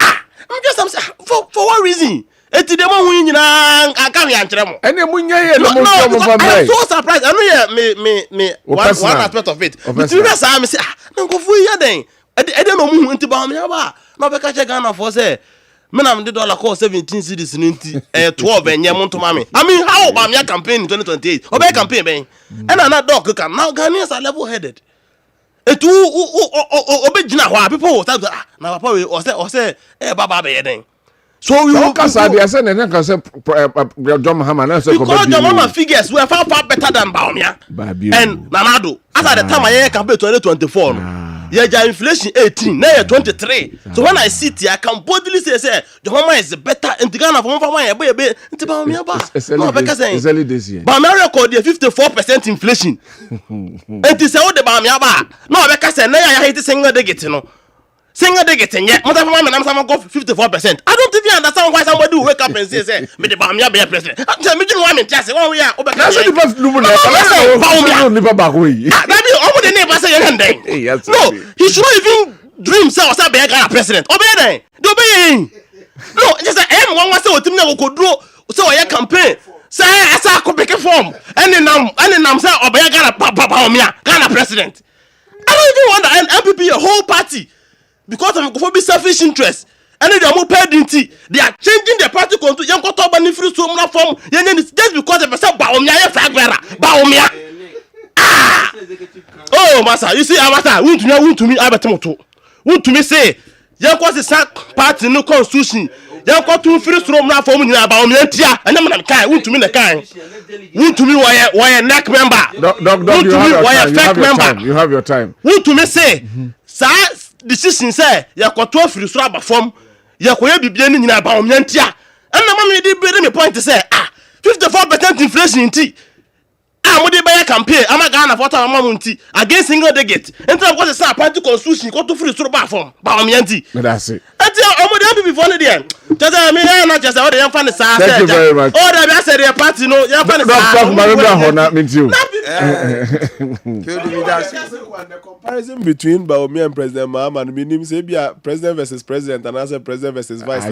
I'm just for what reason? Eti dem hu nyina aka me ankyere mo. Ene munya ye no mo I'm so surprised. I know me one aspect of it. But you say me say na go fu ya den. I don't know who into Bamia ba. No be catch Ghana for say. Me na me dollar cost 17 cedis ninti 12 and yamon to mami. I mean how Bamia campaign in 2028. Obey campaign ben. And another dog can now Ghanaians are level headed. Etu obey jina hwa people will start na papa we or say baba be den. So you can say they say na can say John Mahama na say because John Mahama figures were far better than Bamia. And Nanado as at the time I campaign 2024. Yeah, inflation 18, now 23. So when I sit here, I can boldly say, John is better in the Ghana for one baby. It's early this year. But my record is 54% inflation. And it's all the Bamiaba. No, because I hate the single they get, Single they get, yet, what I'm saying, go 54%. I don't even understand why somebody will wake up and say, me the Bamia be president. I'm telling you, I'm just saying, we are. That's the first lumen. Live back way. The neighbor say anything. No, he should not even dream himself as a Ghana president. Obey. No, just a one was so to go draw so a campaign. Say as a copy form. And then I'm saying Obey Ghana president. I don't even want an MPP a whole party because of selfish interest. And they are more paid into. They are changing their party control. Young got up and free so much form. Just because of a Baumia flag bearer. Baumia. Oh, master, you see, master, want to me, I bet want to me say, young was the sack party no constitution. Young got to free from now for me about me, and I'm kind, want to me the kind. Want to me why a neck member. Dog, you have your time. Want to me say, sir, decision say, you got 12 free from form, you could be beginning in about me, and the mammy did bring me point to say, 54% inflation in tea. I'm with the campaign. I'm a Ghana for Tamunti against single delegate. And then what is a party constitution? Go to free through from Bamianti. That's it. I'm with before the end. Just I mean, not just what they are funny. Thank you very much. Oh, I said their party, no, you're funny. Not means you. The comparison between Baumia and President Mahama and meaning say be a president versus president and as a president versus vice.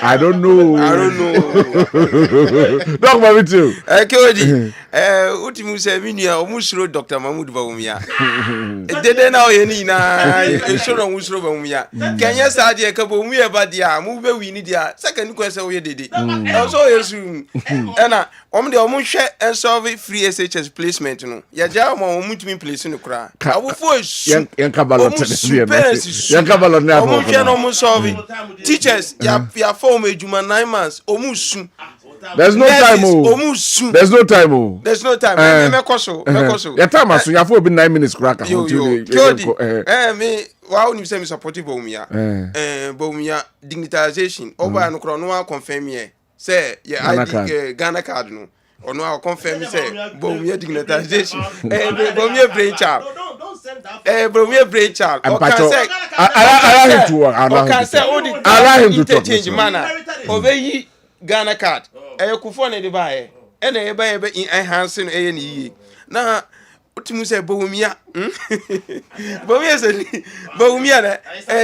I don't know. Dog Mami too. Kodi. Utimu se minia omusro Dr. Mahmoud Baumia. Dede na oyeni na esoro omusro Baumia. Kenya sa de ka Baumia ba dia mu be wini dia. Second question we dede. Also yesu. Ena om de omuhwe ensolve free SHS placement no. Ya ja mo omutumi place no kra. Awofo esu. Yanka ballot Yanka ballot na omuhwe no omusolve. Teachers ya form ejuma 9 months omusu. There's no time. There's no time. There's no time. Mekoso. Your time as you have been 9 minutes crack. Me wow you say me supportive Baumia. Baumia dignitization. Oba no kro no confirm here. Say yeah ID Ghana card no. or no I'll confirm say Bawumia dignitization Bawumia brain child Don't send that. Bawumia brain child or Mpacho, can say allow him to talk. Allow him to talk. interchange manner obeyi Ghana card kufo na de bae na e bae be enhance no e ni na otimu say Bawumia Bawumia say Bawumia na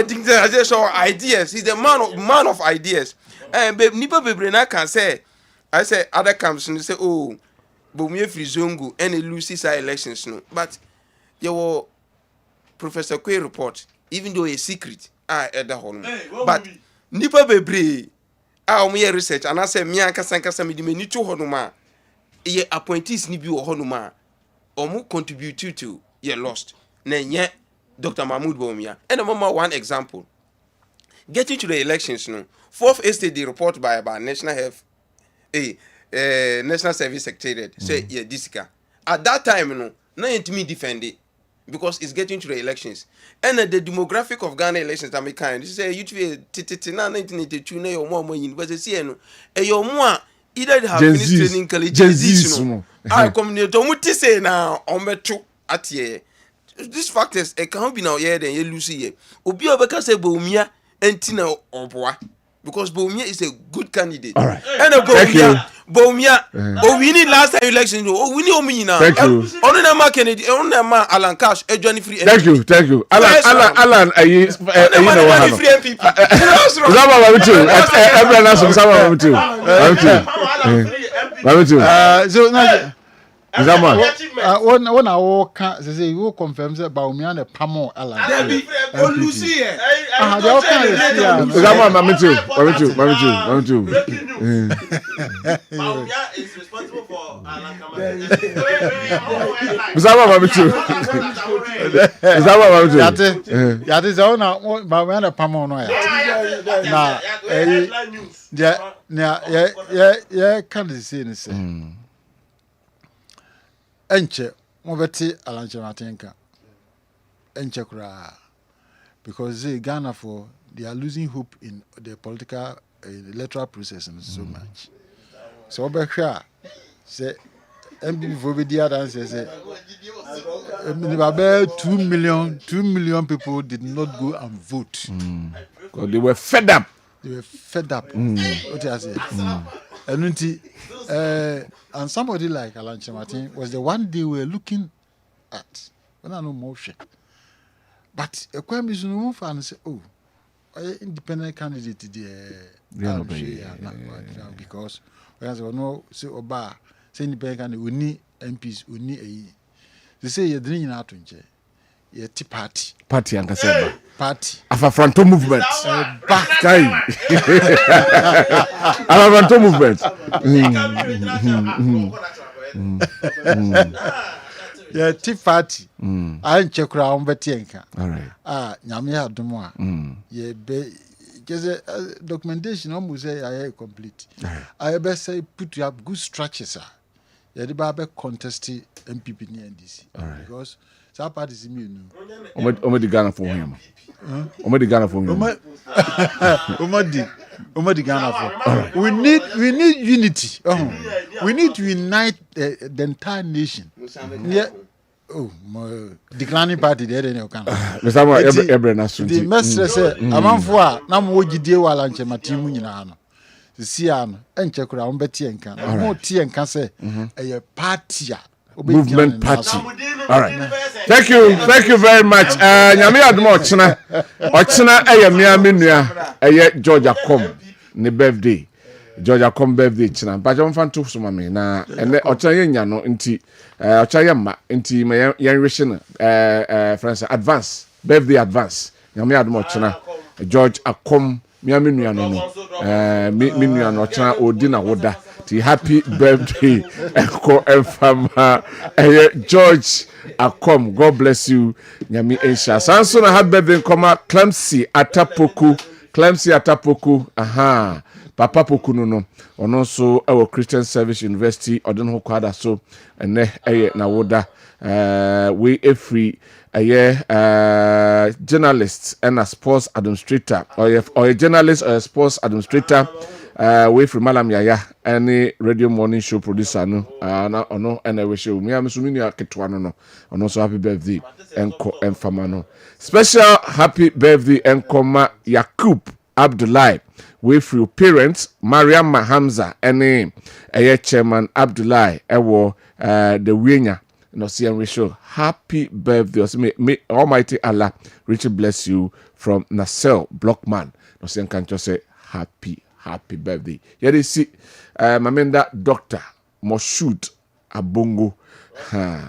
dignitization ideas. He's the man of ideas. Nipa bebre na can say I say other camps and say oh Bawumia free zongo and loses our elections no, but your Professor Kwe report even though a secret at the home but nipa bebre omo research and I say me anka me di mani to honoma ye appointees ni bi wo honoma omo contribute to ye lost na nye Dr. Mahmoud Bawumia and mama one example getting to the elections no fourth estate the report by National Health National Service Secretariat say yeah disika at that time no na yentimi defend it because it's getting to the elections and the demographic of Ghana elections that make kind this say you to na 1982 na your mom university see no your mom either they have finished training college no I community muti say na ometo atie these factors e can be now here then you lose here obi obeka say Bawumia entina oboa because Bawumia is a good candidate. All right. And Bawumia, we need last time election. We need Omina. Thank you. Only Nama Kennedy, only Nama Alan Cash, a Johnny Free. Thank you. Alan, you know free MPP. When I walk, say you confirm that Bawumia the Pamo Alan. Lucy. They all kind Bawumia is responsible for Alan That is all now. Bawumia the Pamo no can't see anything. Enche mobeti alanchematenka enche kura because Ghana for they are losing hope in the political electoral process so much. So obehwa say MPP for be there and say 2 million people did not go and vote. Because they were fed up. What I say? And somebody like Alan Chematin was the one they were looking at. When I know motion. But a crime is no move and say, oh, independent candidate because when I say no, say Oba, say independent candidate, we need MPs, we need a. They say you're drinking out to a tea party. Party and Kessben. Party. Afafranto movement. Afafranto movement. Yeah, tea party. I ain't check around Betienka. All right. Nyamia Dumwa. Yeah, just documentation almost say I complete. I best say put you up good structures. Yeah, the Baba contested MPP near NDC. Because that party is immune. Omedi Ghana for him. Omedi Ghana for him. Omedi Ghana for. We need unity. We need to unite the entire nation. Yeah. Oh, declining party there then you can. The master say amanfo na mo gidie wala nchemati mu nyina no. Sisiano enche kura ombeti enka. Mo tie enka say a party movement party. All right. Thank you very much. Nyame admo ochina eyamia menua eye George Akom ne birthday. George Akom birthday china. Ba jom fan to so mame na ene ochina yenya no nti ochina yemma nti me yenhwehye friends advance birthday advance. Nyame admo ochina George Akom menua no menua no ochina odi na woda. Happy birthday, Eko Enfama, George Akom. God bless you, Nyami Esha. Sanso na happy birthday, Nkoma Clemcy Atapoku. Aha, Papa Poku no. Ono so our Christian Service University. Odin ho kwada so ene na woda. We free journalist and a sports administrator or a journalist or a sports administrator. we from Malam Yaya any radio morning show producer no na ono na we show me am so me ketwa no ono so happy birthday enko enfama no special happy birthday enkoma Yakub Abdullahi we from parents Mariam Mahamza any chairman Abdullahi ewo the wienya no see and we show happy birthday may Almighty Allah richly bless you from Nasel Blockman no see can just say happy birthday. Yeah, they see Mamenda Dr. Moshood Abongo.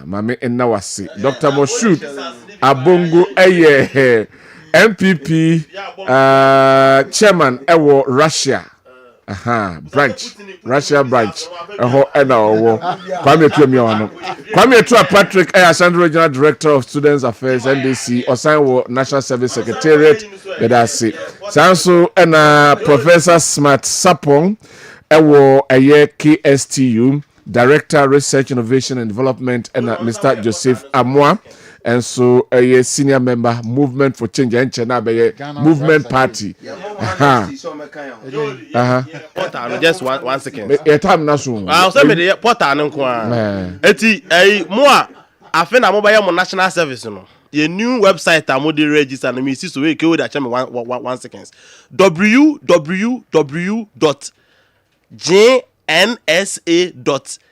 Mame Enawasi. Dr. Moshood Abongo MPP chairman Ewo Russia. Branch. Russia branch. Kwame Tua Patrick Assistant Regional Director of Students Affairs NDC Osanwo National Service Secretariat. That's it. Sanso and Professor Smart Sapong Ewo KSTU Director Research Innovation and Development and Mr. Joseph Amwa. And so a senior member movement for change and China movement party. Just 1 second. A time now soon. I'll say me the portal no kwa. Eti moi afena mobile national service no. Your new website I mode register and me see so we can that 1 second. www.gnsa.gov.gh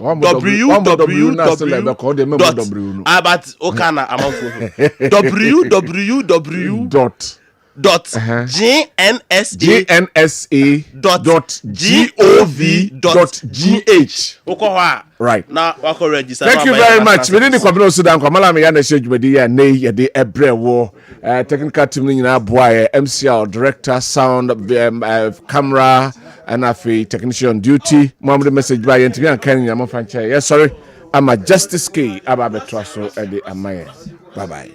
www.gnsa.gov.gh. Right. Now, register. Thank you very much. We didn't Kwabena Owusu Dankwa. Mala me yana share jumedi ya nei ya de ebre wo. Technical team ni nyina boy MCR director sound camera and afi technician duty. Mo message by yentimi an kan nyama fancha. Yes sorry. I'm a Justice K aba betwa so e de amaye. Bye bye.